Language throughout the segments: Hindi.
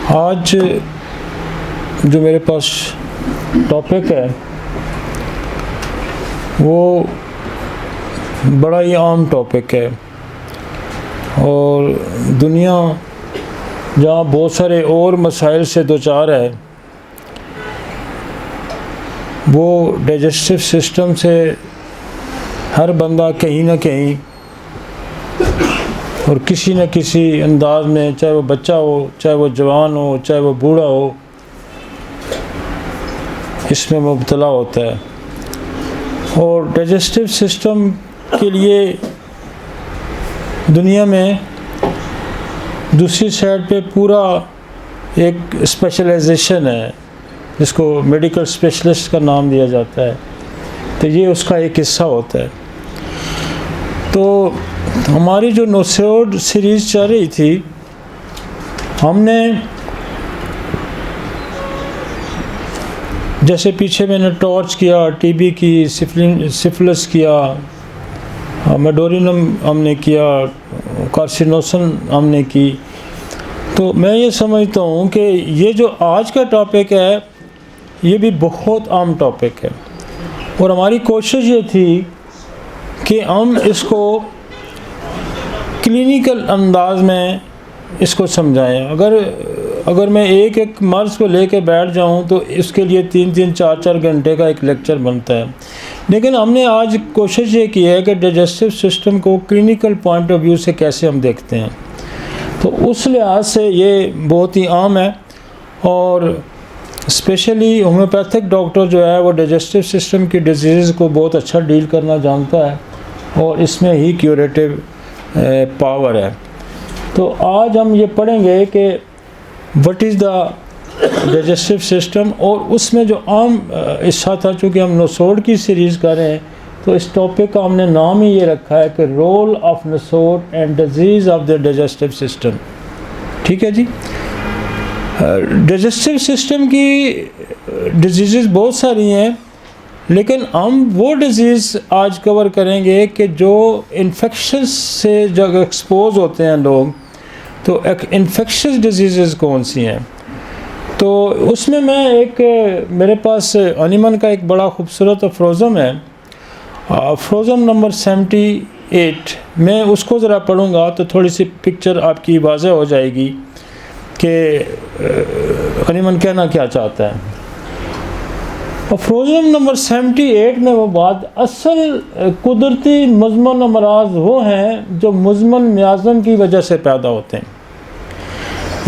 आज जो मेरे पास टॉपिक है वो बड़ा ही आम टॉपिक है और दुनिया जहाँ बहुत सारे और मसाइल से दोचार है वो डाइजेस्टिव सिस्टम से हर बंदा कहीं ना कहीं और किसी न किसी अंदाज में, चाहे वो बच्चा हो, चाहे वो जवान हो, चाहे वो बूढ़ा हो, इसमें मुब्तला होता है। और डाइजेस्टिव सिस्टम के लिए दुनिया में दूसरी साइड पे पूरा एक स्पेशलाइजेशन है जिसको मेडिकल स्पेशलिस्ट का नाम दिया जाता है, तो ये उसका एक हिस्सा होता है। तो हमारी जो नोसेड सीरीज़ चल रही थी, हमने जैसे पीछे मैंने टॉर्च किया, टीबी की, सिफिलिस किया, मेडोरिनम हमने किया, कार्सिनोसन हमने की। तो मैं ये समझता हूँ कि ये जो आज का टॉपिक है ये भी बहुत आम टॉपिक है और हमारी कोशिश ये थी कि हम इसको क्लिनिकल अंदाज में इसको समझाएं। अगर मैं एक एक मर्ज़ को लेके बैठ जाऊं तो इसके लिए 3-3, 4-4 घंटे का एक लेक्चर बनता है। लेकिन हमने आज कोशिश ये की है कि डाइजेस्टिव सिस्टम को क्लिनिकल पॉइंट ऑफ व्यू से कैसे हम देखते हैं, तो उस लिहाज से ये बहुत ही आम है। और स्पेशली होम्योपैथिक डॉक्टर जो है वो डाइजेस्टिव सिस्टम की डिजीज़ को बहुत अच्छा डील करना जानता है और इसमें ही क्यूरेटिव पावर है। तो आज हम ये पढ़ेंगे कि what is the digestive system, और उसमें जो आम हिस्सा था, चूँकि हम नोसोड की सीरीज़ कर रहे हैं तो इस टॉपिक का हमने नाम ही ये रखा है कि role of nosode and disease of the digestive system. ठीक है जी। डाइजेस्टिव सिस्टम की डिजीज़ बहुत सारी हैं, लेकिन हम वो डिज़ीज़ आज कवर करेंगे कि जो इन्फेक्शंस से जब एक्सपोज होते हैं लोग, तो इन्फेक्शस डिजीज़ कौन सी हैं। तो उसमें मैं मेरे पास एनिमल का एक बड़ा खूबसूरत फ्रोज़म है, फ्रोज़म नंबर 78। मैं उसको ज़रा पढ़ूँगा तो थोड़ी सी पिक्चर आपकी वाज़ेह हो जाएगी कि एनिमल कहना क्या चाहता है। और फ्रोज़म नंबर 78 में वो बात, असल कुदरती मुज़मन अमराज वो हैं जो मुज़मन मियाज़म की वजह से पैदा होते हैं।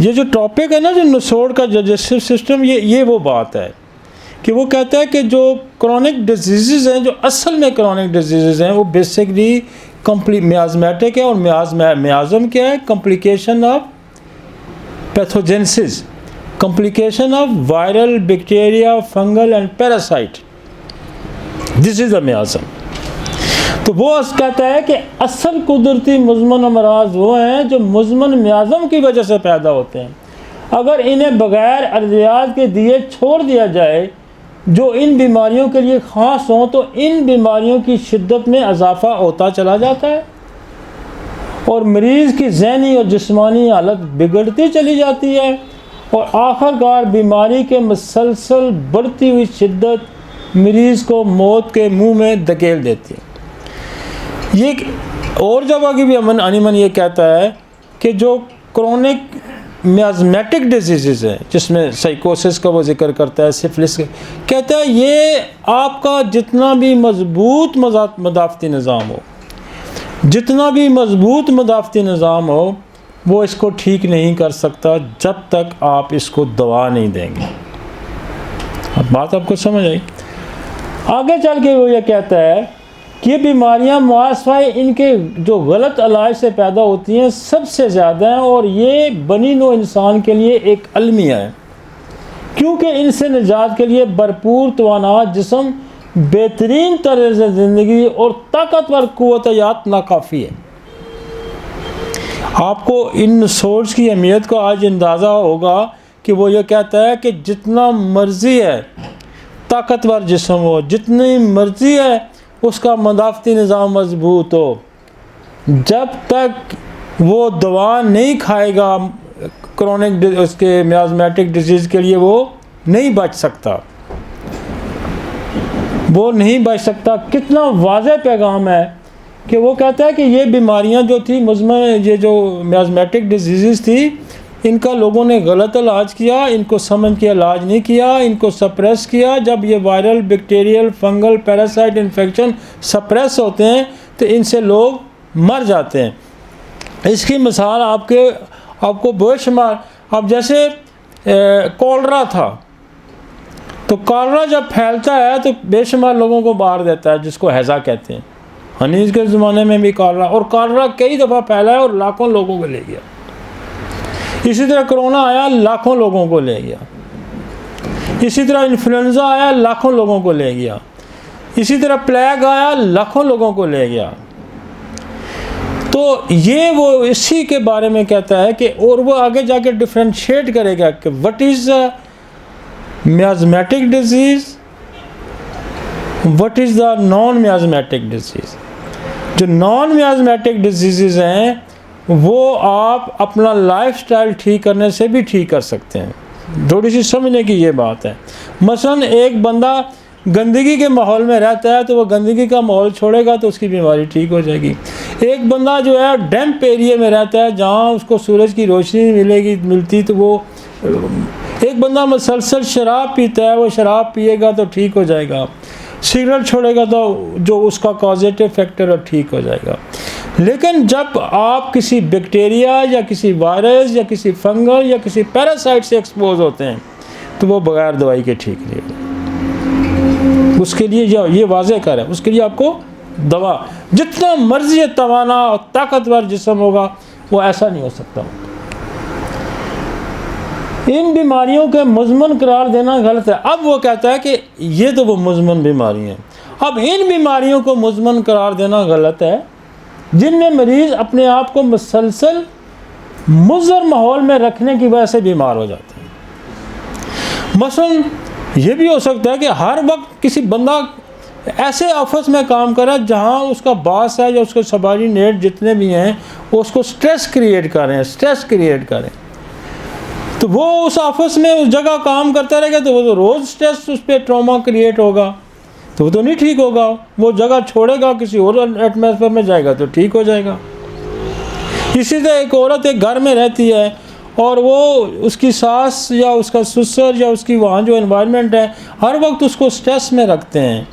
ये जो टॉपिक है ना, जो नोसोड का डाइजेस्टिव सिस्टम, ये वो बात है कि वो कहता है कि जो क्रॉनिक डिजीज़ हैं, जो असल में क्रॉनिक डिजीज़ हैं, वो बेसिकली मियाज़मेटिक है। और मियाज़म क्या है? Complication of pathogenesis, complication of viral, bacteria, fungal and parasite. This is the miasm. तो वो कहता है कि असल कुदरती मुज़मन अमराज वो हैं जो मुज़मन मियाज़म की वजह से पैदा होते हैं। अगर इन्हें बग़ैर अर्दियात के दिए छोड़ दिया जाए जो इन बीमारियों के लिए ख़ास हों, तो इन बीमारियों की शिद्दत में इजाफ़ा होता चला जाता है और मरीज़ की ज़हनी और जिस्मानी हालत बिगड़ती चली जाती है और आखिरकार बीमारी के मुसलसल बढ़ती हुई शिद्दत मरीज़ को मौत के मुंह में धकेल देती है। ये और जगह की भी एनिमल ये कहता है कि जो क्रोनिक मियाज़मेटिक डिजीज़ हैं, जिसमें साइकोसिस का वो जिक्र करता है, सिफिलिस का, कहता है ये आपका जितना भी मज़बूत मदाफ़ती निज़ाम हो, जितना भी मज़बूत मदाफ़ती निज़ाम हो, वो इसको ठीक नहीं कर सकता जब तक आप इसको दवा नहीं देंगे। अब बात आपको समझ आई। आगे चल के वो ये कहता है कि ये बीमारियां मुआसफाए इनके जो गलत इलाज से पैदा होती हैं सबसे ज़्यादा हैं और ये बनी नौ इंसान के लिए एक अलमिया है, क्योंकि इनसे निजात के लिए भरपूर तवाना जिस्म, बेहतरीन तर्ज़ ज़िंदगी और ताकतवर क़ुव्वत नाकाफ़ी है। आपको इन सोर्स की अहमियत को आज अंदाज़ा होगा कि वो ये कहता है कि जितना मर्ज़ी है ताकतवर जिस्म हो, जितनी मर्ज़ी है उसका मदाफ़ती निज़ाम मजबूत हो, जब तक वो दवा नहीं खाएगा क्रोनिक उसके मियाज़मेटिक डिजीज़ के लिए वो नहीं बच सकता, वो नहीं बच सकता। कितना वाज़ेह पैगाम है कि वो कहता है कि ये बीमारियां जो थी मुज़मन, ये जो मियाज़मेटिक डिजीज़ थी, इनका लोगों ने गलत इलाज किया, इनको समझ के इलाज नहीं किया, इनको सप्रेस किया। जब ये viral, bacterial, fungal, parasite infection suppress होते हैं तो इनसे लोग मर जाते हैं। इसकी मिसाल आपको बेशुमार, अब जैसे कॉलरा था, तो कॉलरा जब फैलता है तो बेशुमार लोगों को मार देता है, जिसको हैज़ा कहते हैं। हनीज़ के ज़माने में भी कॉलरा, और कॉलरा कई दफ़ा फैला है और लाखों लोगों को ले गया। इसी तरह कोरोना आया, लाखों लोगों को ले गया। इसी तरह इन्फ्लुएंजा आया, लाखों लोगों को ले गया। इसी तरह प्लेग आया, लाखों लोगों को ले गया। तो ये वो इसी के बारे में कहता है कि, और वो आगे जाके डिफ्रेंशिएट करेगा कि what is miasmatic disease, what is the non miasmatic disease. जो नॉन मियाज़मेटिक डिजीज़ हैं वो आप अपना लाइफस्टाइल ठीक करने से भी ठीक कर सकते हैं। थोड़ी सी समझने की ये बात है। मसलन एक बंदा गंदगी के माहौल में रहता है तो वो गंदगी का माहौल छोड़ेगा तो उसकी बीमारी ठीक हो जाएगी। एक बंदा जो है डैम्प एरिया में रहता है जहाँ उसको सूरज की रोशनी मिलती, तो वो, एक बंदा मुसलसल शराब पीता है, वो शराब पिएगा तो ठीक हो जाएगा। सिगरेट छोड़ेगा तो जो उसका कॉजेटिव फैक्टर है ठीक हो जाएगा। लेकिन जब आप किसी बैक्टीरिया या किसी वायरस या किसी फंगल या किसी पैरासाइट से एक्सपोज होते हैं तो वो बगैर दवाई के ठीक नहीं होगा। उसके लिए ये वाज़ेह कर है, उसके लिए आपको दवा, जितना मर्जी तवाना और ताकतवर जिस्म होगा वो ऐसा नहीं हो सकता। इन बीमारियों के मुज़मन करार देना गलत है। अब वो कहता है कि ये तो वो मुज़मन बीमारी हैं। अब इन बीमारियों को मुज़मन करार देना गलत है जिनमें मरीज़ अपने आप को मुसलसल मुज़र माहौल में रखने की वजह से बीमार हो जाते हैं। मसलन ये भी हो सकता है कि हर वक्त किसी बंदा ऐसे ऑफिस में काम कर रहा है जहाँ उसका बॉस है या उसके सबॉर्डिनेट जितने भी हैं वो उसको स्ट्रेस क्रिएट करें, तो वो उस ऑफिस में उस जगह काम करता रहेगा तो वो तो रोज़ स्ट्रेस उस पर ट्रॉमा क्रिएट होगा, तो वो तो नहीं ठीक होगा। वो जगह छोड़ेगा, किसी और एटमॉस्फेयर में जाएगा तो ठीक हो जाएगा। इसी तरह एक औरत एक घर में रहती है और वो उसकी सास या उसका ससुर या उसकी वहाँ जो एनवायरनमेंट है हर वक्त उसको स्ट्रेस में रखते हैं,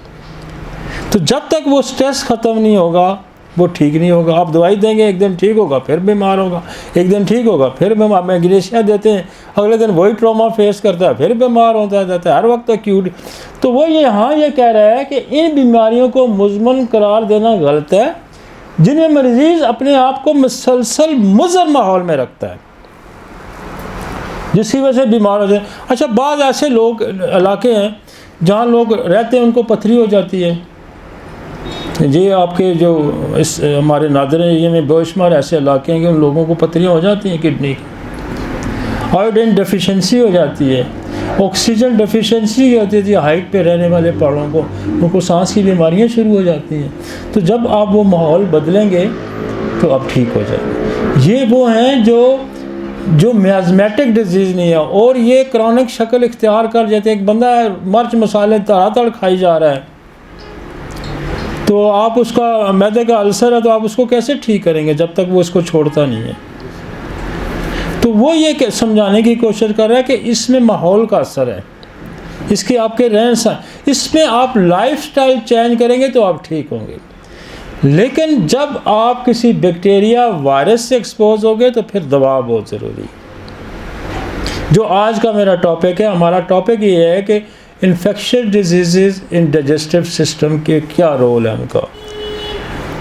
तो जब तक वो स्ट्रेस ख़त्म नहीं होगा वो ठीक नहीं होगा। आप दवाई देंगे, एक दिन ठीक होगा फिर बीमार होगा, एक दिन ठीक होगा फिर बीमार, मैग्नीशिया देते हैं अगले दिन वही ट्रॉमा फेस करता है फिर बीमार होता जाता है, हर वक्त एक्यूट। तो वो ये कह रहा है कि इन बीमारियों को मुज़मन करार देना गलत है जिनमें मरीज़ अपने आप को मुसलसल मुज़र माहौल में रखता है जिसकी वजह से बीमार हो जाए। अच्छा, बाद ऐसे लोग इलाके हैं जहाँ लोग रहते हैं उनको पथरी हो जाती है। ये आपके जो इस हमारे नादर एरिया में बेशुमार ऐसे इलाके हैं कि उन लोगों को पथरियाँ हो जाती हैं किडनी की, आयोडीन डेफिशिएंसी हो जाती है, ऑक्सीजन डेफिशिएंसी होती है, हाइट पे रहने वाले पहाड़ों को उनको सांस की बीमारियाँ शुरू हो जाती हैं। तो जब आप वो माहौल बदलेंगे तो आप ठीक हो जाएंगे। ये वो हैं जो मियाज़मेटिक डिजीज़ नहीं है और ये क्रॉनिक शक्ल इख्तियार कर जाते हैं। एक बंदा मिर्च मसाले तड़ातड़ खाई जा रहा है तो आप उसका मैदे का अल्सर है तो आप उसको कैसे ठीक करेंगे जब तक वो इसको छोड़ता नहीं है। तो वो ये समझाने की कोशिश कर रहा है कि इसमें माहौल का असर है, इसके आपके रहन सहन, इसमें आप लाइफस्टाइल चेंज करेंगे तो आप ठीक होंगे। लेकिन जब आप किसी बैक्टीरिया वायरस से एक्सपोज हो गए तो फिर दवा बहुत ज़रूरी है। जो आज का मेरा टॉपिक है, हमारा टॉपिक ये है कि infectious disease in digestive system के क्या रोल है उनका।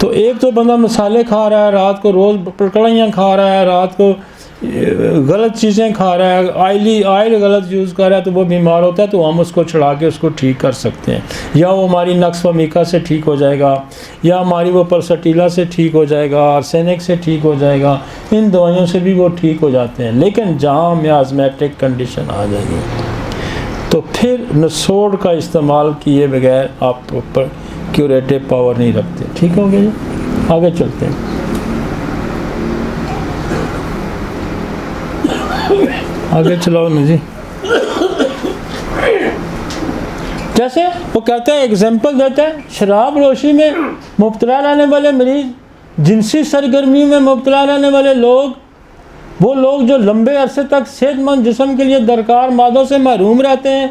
तो एक तो बंदा मसाले खा रहा है, रात को रोज़ पकड़ियाँ खा रहा है, रात को गलत चीज़ें खा रहा है, ऑयल गलत यूज़ कर रहा है तो वो बीमार होता है, तो हम उसको छुड़ा के उसको ठीक कर सकते हैं। या वो हमारी नक्स वमीका से ठीक हो जाएगा, या हमारी वो परसटीला से ठीक हो जाएगा, आर्सेनिक से ठीक हो जाएगा, इन दवाइयों से भी वो ठीक हो जाते हैं। लेकिन जहाँ मियाज़मेटिक कंडीशन आ जाएगी तो फिर नसोड़ का इस्तेमाल किए बगैर आप ऊपर क्यूरेटिव पावर नहीं रखते। ठीक हो गया जी, आगे चलते हैं। आगे चलाओ ना जी। जैसे वो कहते हैं, एग्जाम्पल देते हैं, शराब नोशी में मुब्तला रहने वाले मरीज, जिनसी सरगर्मी में मुब्तला रहने वाले लोग, वो लोग जो लंबे अरसे तक सेहतमंद जिस्म के लिए दरकार मादों से महरूम रहते हैं,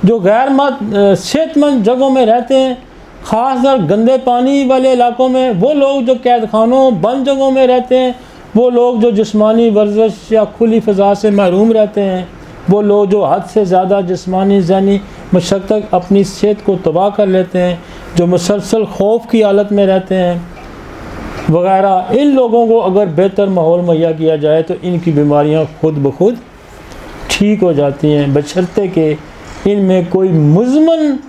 जो गैर सेहतमंद जगहों में रहते हैं, ख़ासकर गंदे पानी वाले इलाकों में, वो लोग जो कैद खानों बंद जगहों में रहते हैं, वो लोग जो जिस्मानी वर्जिश या खुली फ़ज़ा से महरूम रहते हैं, वो लोग जो हद से ज़्यादा जिस्मानी ज़हनी मशक्क़त अपनी सेहत को तबाह कर लेते हैं, जो मुसलसल खौफ की हालत में रहते हैं वगैरह, इन लोगों को अगर बेहतर माहौल मुहैया किया जाए तो इनकी बीमारियां खुद ब खुद ठीक हो जाती हैं, बशर्ते कि इनमें कोई मुज़मन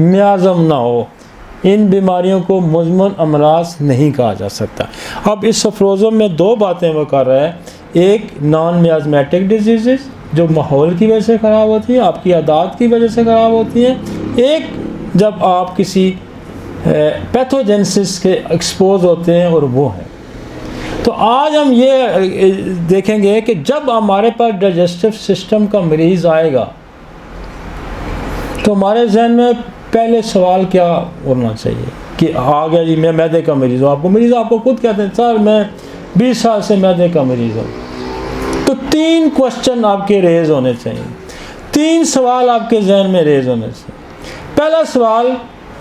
मियाज़म ना हो। इन बीमारियों को मुज़मन अमराज नहीं कहा जा सकता। अब इस अफरोज़म में दो बातें वो कर रहा है, एक नॉन मियाज़मेटिक डिजीज़ जो माहौल की वजह से ख़राब होती है, आपकी आदत की वजह से ख़राब होती हैं, एक जब आप किसी पैथोजेनेसिस के एक्सपोज होते हैं और वो हैं। तो आज हम ये देखेंगे कि जब हमारे पास डाइजेस्टिव सिस्टम का मरीज़ आएगा तो हमारे जहन में पहले सवाल क्या होना चाहिए कि आ गया जी मैं मैदे का मरीज़ हूँ। आपको खुद कहते हैं सर मैं 20 साल से मैदे का मरीज़ हूँ। तो 3 क्वेश्चन आपके रेज होने चाहिए, 3 सवाल आपके जहन में रेज होने चाहिए। पहला सवाल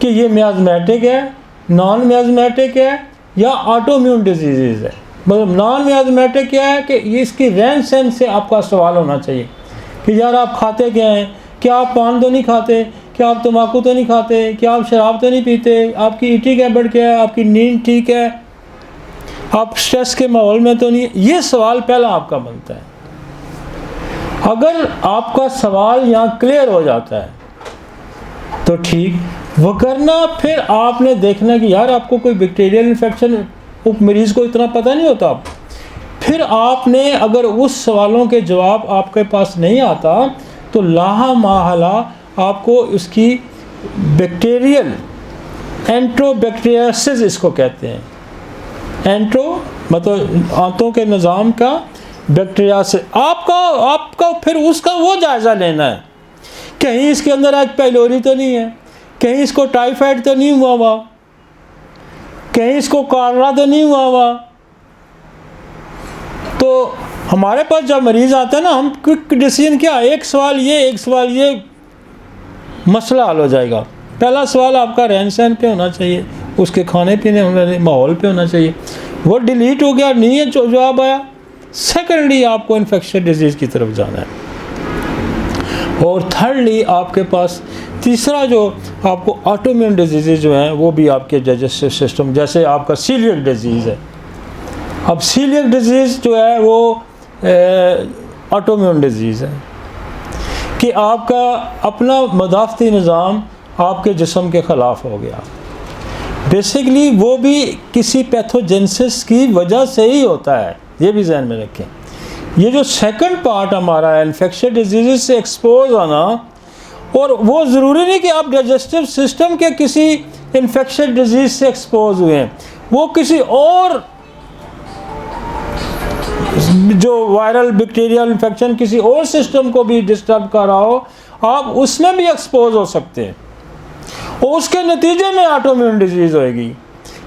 कि ये मियाज़मेटिक है, नॉन मियाज़मेटिक है या ऑटोइम्यून डिजीज़ है। मतलब नॉन मियाज़मेटिक क्या है कि ये इसकी रहन सहन से आपका सवाल होना चाहिए कि यार आप खाते क्या हैं, क्या आप पान तो नहीं खाते, क्या आप तम्बाकू तो नहीं खाते, क्या आप शराब तो नहीं पीते, आपकी ईटिंग हैबिट क्या है, आपकी नींद ठीक है, आप स्ट्रेस के माहौल में तो नहीं। ये सवाल पहला आपका बनता है। अगर आपका सवाल यहाँ क्लियर हो जाता है तो ठीक, वो करना फिर आपने देखना कि यार आपको कोई बैक्टीरियल इन्फेक्शन मरीज़ को इतना पता नहीं होता। फिर आपने अगर उस सवालों के जवाब आपके पास नहीं आता तो लाहा माहला आपको उसकी बैक्टीरियल एंट्रोबैक्टीरियोसिस इसको कहते हैं। एंट्रो मतलब आंतों के निज़ाम का, बैक्टीरिया से आपका फिर उसका वो जायज़ा लेना है, कहीं इसके अंदर एच पाइलोरी तो नहीं है, कहीं इसको टाइफाइड तो नहीं हुआ, कहीं इसको कॉलरा तो नहीं हुआ। तो हमारे पास जब मरीज़ आता है ना, हम क्विक डिसीजन क्या, एक सवाल ये मसला हल हो जाएगा। पहला सवाल आपका रहन सहन पे होना चाहिए, उसके खाने पीने माहौल पे होना चाहिए। वो डिलीट हो गया, नहीं है जवाब आया। सेकेंडली आपको इन्फेक्शन डिजीज़ की तरफ जाना है। और थर्डली आपके पास तीसरा जो आपको ऑटोइम्यून डिजीज़ जो हैं वो भी आपके डाइजेस्टिव सिस्टम, जैसे आपका सीलियक डिजीज़ है। अब सीलियक डिजीज़ जो है वो ऑटोइम्यून डिजीज़ है कि आपका अपना मदाफ़ती निज़ाम आपके जिस्म के ख़िलाफ़ हो गया। बेसिकली वो भी किसी पैथोजेनेसिस की वजह से ही होता है, ये भी ज़हन में रखें। ये जो सेकंड पार्ट हमारा है इन्फेक्शन डिजीज़ से एक्सपोज आना, और वो ज़रूरी नहीं कि आप डाइजेस्टिव सिस्टम के किसी इन्फेक्शन डिजीज़ से एक्सपोज हुए हैं, वो किसी और जो वायरल बैक्टीरियल इन्फेक्शन किसी और सिस्टम को भी डिस्टर्ब कर रहा हो, आप उसमें भी एक्सपोज हो सकते हैं। और उसके नतीजे में ऑटोइम्यून डिजीज़ होएगी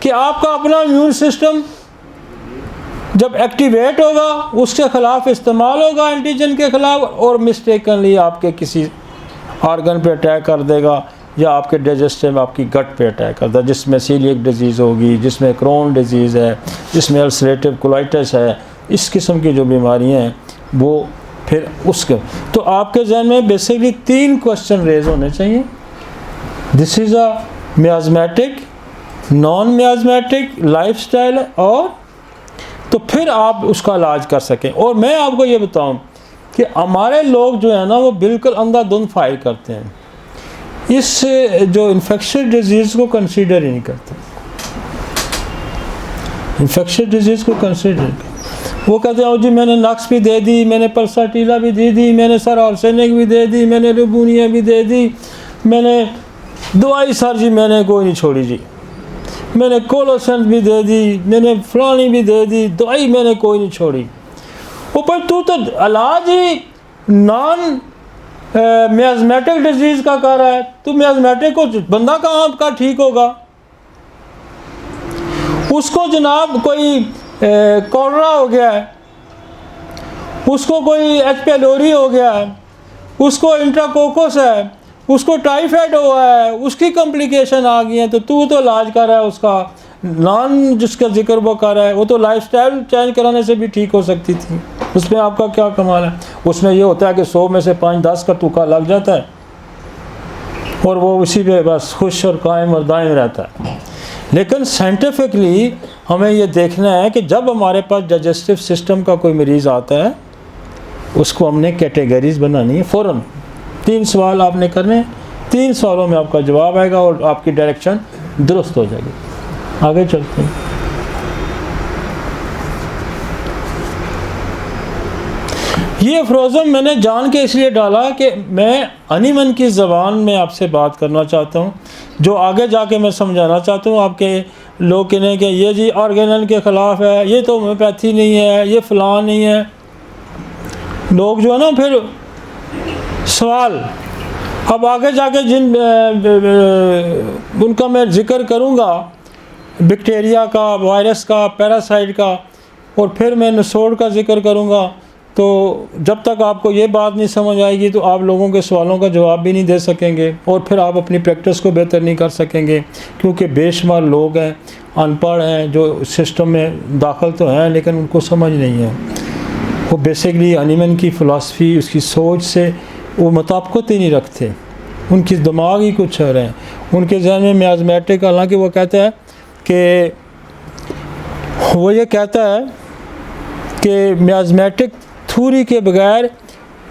कि आपका अपना इम्यून सिस्टम जब एक्टिवेट होगा, उसके ख़िलाफ़ इस्तेमाल होगा एंटीजन के ख़िलाफ़, और मिस्टेकनली आपके किसी ऑर्गन पे अटैक कर देगा या आपके डाइजेस्टिव आपकी गट पे अटैक करता है, जिसमें सीलियक डिजीज़ होगी, जिसमें क्रोन डिजीज़ है, जिसमें अल्सरेटिव कोलाइटिस है। इस किस्म की जो बीमारियां हैं वो फिर उसके, तो आपके जहन में बेसिकली 3 क्वेश्चन रेज होने चाहिए। This is a miasmatic, non miasmatic lifestyle, और तो फिर आप उसका इलाज कर सकें। और मैं आपको ये बताऊं कि हमारे लोग जो है ना वो बिल्कुल अंधाधुंध फायर करते हैं, इस जो इन्फेक्शन डिजीज़ को कंसीडर ही नहीं करते। इन्फेक्शन डिजीज़ को कंसीडर करते, वो कहते हैं जी मैंने नक्स भी दे दी, मैंने पल्साटीला भी दे दी, मैंने सर आर्सेनिक भी दे दी, मैंने रुबूनिया भी दे दी, मैंने दवाई सर जी मैंने कोई नहीं छोड़ी जी, मैंने कोलोसेंट भी दे दी, मैंने फलानी भी दे दी, दवाई मैंने कोई नहीं छोड़ी। वो पर तू तो इलाज ही नॉन मियाज़मेटिक डिजीज़ का कर रहा है, तू मियाज़मेटिक को बंदा कहाँ आपका ठीक होगा? उसको जनाब कोई कॉलरा हो गया है, उसको कोई एच पेलोरी हो गया है, उसको इंट्राकोकस है, उसको टाइफाइड हुआ है, उसकी कॉम्प्लिकेशन आ गई है, तो तू तो इलाज कर रहा है उसका, नॉन जिसका जिक्र वो कर रहा है, वो तो लाइफस्टाइल चेंज कराने से भी ठीक हो सकती थी। उसमें आपका क्या कमाल है? उसमें ये होता है कि 100 में से 5-10 का तुक्का लग जाता है और वो उसी पे बस खुश और कायम और दायम रहता है। लेकिन साइंटिफिकली हमें ये देखना है कि जब हमारे पास डाइजेस्टिव सिस्टम का कोई मरीज़ आता है, उसको हमने कैटेगरीज बनानी है फ़ौरन। 3 सवाल आपने करने हैं, 3 सवालों में आपका जवाब आएगा और आपकी डायरेक्शन दुरुस्त हो जाएगी। आगे चलते हैं। ये फ्रोज़न मैंने जान के इसलिए डाला कि मैं अनिमन की ज़बान में आपसे बात करना चाहता हूँ, जो आगे जाके मैं समझाना चाहता हूँ। आपके लोग कहें कि ये जी ऑर्गेनल के ख़िलाफ़ है, ये तो होम्योपैथी नहीं है, ये फ़लाँ नहीं है। लोग जो है ना फिर सवाल, अब आगे जाके जिन उनका मैं ज़िक्र करूँगा, बैक्टीरिया का, वायरस का, पैरासाइट का, और फिर मैं नसोड़ का ज़िक्र करूँगा। तो जब तक आपको ये बात नहीं समझ आएगी तो आप लोगों के सवालों का जवाब भी नहीं दे सकेंगे और फिर आप अपनी प्रैक्टिस को बेहतर नहीं कर सकेंगे, क्योंकि बेशुमार लोग हैं, अनपढ़ हैं, जो सिस्टम में दाखिल तो हैं लेकिन उनको समझ नहीं है। वो बेसिकली हनीमैन की फ़िलासफ़ी, उसकी सोच से वो मुताबिकत ही नहीं रखते, उनकी दिमाग ही कुछ और है। उनके जहन में मियाज़मेटिक, हालांकि वो कहता है कि ये कहता है कि मियाज़मेटिक थ्योरी के बगैर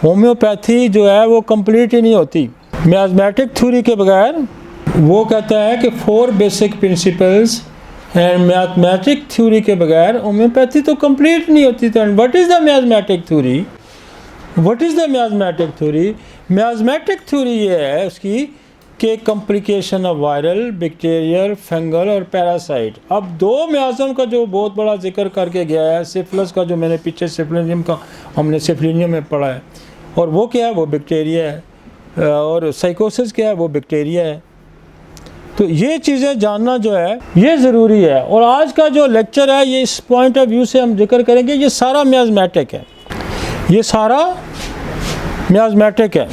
होम्योपैथी जो है वो कंप्लीट ही नहीं होती। मियाज़मेटिक थ्योरी के बगैर, वो कहता है कि 4 basic principles and mathematic theory के बगैर होम्योपैथी तो कंप्लीट नहीं होती। तो what is the miasmatic theory? What is the miasmatic theory? Miasmatic theory ये है उसकी कि complication of viral, bacterial, fungal और पैरासाइट। अब 2 मियाज़म का जो बहुत बड़ा जिक्र करके गया है, सिफिलिस का जो मैंने पीछे सिफिलिनियम का हमने सिफिलिनियम में पढ़ा है, और वो क्या है? वो बैक्टीरिया है, और साइकोसिस क्या है? वो बैक्टीरिया है। तो ये चीज़ें जानना जो है ये ज़रूरी है। और आज का जो लेक्चर है ये इस पॉइंट ऑफ व्यू से हम जिक्र करेंगे, ये सारा मियाज़मेटिक है, ये सारा मियाज़मेटिक है।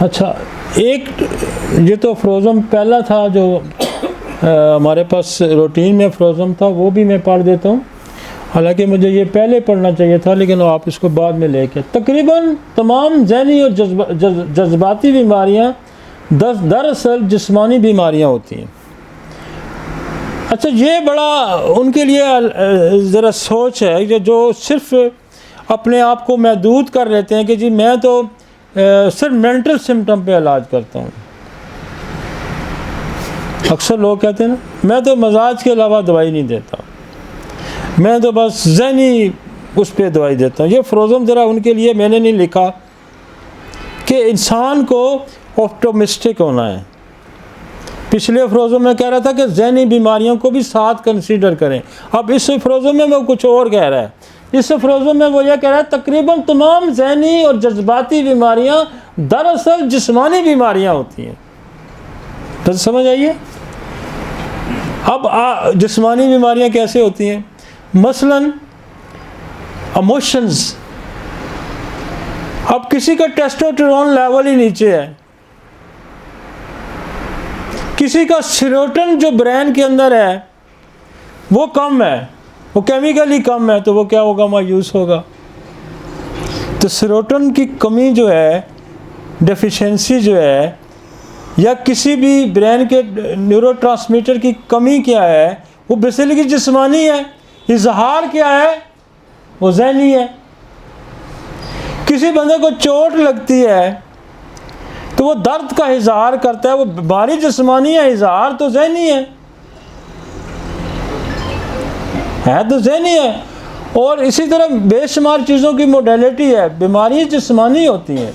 अच्छा, एक ये तो फ्रोज़न पहला था जो हमारे पास रूटीन में फ्रोज़न था, वो भी मैं पढ़ देता हूँ। हालांकि मुझे ये पहले पढ़ना चाहिए था, लेकिन आप इसको बाद में लेके। तकरीबन तमाम ज़हनी और जज्बाती बीमारियाँ दरअसल जिस्मानी बीमारियाँ होती हैं। अच्छा, ये बड़ा उनके लिए ज़रा सोच है कि जो सिर्फ़ अपने आप को महदूद कर लेते हैं कि जी मैं तो सिर्फ मेंटल सिम्टम पे इलाज करता हूँ। अक्सर लोग कहते हैं ना, मैं तो मजाज के अलावा दवाई नहीं देता, मैं तो बस ज़हनी उस पर दवाई देता हूँ। ये फ्रोज़न ज़रा उनके लिए मैंने नहीं लिखा कि इंसान को ऑप्टिमिस्टिक होना है। पिछले फ्रोज़न में कह रहा था कि ज़हनी बीमारियों को भी साथ कंसीडर करें। अब इस फ्रोज़न में वो कुछ और कह रहा है। इस फ्रोज़न में वो ये कह रहा है तकरीबन तमाम ज़हनी और जज्बाती बीमारियां दरअसल जिस्मानी बीमारियां होती हैं। तो समझ आइए। अब जिस्मानी बीमारियां कैसे होती हैं? मसलन इमोशंस। अब किसी का टेस्टोस्टेरोन लेवल ही नीचे है, किसी का सेरोटोनिन जो ब्रेन के अंदर है वो कम है, वो केमिकली कम है, तो वो क्या होगा? मायूस होगा। तो सेरोटोनिन की कमी जो है, डेफिशिएंसी जो है, या किसी भी ब्रेन के न्यूरोट्रांसमीटर की कमी क्या है, वो बेसिकली जिस्मानी है। इजहार क्या है? वो ज़हनी है। किसी बंदे को चोट लगती है तो वो दर्द का इजहार करता है, वो बीमारी जिस्मानी है, इजहार तो ज़हनी है तो ज़हनी है। और इसी तरह बेशुमार चीज़ों की मोडेलिटी है, बीमारी जिस्मानी होती हैं।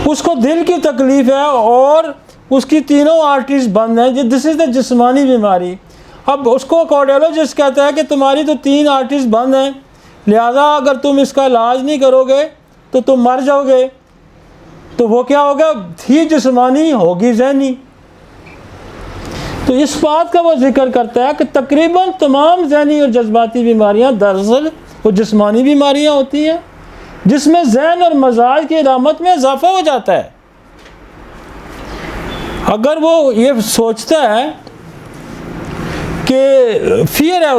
उसको दिल की तकलीफ़ है और उसकी तीनों आर्टरीज बंद हैं, दिस इज़ द जिस्मानी बीमारी। अब उसको कार्डियोलॉजिस्ट कहता है कि तुम्हारी तो 3 आर्टरीज बंद हैं, लिहाजा अगर तुम इसका इलाज नहीं करोगे तो तुम मर जाओगे। तो वो क्या होगा, थी जिस्मानी होगी ज़हनी। तो इस बात का वो जिक्र करता है कि तकरीबन तमाम ज़हनी और जज्बाती बीमारियां दरअसल वो जिस्मानी बीमारियां होती हैं, जिसमें ज़हन और मजाज की इलामत में इजाफा हो जाता है। अगर वो ये सोचता है कि फियर है,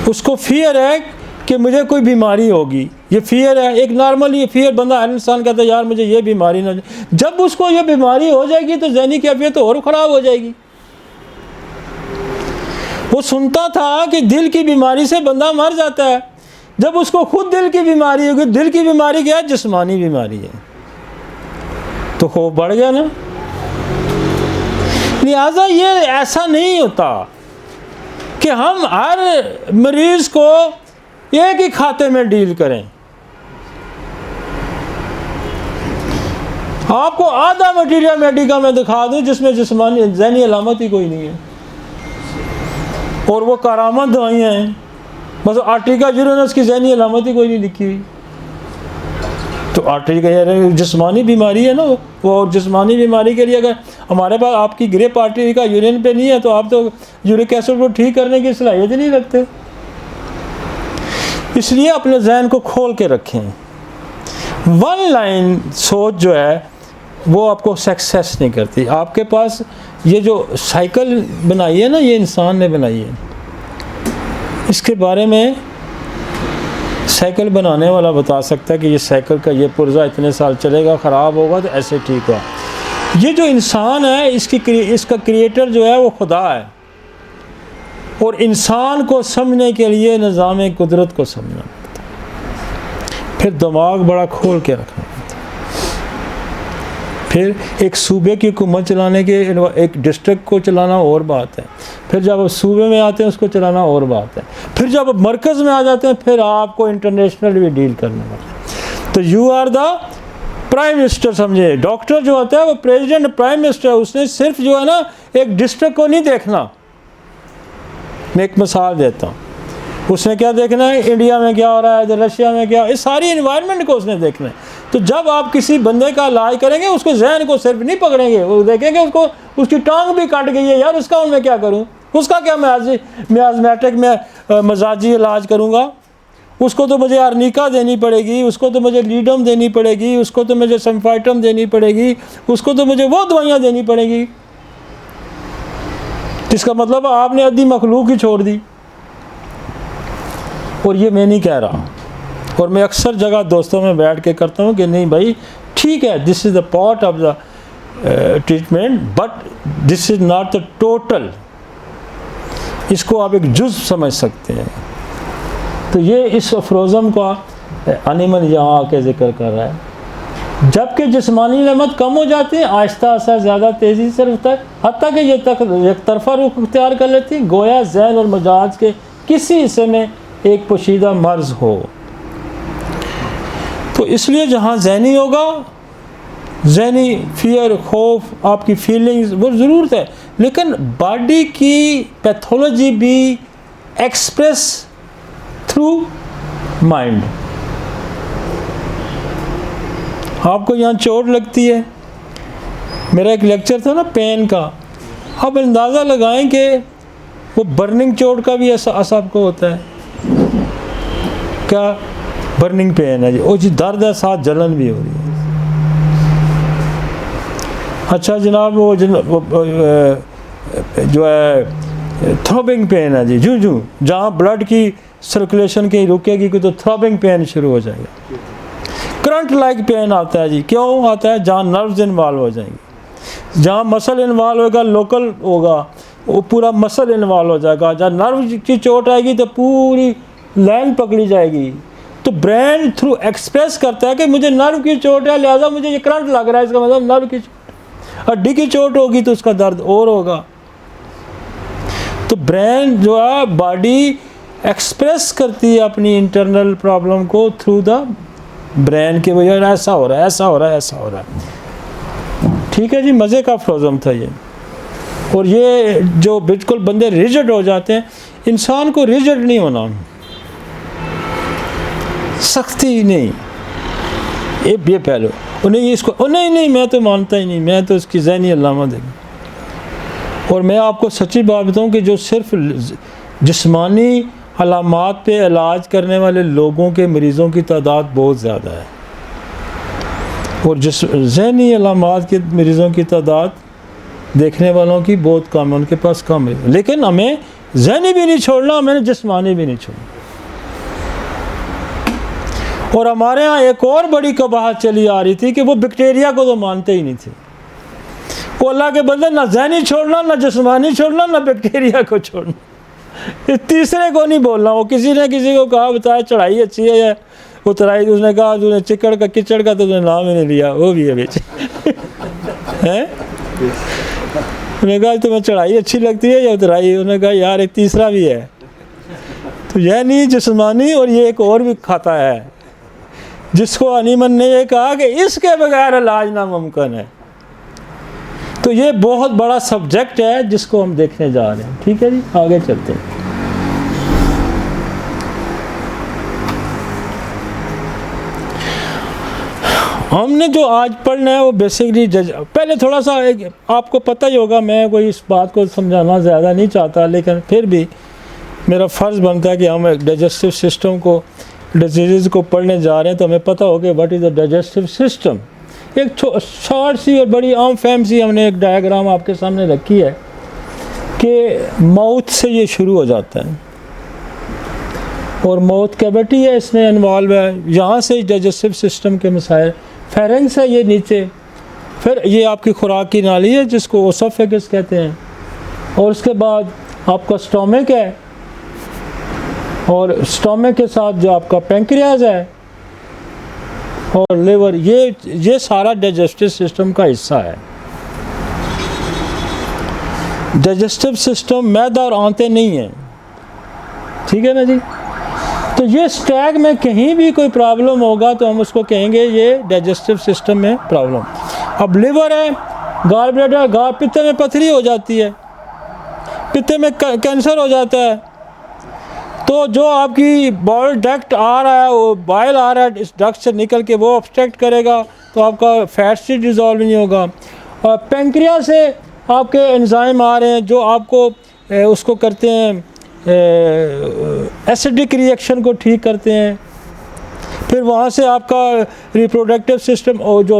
उसको फियर है कि मुझे कोई बीमारी होगी, ये फियर है, एक नॉर्मल ये फियर बंदा हर इंसान कहता है यार मुझे ये बीमारी ना, जब उसको ये बीमारी हो जाएगी तो ज़हनी कैफियत तो और ख़राब हो जाएगी। वो सुनता था कि दिल की बीमारी से बंदा मर जाता है, जब उसको खुद दिल की बीमारी होगी, दिल की बीमारी क्या है, जिस्मानी बीमारी है, तो खौफ बढ़ गया ना। लिहाजा ये ऐसा नहीं होता कि हम हर मरीज़ को एक ही खाते में डील करें। आपको आधा मटीरियल मेडिका में दिखा दूं जिसमें जिस्मानी ज़हनी अलामत ही कोई नहीं है, और वो करामत दवाइयाँ हैं, बस आर्टिका यूरेनस की ज़हनी अलामत ही कोई नहीं लिखी हुई। तो आर्टिका जिस्मानी बीमारी है ना, वो जिस्मानी बीमारी के लिए अगर हमारे पास आपकी ग्रेप आर्टरी का यूरिन पे नहीं है तो आप तो यूरिक एसिड को ठीक करने की सलाहियत नहीं रखते। इसलिए अपने जहन को खोल के रखें। वन लाइन सोच जो है वो आपको सक्सेस नहीं करती। आपके पास ये जो साइकिल बनाई है ना, ये इंसान ने बनाई है, इसके बारे में साइकिल बनाने वाला बता सकता है कि ये साइकिल का ये पुर्जा इतने साल चलेगा, ख़राब होगा तो ऐसे ठीक हुआ। ये जो इंसान है इसका क्रिएटर जो है वो खुदा है, और इंसान को समझने के लिए निज़ाम कुदरत को समझना पड़ता है, फिर दिमाग बड़ा खोल के रखना पड़ता है। फिर एक सूबे की हुकूमत चलाने के, एक डिस्ट्रिक्ट को चलाना और बात है, फिर जब आप सूबे में आते हैं उसको चलाना और बात है, फिर जब आप मरकज़ में आ जाते हैं फिर आपको इंटरनेशनल भी डील करना पड़ता है। तो you are the prime minister, समझे। डॉक्टर जो होता है वो प्रेसिडेंट प्राइम मिनिस्टर, उसने सिर्फ जो है ना एक डिस्ट्रिक्ट को नहीं देखना। मैं एक मिसाल देता हूँ, उसने क्या देखना है, इंडिया में क्या हो रहा है, इधर रशिया में क्या, इस सारी इन्वायरमेंट को उसने देखना है। तो जब आप किसी बंदे का इलाज करेंगे उसको जहन को सिर्फ नहीं पकड़ेंगे, वो देखेंगे उसको उसकी टांग भी कट गई है यार, उसका मैं क्या करूँ, उसका क्या मैं आजमेटिक में मजाजी इलाज करूँगा, उसको तो मुझे आर्निका देनी पड़ेगी, उसको तो मुझे लीडम देनी पड़ेगी, उसको तो मुझे सल्फाइटम देनी पड़ेगी, उसको तो मुझे वो दवाइयाँ देनी पड़ेगी। इसका मतलब आपने आधी मखलूक ही छोड़ दी। और ये मैं नहीं कह रहा, और मैं अक्सर जगह दोस्तों में बैठ के करता हूँ कि नहीं भाई ठीक है, this is the part of the treatment, but this is not the total. इसको आप एक जुज़ समझ सकते हैं। तो ये इस अफरोज़म का अनिमल यहाँ आके जिक्र कर रहा है। जबकि जिस्मानी नेमत कम हो जाती है, आहिस्ता आहिस्ता ज़्यादा तेज़ी से होता है, हत्ता कि ये एक तरफा रुख इख्तियार कर लेती है, गोया ज़हन और मजाज के किसी हिस्से में एक पोशीदा मर्ज़ हो। तो इसलिए जहाँ ज़हनी होगा, ज़हनी फियर, खौफ, आपकी फीलिंग्स वो ज़रूरत है, लेकिन बॉडी की पैथोलॉजी भी एक्सप्रेस थ्रू माइंड। आपको यहाँ चोट लगती है, मेरा एक लेक्चर था ना पेन का, आप अंदाज़ा लगाएं कि वो बर्निंग चोट का भी ऐसा आपको होता है क्या, बर्निंग पेन है जी, ओ जी दर्द है, साथ जलन भी हो रही है। अच्छा जनाब वो जो है थ्रॉबिंग पेन है जी, जूं जहाँ ब्लड की सर्कुलेशन कहीं रुकेगी तो थ्रॉबिंग पेन शुरू हो जाएगा। करंट लाइक पेन आता है जी, क्यों आता है, जहाँ नर्व्स इन्वॉल्व हो जाएंगे, जहाँ मसल इन्वॉल्व होगा, लोकल होगा, वो पूरा मसल इन्वॉल्व हो जाएगा। जहाँ नर्व की चोट आएगी तो पूरी लाइन पकड़ी जाएगी। तो ब्रेन थ्रू एक्सप्रेस करता है कि मुझे नर्व की चोट है, लिहाजा मुझे ये करंट लग रहा है, इसका मतलब नर्व की चोट। हड्डी की चोट होगी तो उसका दर्द और होगा। तो ब्रेन जो है, बॉडी एक्सप्रेस करती है अपनी इंटरनल प्रॉब्लम को थ्रू द ब्रेन के, वजह ऐसा हो रहा है, ऐसा हो रहा है, ऐसा हो रहा है। ठीक है जी, मज़े का अफरोज़म था ये। और ये जो बिल्कुल बंदे रिजिड हो जाते हैं, इंसान को रिजिड नहीं होना, सख्ती नहीं, ये पहलू उन्हें इसको नहीं मैं तो मानता ही नहीं, मैं तो इसकी ज़हनी अल्लामा देंगे। और मैं आपको सच्ची बात बताऊँ कि जो सिर्फ जिस्मानी अलामात पे इलाज करने वाले लोगों के मरीज़ों की तादाद बहुत ज़्यादा है, और जिस ज़हनी अलामात के मरीज़ों की तादाद देखने वालों की बहुत कम है, उनके पास कम है। लेकिन हमें ज़हनी भी नहीं छोड़ना, हमें जिस्मानी भी नहीं छोड़ना। और हमारे यहाँ एक और बड़ी कबाहत चली आ रही थी कि वो बैक्टीरिया को तो मानते ही नहीं थे। वो अल्लाह के बंदे ना ज़हनी छोड़ना, ना जिस्मानी छोड़ना, ना बैक्टीरिया को छोड़ना, तीसरे को नहीं बोलना। वो किसी ने किसी को कहा बताया चढ़ाई अच्छी है या उतराई, उसने कहा तूने चिकड़ का कीचड़ का तो तुमने नाम ही नहीं लिया, वो भी है बेच हैं। उन्होंने कहा तुम्हें चढ़ाई अच्छी लगती है या उतराई, उन्होंने कहा यार एक तीसरा भी है। तो यह नहीं जिस्मानी, और ये एक और भी खाता है जिसको अनीमन ने ये कहा कि इसके बगैर इलाज नामुमकिन है। तो ये बहुत बड़ा सब्जेक्ट है जिसको हम देखने जा रहे हैं। ठीक है जी, आगे चलते हैं। हमने जो आज पढ़ना है वो बेसिकली पहले थोड़ा सा आपको पता ही होगा, मैं कोई इस बात को समझाना ज़्यादा नहीं चाहता, लेकिन फिर भी मेरा फ़र्ज़ बनता है कि हम डाइजेस्टिव सिस्टम को, डिजीज़ को पढ़ने जा रहे हैं, तो हमें पता हो कि what is the digestive system. एक शॉर्ट सी और बड़ी आम फहम सी हमने एक डायग्राम आपके सामने रखी है कि माउथ से ये शुरू हो जाता है, और माउथ कैविटी है, इसमें इन्वॉल्व है, यहाँ से डाइजेस्टिव सिस्टम के मसाइल। फेरेंक्स है ये नीचे, फिर ये आपकी खुराक की नाली है जिसको ओसोफेगस कहते हैं, और उसके बाद आपका स्टोमक है, और स्टोमक के साथ जो आपका पैंक्रियाज है और लिवर, ये सारा डाइजेस्टिव सिस्टम का हिस्सा है। डाइजेस्टिव सिस्टम मैदा और आंतें नहीं है, ठीक है ना जी। तो ये स्टैग में कहीं भी कोई प्रॉब्लम होगा तो हम उसको कहेंगे ये डाइजेस्टिव सिस्टम में प्रॉब्लम। अब लिवर है, गॉल ब्लैडर, पित्ते में पथरी हो जाती है, पित्ते में कैंसर हो जाता है, तो जो आपकी बॉल डक्ट आ रहा है, वो बाइल आ रहा है, इस डक्ट से निकल के वो ऑब्स्ट्रक्ट करेगा, तो आपका फैट से डिज़ोल्व नहीं होगा। और पेंक्रिया से आपके एंजाइम आ रहे हैं जो आपको उसको करते हैं, एसिडिक रिएक्शन को ठीक करते हैं। फिर वहाँ से आपका रिप्रोडक्टिव सिस्टम और जो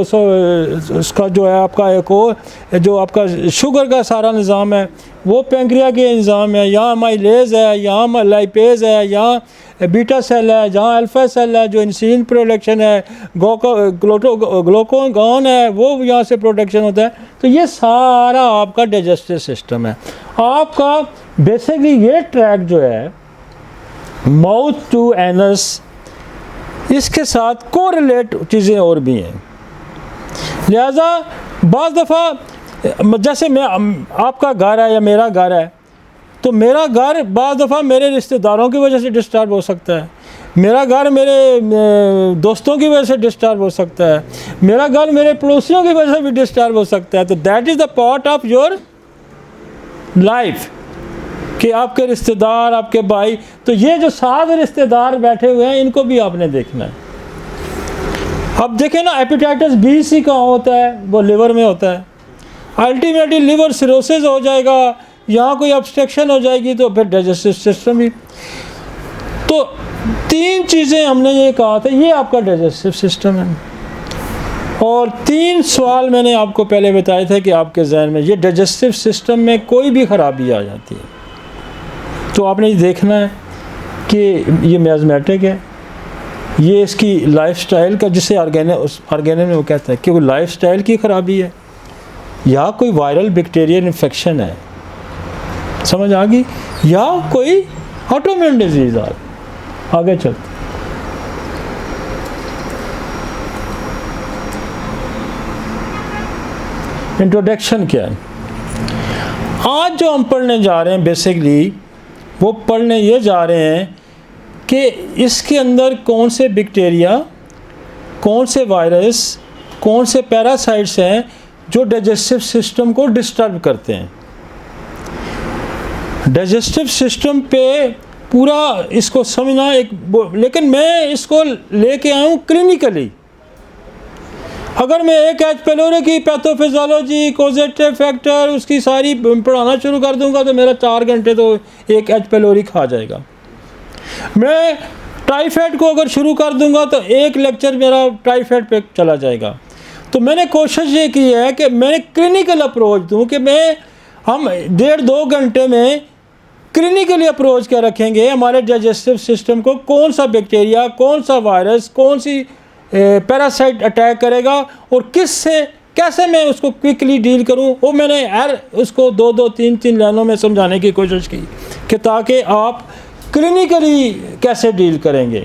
उसका जो है आपका एक और जो आपका शुगर का सारा निज़ाम है वो पेंक्रिया के निज़ाम है। यहाँ माइलेज है, यहाँ लाइपेज है, यहाँ बीटा सेल है, जहाँ अल्फा सेल है जो इंसुलिन प्रोडक्शन है, ग्लूकागॉन है वो यहाँ से प्रोडक्शन होता है। तो ये सारा आपका डाइजेस्टिव सिस्टम है। आपका बेसिकली ये ट्रैक जो है माउथ टू एनस, इसके साथ कोरिलेट चीज़ें और भी हैं। लिहाजा बाज़ दफ़ा जैसे मैं आपका घर है या मेरा घर है, तो मेरा घर बाज़ दफ़ा मेरे रिश्तेदारों की वजह से डिस्टर्ब हो सकता है, मेरा घर मेरे दोस्तों की वजह से डिस्टर्ब हो सकता है, मेरा घर मेरे पड़ोसियों की वजह से भी डिस्टर्ब हो सकता है। तो that is the part of your life कि आपके रिश्तेदार, आपके भाई, तो ये जो 7 रिश्तेदार बैठे हुए हैं इनको भी आपने देखना है। अब देखें ना, हेपेटाइटिस बी सी कहाँ होता है, वो लिवर में होता है। अल्टीमेटली लिवर सिरोसिस हो जाएगा, यहाँ कोई ऑब्स्ट्रक्शन हो जाएगी तो फिर डाइजेस्टिव सिस्टम भी। तो 3 चीज़ें हमने ये कहा था, ये आपका डाइजेस्टिव सिस्टम है। और 3 सवाल मैंने आपको पहले बताए थे कि आपके जहन में ये डाइजेस्टिव सिस्टम में कोई भी ख़राबी आ जाती है तो आपने ये देखना है कि ये मियाज़मेटिक है, ये इसकी लाइफस्टाइल का, जिसे ऑर्गेनिक में वो कहता है कि वो लाइफस्टाइल की ख़राबी है, या कोई वायरल बैक्टीरियल इन्फेक्शन है, समझ आ गई, या कोई ऑटोइम्यून डिजीज़ आ। आगे चलते। इंट्रोडक्शन क्या है? आज जो हम पढ़ने जा रहे हैं बेसिकली वो पढ़ने ये जा रहे हैं कि इसके अंदर कौन से बैक्टीरिया, कौन से वायरस, कौन से पैरासाइट्स हैं जो डाइजेस्टिव सिस्टम को डिस्टर्ब करते हैं। डाइजेस्टिव सिस्टम पे पूरा इसको समझना लेकिन मैं इसको लेके आया हूँ क्लिनिकली। अगर मैं एक एच पेलोरी की पैथोफिजियोलॉजी, कॉजेटिव फैक्टर, उसकी सारी पढ़ाना शुरू कर दूंगा तो मेरा 4 घंटे तो एक एच पेलोरी खा जाएगा। मैं टाइफाइड को अगर शुरू कर दूंगा तो एक लेक्चर मेरा टाइफाइड पे चला जाएगा। तो मैंने कोशिश ये की है कि मैं क्लिनिकल अप्रोच दूं कि हम 1.5-2 घंटे में क्लिनिकली अप्रोच क्या रखेंगे हमारे डाइजेस्टिव सिस्टम को, कौन सा बैक्टीरिया, कौन सा वायरस, कौन सी पैरासाइट अटैक करेगा और कैसे मैं उसको क्विकली डील करूं। वो मैंने उसको 2-3 लाइनों में समझाने की कोशिश की कि ताकि आप क्लिनिकली कैसे डील करेंगे।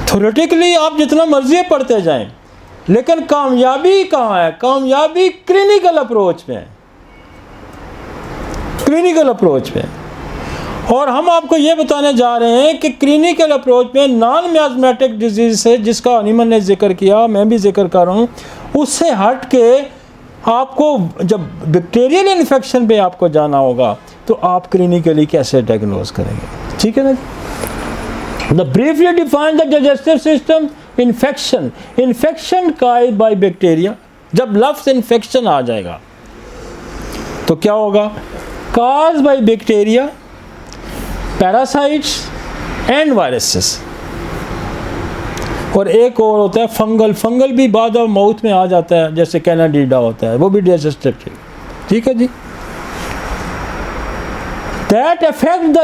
थ्योरेटिकली आप जितना मर्जी पढ़ते जाएं, लेकिन कामयाबी कहाँ है? कामयाबी क्लिनिकल अप्रोच में है, क्लिनिकल अप्रोच में। और हम आपको ये बताने जा रहे हैं कि क्लिनिकल अप्रोच में नॉन मियाज़मेटिक डिजीज से, जिसका अनिमन ने जिक्र किया, मैं भी जिक्र कर रहा हूँ, उससे हट के आपको जब बैक्टीरियल इन्फेक्शन पे आपको जाना होगा तो आप क्लिनिकली कैसे डायग्नोज करेंगे। ठीक है ना? The briefly define the digestive system infection caused by bacteria. जब लफ्ज़ इन्फेक्शन आ जाएगा तो क्या होगा? Caused by bacteria, parasites and viruses. और एक और होता है फंगल भी बाद ऑफ माउथ में आ जाता है, जैसे कैनाडीडा होता है, वो भी डाइजेस्टिव। ठीक है ji. That affect the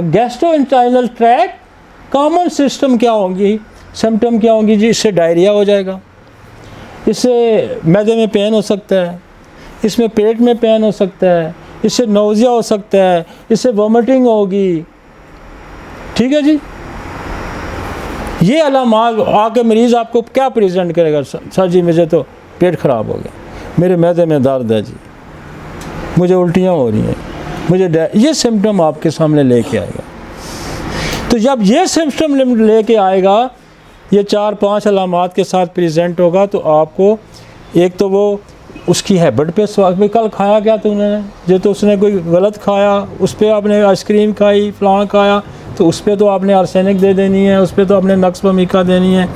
gastrointestinal tract. Common system क्या होंगी, सिम्टम क्या होंगी जी? इससे डायरिया हो जाएगा, इससे मैदे में पेन हो सकता है, इसमें पेट में पेन हो सकता है, इससे नौजिया हो सकता है, इससे वॉमिटिंग होगी। ठीक है जी। ये अलामात आके मरीज़ आपको क्या प्रेजेंट करेगा? सर जी मुझे तो पेट ख़राब हो गया, मेरे मैदे में दर्द है जी, मुझे उल्टियाँ हो रही हैं, मुझे ये सिम्टम आपके सामने लेके आएगा। तो जब ये सिम्टम लेके आएगा, ये 4-5 अलामात के साथ प्रेजेंट होगा, तो आपको एक तो वो उसकी हैबिट पे सवाल, कल खाया क्या तूने, जो तो उसने कोई गलत खाया, उस पर आपने आइसक्रीम खाई, फलां खाया, तो उस पर तो आपने आर्सेनिक दे देनी है, उस पर तो आपने नक्स भूमिका देनी है।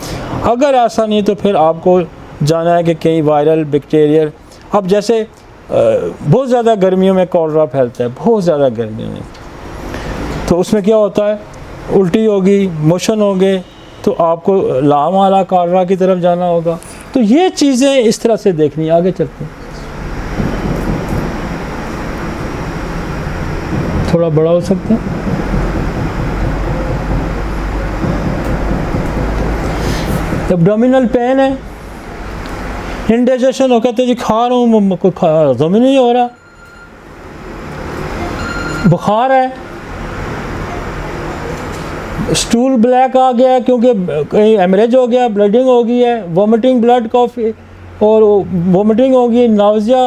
अगर ऐसा नहीं तो फिर आपको जाना है कि कहीं वायरल बैक्टीरियल। अब जैसे बहुत ज़्यादा गर्मियों में कॉलरा फैलता है, बहुत ज़्यादा गर्मियों में, तो उसमें क्या होता है? उल्टी होगी, मोशन होंगे, तो आपको लामाला कॉलरा की तरफ जाना होगा। तो ये चीज़ें इस तरह से देखनी। आगे चलते हैं, थोड़ा बड़ा हो सकता है। एब्डोमिनल पेन है, इंडाइजेशन हो, कहते जी खा रहा हूँ, हजम ही नहीं हो रहा, बुखार है, स्टूल ब्लैक आ गया क्योंकि कहीं हेमरेज हो गया, ब्लडिंग हो गई है, वॉमिटिंग, ब्लड कॉफी और वॉमिटिंग हो गई, नाउजिया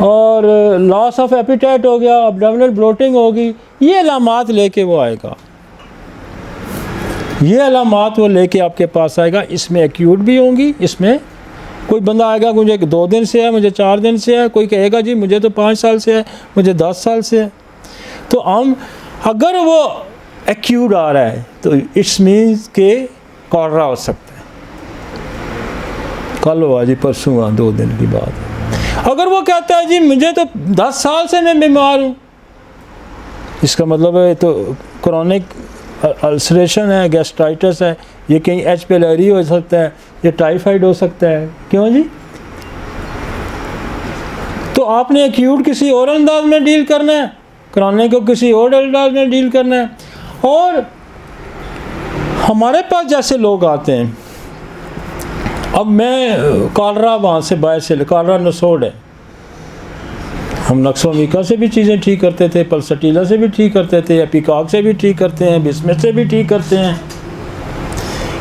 और लॉस ऑफ एपिटाइट हो गया, एब्डोमिनल ब्लोटिंग हो गई। ये अलामात लेके वो आएगा, ये अलामात वो लेके आपके पास आएगा। इसमें एक्यूट भी होंगी, इसमें कोई बंदा आएगा मुझे 2 दिन से है, मुझे 4 दिन से है, कोई कहेगा जी मुझे तो 5 साल से है, मुझे 10 साल से है। तो हम अगर वो एक्यूट आ रहा है तो इट्स मीन्स के कॉलरा हो सकता है, कल हुआ जी, परसों हुआ, 2 दिन की बात। अगर वो कहता है जी मुझे तो 10 साल से मैं बीमार हूँ, इसका मतलब है तो क्रोनिक अल्सरेशन है, गैस्ट्राइटिस है, ये कहीं एच पेलोरी हो सकता है, ये टाइफाइड हो सकता है। क्यों जी? तो आपने एक्यूट किसी और अंदाज में डील करना है, क्रोनिक को किसी और अंदाज में डील करना है। और हमारे पास जैसे लोग आते हैं, अब मैं कॉलरा वहाँ से बाहर से, कॉलरा नसोड है, हम नक्सोमिका से भी चीज़ें ठीक करते थे, पल्सटीला से भी ठीक करते थे, एपिकॉक से भी ठीक करते हैं, बिस्मिथ से भी ठीक करते हैं,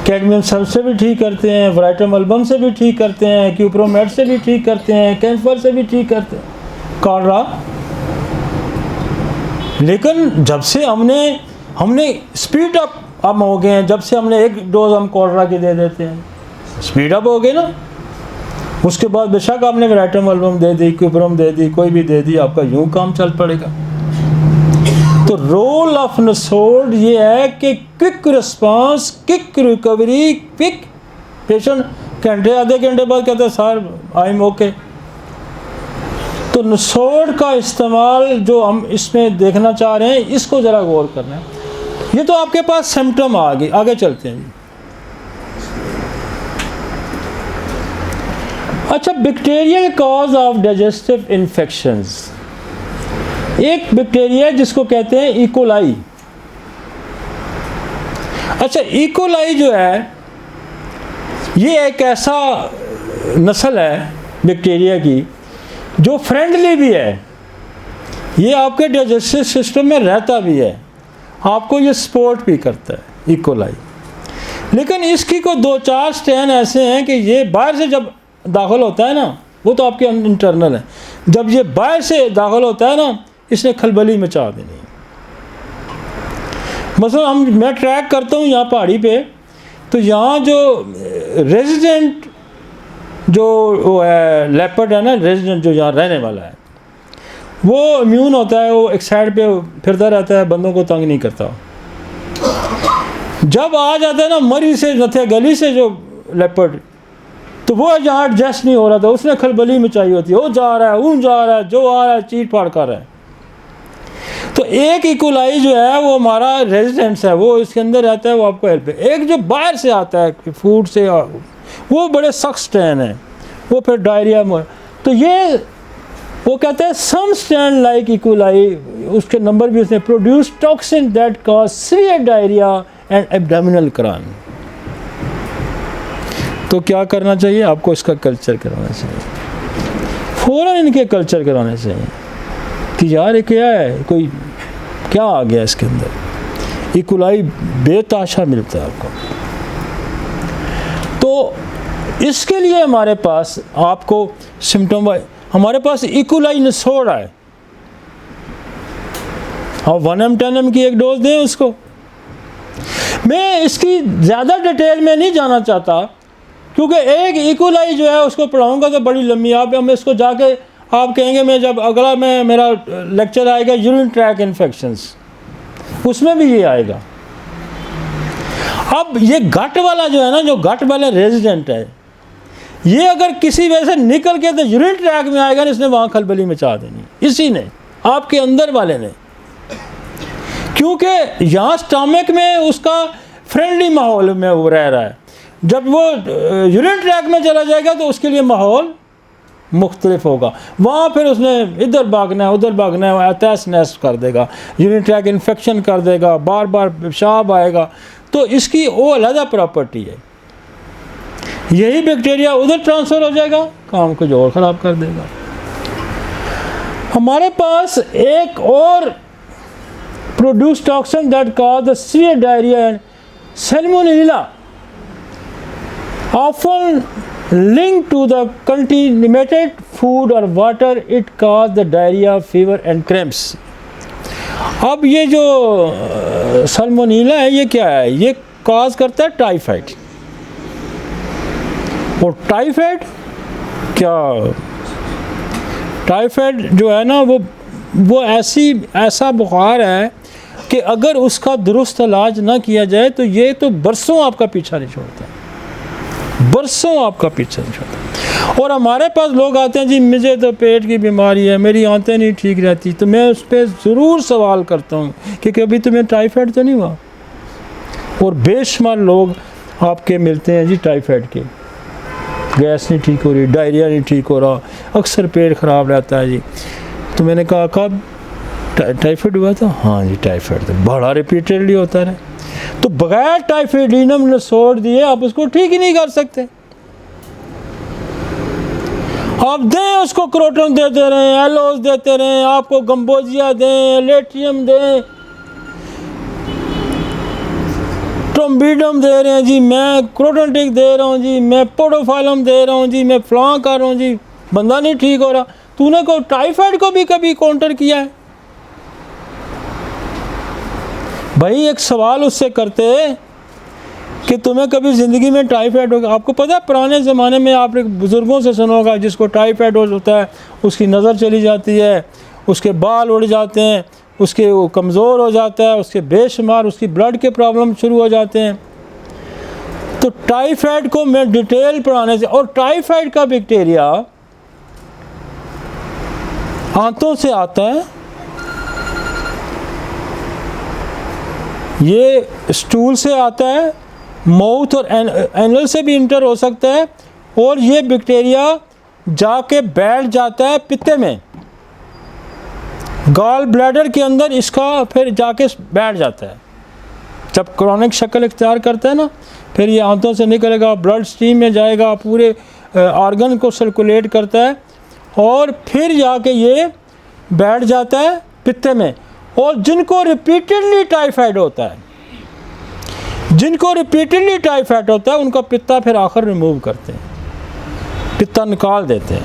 कैडमियम सल्फ से भी ठीक करते हैं, वराइटम अल्बम से भी ठीक करते हैं, क्यूप्रोमेट से भी ठीक करते हैं, कैंफर से भी ठीक करते हैं कॉलरा। लेकिन जब से हमने स्पीड अप हम हो गए हैं, जब से हमने एक डोज हम कॉलरा की दे देते हैं, स्पीड अप हो गए ना। उसके बाद बेशक आपने वेराइटम दे दी, क्यूपरम दे दी, कोई भी दे दी, आपका यूं काम चल पड़ेगा। तो रोल ऑफ नसोड ये है कि quick response, quick recovery, quick patient घंटे आधे घंटे बाद कहते हैं सर आई एम ओके। तो नसोड का इस्तेमाल जो हम इसमें देखना चाह रहे हैं, इसको ज़रा गौर करना है। ये तो आपके पास सिम्टम आ गए, आगे चलते हैं। अच्छा, bacterial cause of digestive infections. एक बैक्टीरिया जिसको कहते हैं इकोलाई। अच्छा, इकोलाई जो है ये एक ऐसा नस्ल है बैक्टीरिया की जो फ्रेंडली भी है, ये आपके डाइजेस्टिव सिस्टम में रहता भी है, आपको ये सपोर्ट भी करता है इकोलाई। लेकिन इसकी को 2-4 स्ट्रेन ऐसे हैं कि ये बाहर से जब दाखिल होता है ना, वो तो आपके इंटरनल है, जब ये बाहर से दाखिल होता है ना, इसने खलबली मचा देनी। मतलब मैं ट्रैक करता हूँ यहाँ पहाड़ी पे, तो यहाँ जो रेजिडेंट जो वो है लेपर्ड है ना, रेजिडेंट जो यहाँ रहने वाला है, वो इम्यून होता है, वो एक साइड पे फिरता रहता है, बंदों को तंग नहीं करता। जब आ जाता है ना मरी से नथे गली से जो लेपर्ड, तो वो जहाँ एडजस्ट नहीं हो रहा था, उसने खलबली मचाई होती है, वो जा रहा है, उन जा रहा है, जो आ रहा है चीट फाड़ कर रहा है। तो एक इकोलाई जो है वो हमारा रेजिडेंट्स है, वो इसके अंदर रहता है, वो आपको हेल्प है। एक जो बाहर से आता है फूड से, वो बड़े सख्त स्ट्रेन है, वो फिर डायरिया में। तो ये वो कहते हैं सम स्ट्रेन लाइक इकोलाई, उसके नंबर भी उसने produce toxin that cause severe diarrhoea and abdominal cramp. तो क्या करना चाहिए आपको? इसका कल्चर करवाना चाहिए, फ़ौरन इनके कल्चर कराने चाहिए कि यार ये क्या है, कोई क्या आ गया इसके अंदर। इकोलाई बेताशा मिलता है आपको। तो इसके लिए हमारे पास आपको सिम्टम, हमारे पास इकोलाई नसोड है, और 1M10M की एक डोज दें उसको। मैं इसकी ज़्यादा डिटेल में नहीं जाना चाहता, क्योंकि एक इकोलाई जो है उसको पढ़ाऊंगा तो बड़ी लंबी, आप हम इसको जाके आप कहेंगे, मैं जब अगला मैं मेरा लेक्चर आएगा यूरिन ट्रैक इन्फेक्शंस, उसमें भी ये आएगा। अब ये गट वाला जो है ना, जो गट वाला रेजिडेंट है, ये अगर किसी वजह से निकल के तो यूरिन ट्रैक में आएगा ना, इसने वहाँ खलबली मचा देनी, इसी ने, आपके अंदर वाले ने। क्योंकि यहाँ स्टमक में उसका फ्रेंडली माहौल में वो रह रहा है, जब वो यूरिन ट्रैक में चला जाएगा तो उसके लिए माहौल मुख्तलिफ होगा। वहाँ फिर उसने इधर भागना है, उधर भागना है, तहस नहस कर देगा, यूरिन ट्रैक इन्फेक्शन कर देगा, बार बार पेशाब आएगा। तो इसकी वो अलग प्रॉपर्टी है। यही बैक्टीरिया उधर ट्रांसफ़र हो जाएगा, काम को जो और ख़राब कर देगा। हमारे पास एक और produce toxin that cause the severe diarrhoea and Salmonella often linked to the contaminated food or water, it cause the diarrhea, fever and cramps. अब ये जो सल्मोनेला है, ये क्या है? ये काज करता है टाइफाइड। और टाइफाइड क्या, टाइफाइड जो है ना, वो ऐसा बुखार है कि अगर उसका दुरुस्त इलाज ना किया जाए तो ये तो बरसों आपका पीछा नहीं छोड़ता, बरसों आपका पीछा नहीं छोड़ता। और हमारे पास लोग आते हैं, जी मुझे तो पेट की बीमारी है, मेरी आंतें नहीं ठीक रहती, तो मैं उस पर ज़रूर सवाल करता हूँ कि कभी तुम्हें टाइफाइड तो नहीं हुआ? और बेशुमार लोग आपके मिलते हैं जी टाइफाइड के, गैस नहीं ठीक हो रही, डायरिया नहीं ठीक हो रहा, अक्सर पेट ख़राब रहता है जी। तो मैंने कहा कब टाइफाइड हुआ था? हाँ जी टाइफाइड तो बड़ा रिपीटेडली होता है। तो बगैर टाइफाइडिनम नसोड दिए आप उसको ठीक ही नहीं कर सकते। आप दें उसको, क्रोटन देते रहें, एलोस देते रहें, आपको गम्बोजिया दें, लेट्रियम दें, ट्रोम्बिडम दे रहे हैं जी, मैं क्रोटोनिक दे रहा हूँ जी, मैं पोडोफाइलम दे रहा हूँ जी, मैं फ्लां कर रहा हूँ जी, बंदा नहीं ठीक हो रहा। तूने को टाइफाइड को भी कभी काउंटर किया है? भाई एक सवाल उससे करते कि तुम्हें कभी ज़िंदगी में टाइफाइड होगा। आपको पता है पुराने ज़माने में आपने बुज़ुर्गों से सुना होगा, जिसको टाइफाइड होता है उसकी नज़र चली जाती है, उसके बाल उड़ जाते हैं, उसके वो कमज़ोर हो जाता है, उसके बेशुमार उसकी ब्लड के प्रॉब्लम शुरू हो जाते हैं। तो टाइफाइड को मैं डिटेल पढ़ाने से, और टाइफाइड का बैक्टीरिया आंतों से आता है, ये स्टूल से आता है, माउथ और एनल से भी इंटर हो सकता है, और ये बैक्टीरिया जाके बैठ जाता है पित्ते में, गॉल ब्लैडर के अंदर इसका फिर जाके बैठ जाता है। जब क्रॉनिक शक्ल इख्तियार करता है ना, फिर ये आंतों से निकलेगा, ब्लड स्ट्रीम में जाएगा, पूरे ऑर्गन को सर्कुलेट करता है, और फिर जाके ये बैठ जाता है पित्ते में। और जिनको रिपीटेडली टाइफाइड होता है, उनका पित्ता फिर आखिर रिमूव करते हैं, पित्ता निकाल देते हैं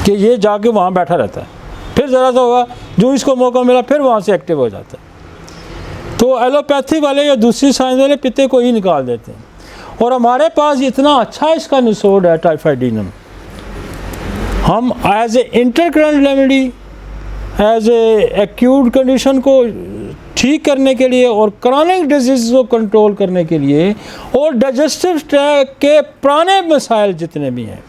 कि ये जाके वहाँ बैठा रहता है। फिर ज़रा सा हुआ, जो इसको मौका मिला फिर वहाँ से एक्टिव हो जाता है। तो एलोपैथी वाले या दूसरी साइंस वाले पित्ते को ही निकाल देते हैं। और हमारे पास इतना अच्छा इसका निचोड़ है टाइफाइडिनम, हम as a intercurrent remedy, as a acute condition को ठीक करने के लिए और क्रॉनिक डिजीज़ को कंट्रोल करने के लिए, और डाइजेस्टिव ट्रैक्ट के पुराने मसाइल जितने भी हैं,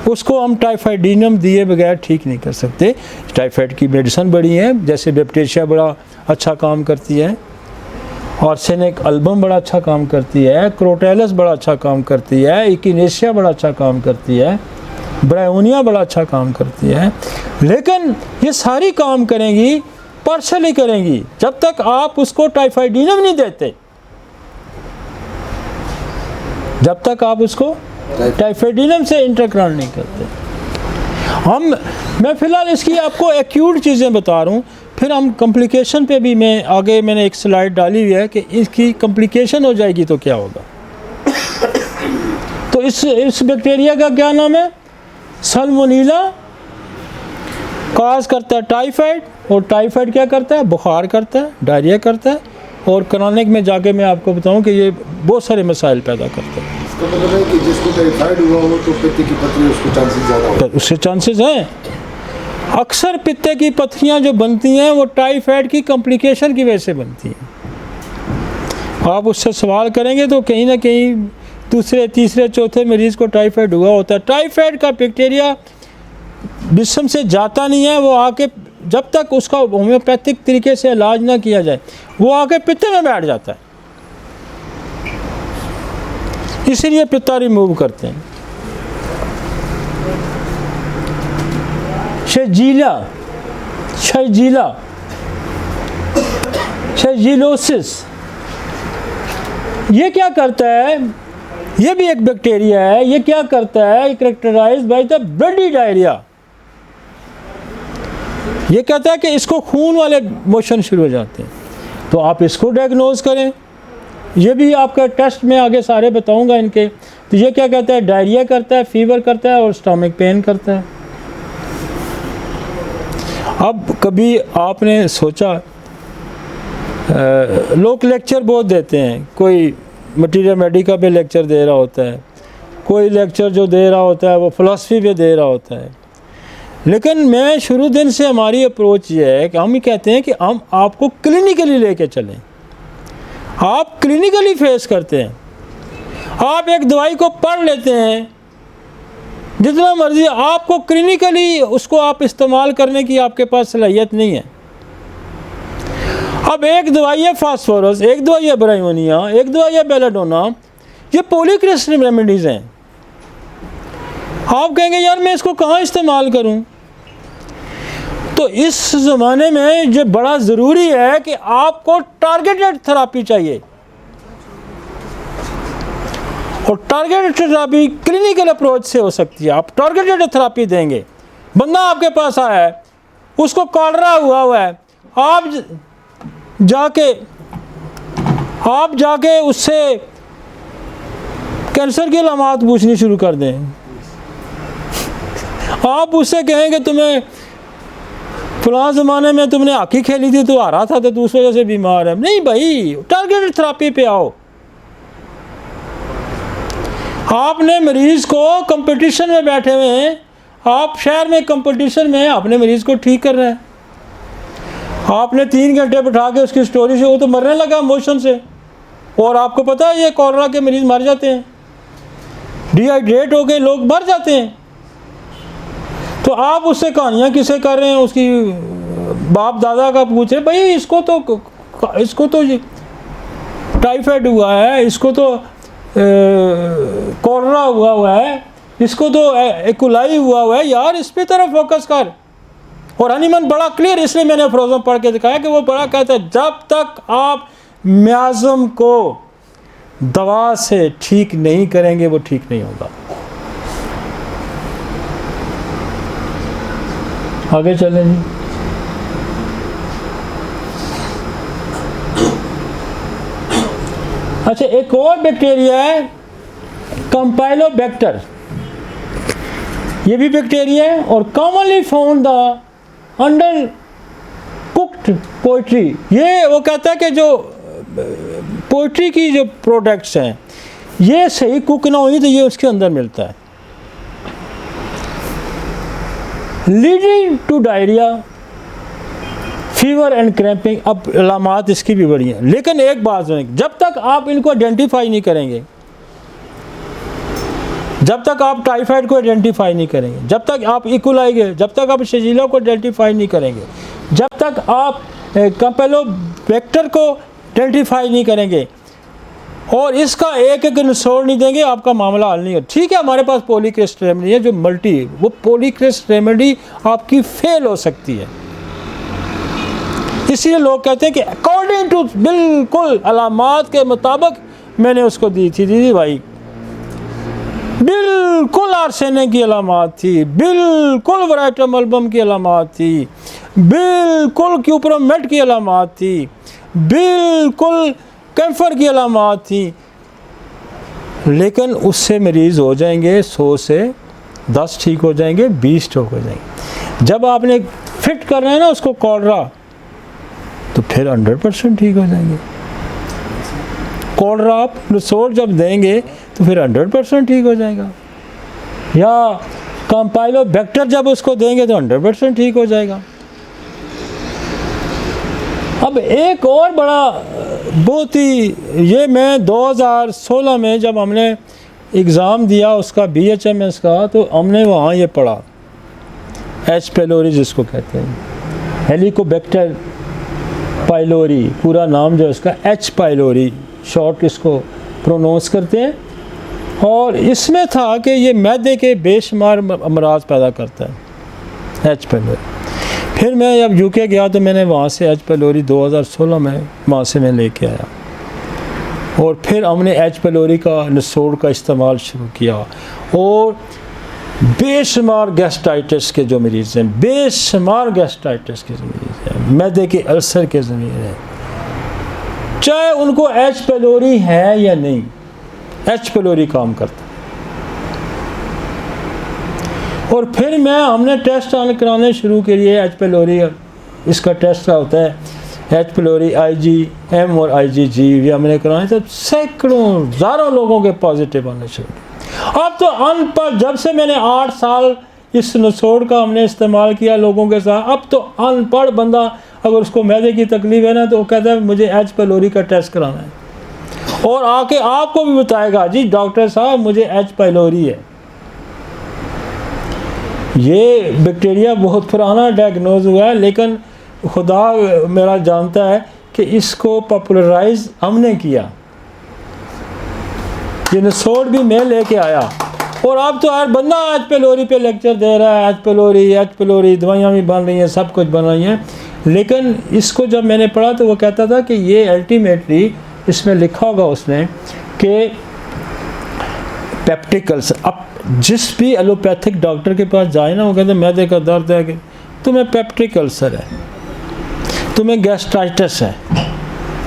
उसको हम टाइफाइडिनम दिए बगैर ठीक नहीं कर सकते। टाइफाइड की मेडिसिन बड़ी हैं, जैसे बैप्टिशिया बड़ा अच्छा काम करती है, आर्सेनिक अल्बम बड़ा अच्छा काम करती है, क्रोटेलस बड़ा अच्छा काम करती है, इकिनेशिया बड़ा अच्छा काम करती है, ब्रायोनिया बड़ा अच्छा काम करती है। लेकिन ये सारी काम करेंगी, पार्शली करेंगी, जब तक आप उसको टाइफाइडिनम नहीं देते, जब तक आप उसको टाइफाइडिनम से इंटरक्राउंड नहीं करते। मैं फ़िलहाल इसकी आपको एक्यूट चीज़ें बता रहा हूँ, फिर हम कॉम्प्लिकेशन पे भी मैं आगे मैंने एक स्लाइड डाली हुई है कि इसकी कॉम्प्लिकेशन हो जाएगी तो क्या होगा। तो इस बैक्टीरिया का क्या नाम है? सल्मोनेला काज करता है टाइफाइड, और टाइफाइड क्या करता है? बुखार करता है, डायरिया करता है, और क्रॉनिक में जाके मैं आपको बताऊं कि ये बहुत सारे मसाइल पैदा करता है। इसका मतलब है कि जिसको टाइफाइड हुआ हो तो पित्त की पथरी, उसको चांसेस ज़्यादा हो, उससे चांसेस हैं। अक्सर पित्ते की पथरियाँ जो बनती हैं वो टाइफाइड की कॉम्प्लिकेशन की वजह से बनती हैं। आप उससे सवाल करेंगे तो कहीं ना कहीं दूसरे तीसरे चौथे मरीज़ को टाइफाइड हुआ होता है। टाइफाइड का बैक्टीरिया जिस्म से जाता नहीं है, वो आके जब तक उसका होम्योपैथिक तरीके से इलाज ना किया जाए, वो आके पित्ते में बैठ जाता है, इसीलिए पित्ता रिमूव करते हैं। शैजिलोसिस ये क्या करता है? ये भी एक बैक्टीरिया है। ये क्या करता है? Characterised by the bloody diarrhoea. ये कहता है कि इसको खून वाले मोशन शुरू हो जाते हैं, तो आप इसको डायग्नोज करें। ये भी आपका टेस्ट में आगे सारे बताऊंगा इनके। तो ये क्या कहता है? डायरिया करता है, फीवर करता है और स्टमक पेन करता है। अब कभी आपने सोचा, लोग लेक्चर बहुत देते हैं, कोई मटीरियल मेडिका पे लेक्चर दे रहा होता है, कोई लेक्चर जो दे रहा होता है वो फ़िलासफ़ी पे दे रहा होता है। लेकिन मैं शुरू दिन से हमारी अप्रोच ये है कि हम ये कहते हैं कि हम आपको क्लिनिकली लेके चलें। आप क्लिनिकली फेस करते हैं, आप एक दवाई को पढ़ लेते हैं जितना मर्जी, आपको क्लिनिकली उसको आप इस्तेमाल करने की आपके पास सलाहियत नहीं है। अब एक दवाई है फास्फोरस, एक दवाई है ब्रायोनिया, एक दवाई है बेलाडोना, ये पॉलीक्रिस्टल रेमेडीज़ हैं। आप कहेंगे यार मैं इसको कहाँ इस्तेमाल करूँ? तो इस ज़माने में ये बड़ा ज़रूरी है कि आपको टारगेटेड थेरापी चाहिए, और टारगेटेड थेरापी क्लिनिकल अप्रोच से हो सकती है। आप टारगेटेड थेरापी देंगे, बंदा आपके पास आया है, उसको कॉलरा हुआ है, आप जाके उससे कैंसर की अलामात पूछनी शुरू कर दें। आप उससे कहेंगे तुम्हें फलां ज़माने में तुमने हॉकी खेली थी तो हारा था तो दूसरी वजह से बीमार है। नहीं भाई, टारगेटेड थेरापी पे आओ। आपने मरीज़ को कंपटीशन में बैठे हुए हैं, आप शहर में कंपटीशन में अपने मरीज़ को ठीक कर रहे हैं, आपने 3 घंटे बैठा के उसकी स्टोरी से, वो तो मरने लगा मोशन से, और आपको पता है ये कोरोना के मरीज़ मर जाते हैं, डिहाइड्रेट हो के लोग मर जाते हैं। तो आप उससे कहानियाँ किसे कर रहे हैं, उसकी बाप दादा का पूछे, भाई इसको तो टाइफाइड हुआ है, इसको तो कोरोना हुआ है, इसको तो एकुलाई हुआ है, यार इस पे तरफ फोकस कर। और हनीमन बड़ा क्लियर, इसलिए मैंने फ्रोजन पढ़ के दिखाया कि वो बड़ा कहता है जब तक आप म्याज़म को दवा से ठीक नहीं करेंगे वो ठीक नहीं होगा। आगे चलें जी। अच्छा, एक और बैक्टीरिया है कैम्पाइलोबैक्टर, ये भी बैक्टीरिया है और commonly found the under cooked poetry. ये वो कहता है कि जो पोइट्री की जो प्रोडक्ट्स हैं ये सही कुक ना हुई तो ये उसके अंदर मिलता है। Leading to diarrhoea, fever and cramping. अब अलामात इसकी भी बड़ी हैं, लेकिन एक बात सुनिए, जब तक आप इनको आइडेंटिफाई नहीं करेंगे, जब तक आप टाइफाइड को आइडेंटिफाई नहीं करेंगे, जब तक आप इकोलाई, जब तक आप शेजीला को आइडेंटिफाई नहीं करेंगे, जब तक आप कैम्पाइलोबैक्टर को आइडेंटिफाई नहीं करेंगे और इसका एक एक निचोड़ नहीं देंगे, आपका मामला हल नहीं हो। ठीक है, हमारे पास पॉलीक्रिस्ट रेमेडी है जो मल्टी, वो पॉलीक्रिस्ट रेमेडी आपकी फेल हो सकती है। इसलिए लोग कहते हैं कि अकॉर्डिंग टू, बिल्कुल अलामात के मुताबिक मैंने उसको दी थी दीदी भाई, बिल्कुल आर्सेनिक की अलामात थी, बिल्कुल वराइटम एल्बम की अलामात थी, बिल्कुल क्यूप्रोमेट की अलामात थी, बिल्कुल कैंफर की अलामात थी, लेकिन उससे मरीज़ हो जाएंगे 100 से 10 ठीक हो जाएंगे, 20 ठीक हो जाएंगे। जब आपने फिट करना है ना उसको कोलरा, तो फिर 100% ठीक हो जाएंगे। कोलरा आप रिसोर्ट जब देंगे तो फिर 100% ठीक हो जाएगा, या कैम्पाइलोबैक्टर जब उसको देंगे तो 100% ठीक हो जाएगा। अब एक और बड़ा बहुत ही, ये मैं 2016 में जब हमने एग्ज़ाम दिया उसका BHMS का, तो हमने वहाँ ये पढ़ा, H. pylori जिसको कहते हैं, हेलिकोबैक्टर पाइलोरी, पूरा नाम जो है उसका H. pylori, शॉर्ट इसको प्रोनाउंस करते हैं। और इसमें था कि ये मैदे के बेशुमार अमराज पैदा करता है H. pylori। फिर मैं जब UK गया तो मैंने वहाँ से H. pylori 2016 में वहाँ से मैं लेके आया, और फिर हमने H. pylori का निचोड़ का इस्तेमाल शुरू किया, और बेशुमार गैस्ट्राइटिस के जो मरीज़ हैं, बेशुमार गैस्ट्राइटिस के मरीज़ हैं, मैदे के अल्सर के मरीज़ हैं, चाहे उनको H. pylori है या नहीं, H. pylori काम करता है। और फिर हमने टेस्ट कराने शुरू किए H. pylori, इसका टेस्ट का होता है H. pylori IgM और IgG, ये हमने कराए, तो सैकड़ों हज़ारों लोगों के पॉजिटिव आने शुरू किए। अब तो अनपढ़, जब से मैंने 8 साल इस निचोड़ का हमने इस्तेमाल किया लोगों के साथ, अब तो अनपढ़ बंदा अगर उसको मैदे की तकलीफ है ना, तो वो कहता है मुझे H. pylori का टेस्ट कराना है, और आके आपको भी बताएगा जी डॉक्टर साहब मुझे H. pylori है। ये बैक्टीरिया बहुत पुराना डायग्नोज हुआ है, लेकिन खुदा मेरा जानता है कि इसको पॉपुलराइज हमने किया, ये निचोड़ भी मैं लेके आया, और अब तो हर बंदा H. pylori पे लेक्चर दे रहा है, H. pylori, दवाइयाँ भी बन रही हैं, सब कुछ बन रही हैं। लेकिन इसको जब मैंने पढ़ा तो वो कहता था कि ये अल्टीमेटली, इसमें लिखा होगा उसने कि पेप्टिक अल्सर। अब जिस भी एलोपैथिक डॉक्टर के पास जाए ना, वो कहते हैं मैदे का दर्द है, कि तुम्हें पेप्टिक अल्सर है, तुम्हें गैस्ट्राइटिस है,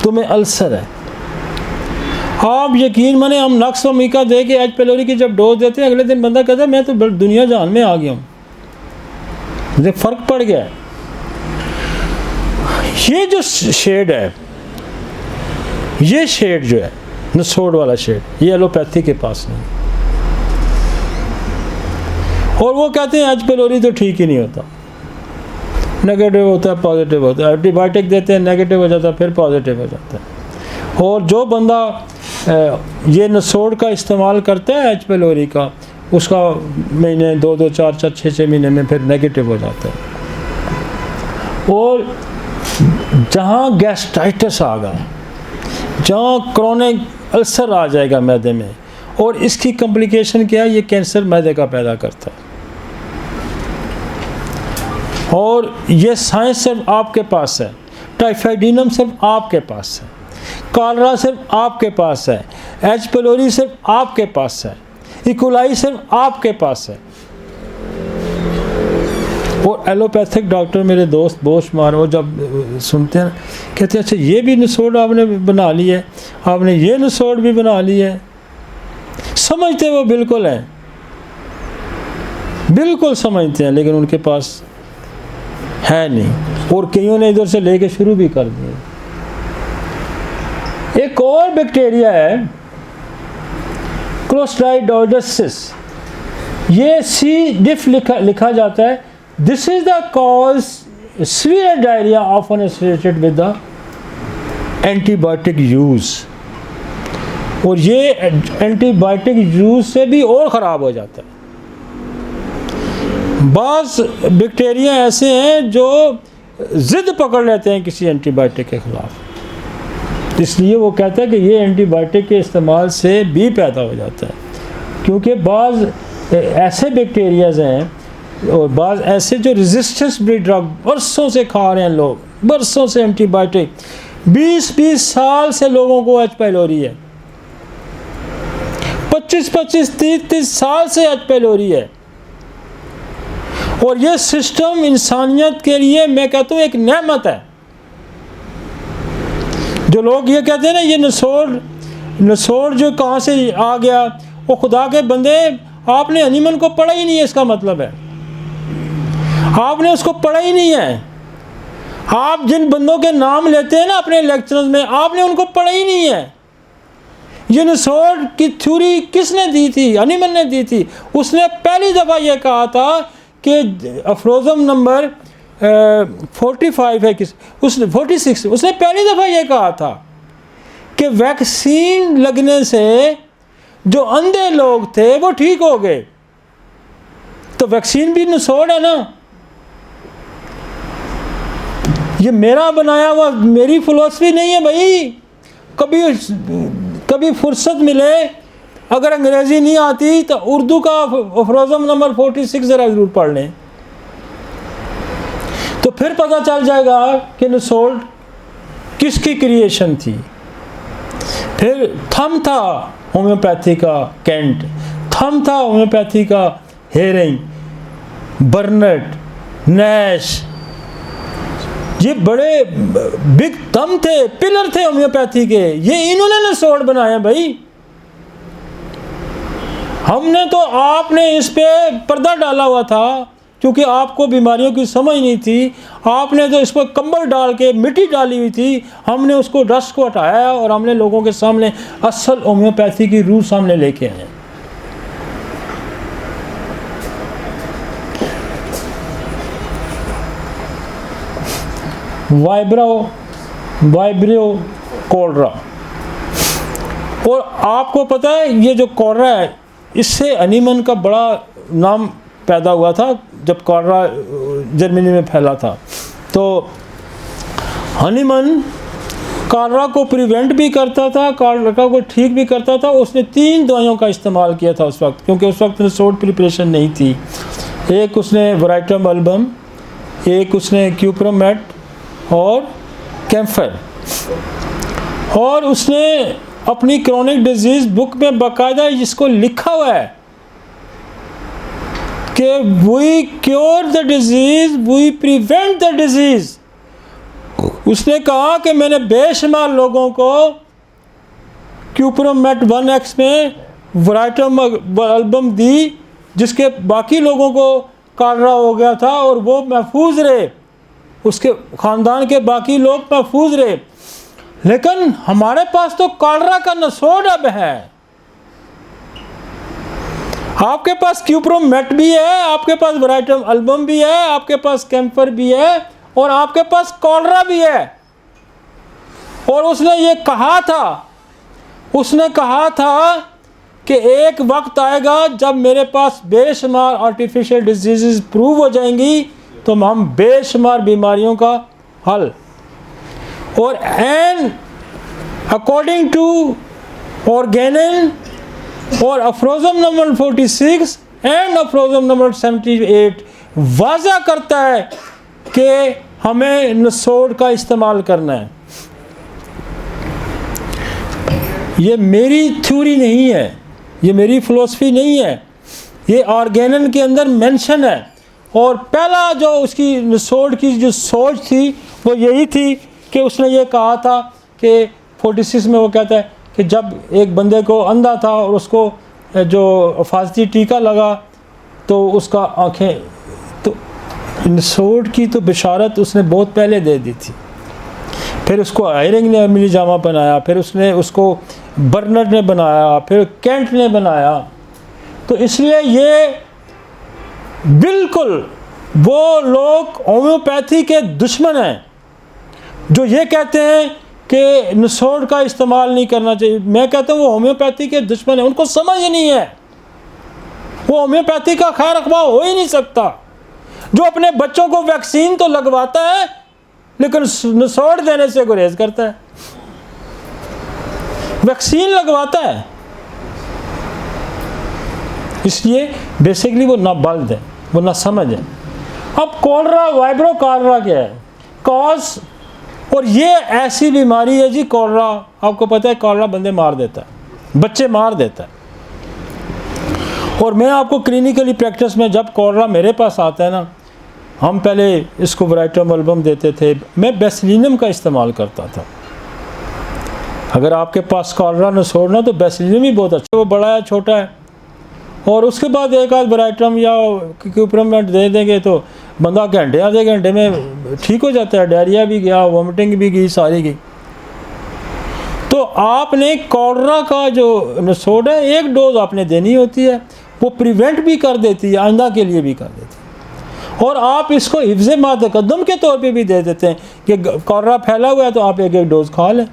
तुम्हें अल्सर है। आप यकीन माने, हम नक्स व मीका दे के H. pylori की जब डोज देते हैं, अगले दिन बंदा कहता है मैं तो दुनिया जान में आ गया हूँ, मुझे फ़र्क पड़ गया है। ये जो शेड है, ये शेड जो है निचोड़ वाला शेड, ये एलोपैथी के पास नहीं। और वो कहते हैं एच पेलोरी तो ठीक ही नहीं होता, नेगेटिव होता है पॉजिटिव होता है, एंटीबायोटिक देते हैं नेगेटिव हो जाता है फिर पॉजिटिव हो जाता है। और जो बंदा ये नसोड़ का इस्तेमाल करता है एच पेलोरी का, उसका महीने 2-2 4-4 6-6 महीने में फिर नेगेटिव हो जाता है। और जहाँ गैस्ट्राइटिस आ गया, जहाँ क्रोनिक अल्सर आ जाएगा मैदे में, और इसकी कॉम्प्लिकेशन क्या है, ये कैंसर मैदे का पैदा करता है। और ये साइंस सिर्फ आपके पास है, टाइफाइडिनम सिर्फ आपके पास है, कॉलरा सिर्फ आपके पास है, एच पेलोरी सिर्फ आपके पास है, इकोलाई सिर्फ आपके पास है। और एलोपैथिक डॉक्टर मेरे दोस्त बहुत शुमार, वो जब सुनते हैं कहते हैं अच्छा ये भी निसोड़ आपने बना ली है, आपने ये निसोड़ भी बना ली है। समझते वो बिल्कुल हैं, बिल्कुल समझते हैं, लेकिन उनके पास है नहीं, और कईयों ने इधर से लेके शुरू भी कर दिए। एक और बैक्टीरिया है क्लोस्ट्राइडियोसिस, ये सी डिफ लिखा जाता है। This is the cause severe diarrhoea often associated with the antibiotic use, और ये एंटीबायोटिक यूज से भी और ख़राब हो जाता है। बाज़ बैक्टीरिया ऐसे हैं जो ज़िद पकड़ लेते हैं किसी एंटीबायोटिक के ख़िलाफ़, इसलिए वो कहता है कि ये एंटीबायोटिक के इस्तेमाल से भी पैदा हो जाता है। क्योंकि बाज़ ऐसे बैक्टीरियाज़ हैं और बाज़ ऐसे जो रेजिस्टेंस ब्रीड ड्रग बरसों से खा रहे हैं लोग, बरसों से एंटीबायोटिक, 20-20 साल से लोगों को एच पेलोरी है, 25-25 30-30 साल से एच पेलोरी है। और ये सिस्टम इंसानियत के लिए मैं कहता हूँ एक नेमत है। जो लोग ये कहते हैं ना ये नसोड़ जो कहाँ से आ गया, वो खुदा के बंदे, आपने हनीमन को पढ़ा ही नहीं है, इसका मतलब है आपने उसको पढ़ा ही नहीं है। आप जिन बंदों के नाम लेते हैं ना अपने लेक्चर्स में, आपने उनको पढ़ा ही नहीं है। ये नसोड़ की थ्योरी किसने दी थी? हनीमन ने दी थी। उसने पहली दफ़ा ये कहा था कि अफ्रोज़म नंबर 45 है, किस उसने 46, उसने पहली दफ़ा ये कहा था कि वैक्सीन लगने से जो अंधे लोग थे वो ठीक हो गए। तो वैक्सीन भी नसोड़ है ना, ये मेरा बनाया हुआ, मेरी फिलॉसफी नहीं है भाई। कभी फुर्सत मिले, अगर अंग्रेज़ी नहीं आती तो उर्दू का अफ्रोज़म नंबर 46 ज़रा ज़रूर पढ़ लें, तो फिर पता चल जाएगा कि नसोड़ किसकी क्रिएशन थी। फिर थम था होम्योपैथी का कैंट, थम था होम्योपैथी का हेरिंग, बर्नट, नैश, ये बड़े बिग थम थे, पिलर थे होम्योपैथी के, ये इन्होंने नसोड़ बनाया भाई। हमने तो, आपने इस पे पर्दा डाला हुआ था क्योंकि आपको बीमारियों की समझ नहीं थी, आपने तो इस पर कंबल डाल के मिट्टी डाली हुई थी। हमने उसको डस्ट को हटाया और हमने लोगों के सामने असल होम्योपैथी की रूह सामने लेके आए। वाइब्रियो कोलरा, और आपको पता है ये जो कोलरा है, इससे हनीमन का बड़ा नाम पैदा हुआ था जब कोलरा जर्मनी में फैला था। तो हनीमन कोलरा को प्रिवेंट भी करता था, कोलरा को ठीक भी करता था। उसने 3 दवाइयों का इस्तेमाल किया था उस वक्त, क्योंकि उस वक्त नसोड़ प्रिपरेशन नहीं थी। एक उसने वराइटम अल्बम, एक उसने क्यूप्रमेट और कैम्फर, और उसने अपनी क्रोनिक डिजीज़ बुक में बाकायदा इसको लिखा हुआ है कि we cure the disease, we prevent the disease. उसने कहा कि मैंने बेशुमार लोगों को क्यूप्रमेट 1X में वराइटम अल्बम दी, जिसके बाकी लोगों को कोलरा हो गया था और वो महफूज रहे, उसके ख़ानदान के बाकी लोग महफूज रहे। लेकिन हमारे पास तो कोलरा का नसोड़ अब है। आपके पास क्यूप्रोमेट भी है, आपके पास वराइटम एल्बम भी है, आपके पास कैम्फर भी है और आपके पास कॉलरा भी है। और उसने ये कहा था, उसने कहा था कि एक वक्त आएगा जब मेरे पास बेशुमार आर्टिफिशियल डिजीज़ प्रूव हो जाएंगी तो हम बेशुमार बीमारियों का हल। और एंड अकॉर्डिंग टू ऑर्गेनिन और अफ्रोज़म नंबर 46 एंड अफ्रोज़म नंबर 78 वाज़ा करता है कि हमें नसोड़ का इस्तेमाल करना है। ये मेरी थ्योरी नहीं है, ये मेरी फ़िलासफ़ी नहीं है, ये ऑर्गेनिन के अंदर मेंशन है। और पहला जो उसकी नसोड़ की जो सोच थी वो यही थी कि उसने ये कहा था कि 46 में वो कहता है कि जब एक बंदे को अंधा था और उसको जो हिफाजती टीका लगा तो उसका आँखें, तो नसोड़ की तो बिशारत उसने बहुत पहले दे दी थी। फिर उसको आयरिंग ने अमीरी जामा बनाया, फिर उसने उसको बर्नर ने बनाया, फिर कैंट ने बनाया। तो इसलिए ये बिल्कुल वो लोग होम्योपैथी के दुश्मन हैं जो ये कहते हैं कि नसोड़ का इस्तेमाल नहीं करना चाहिए। मैं कहता हूँ वो होम्योपैथी के दुश्मन हैं, उनको समझ ही नहीं है। वो होम्योपैथी का खैर रखवा हो ही नहीं सकता जो अपने बच्चों को वैक्सीन तो लगवाता है लेकिन नसोड़ देने से गुरेज करता है। वैक्सीन लगवाता है, इसलिए बेसिकली वो ना बल्द है, वो ना समझ है। अब कॉलरा, वाइब्रो कॉलरा क्या है? कॉज, और ये ऐसी बीमारी है जी कॉलरा, आपको पता है कॉलरा बंदे मार देता है, बच्चे मार देता है। और मैं आपको क्लिनिकली प्रैक्टिस में जब कॉलरा मेरे पास आता है ना, हम पहले इसको वराइटम एल्बम देते थे, मैं बेसिलिनम का इस्तेमाल करता था। अगर आपके पास कॉलरा नसोड़ ना तो बेसिलिनम ही बहुत अच्छा, वो बड़ा है छोटा है। और उसके बाद एक आध वराइटम या क्यूप्रोमेट दे देंगे तो बंदा घंटे आधे घंटे में ठीक हो जाता है। डायरिया भी गया, वॉमिटिंग भी गई, सारी गई। तो आपने कॉलरा का जो नसोड़ है एक डोज आपने देनी होती है, वो प्रिवेंट भी कर देती है, आइंदा के लिए भी कर देती है। और आप इसको हिफ्ज़े मातक़द्दुम के तौर पे भी दे देते हैं कि कॉलरा फैला हुआ है तो आप एक एक डोज खा लें।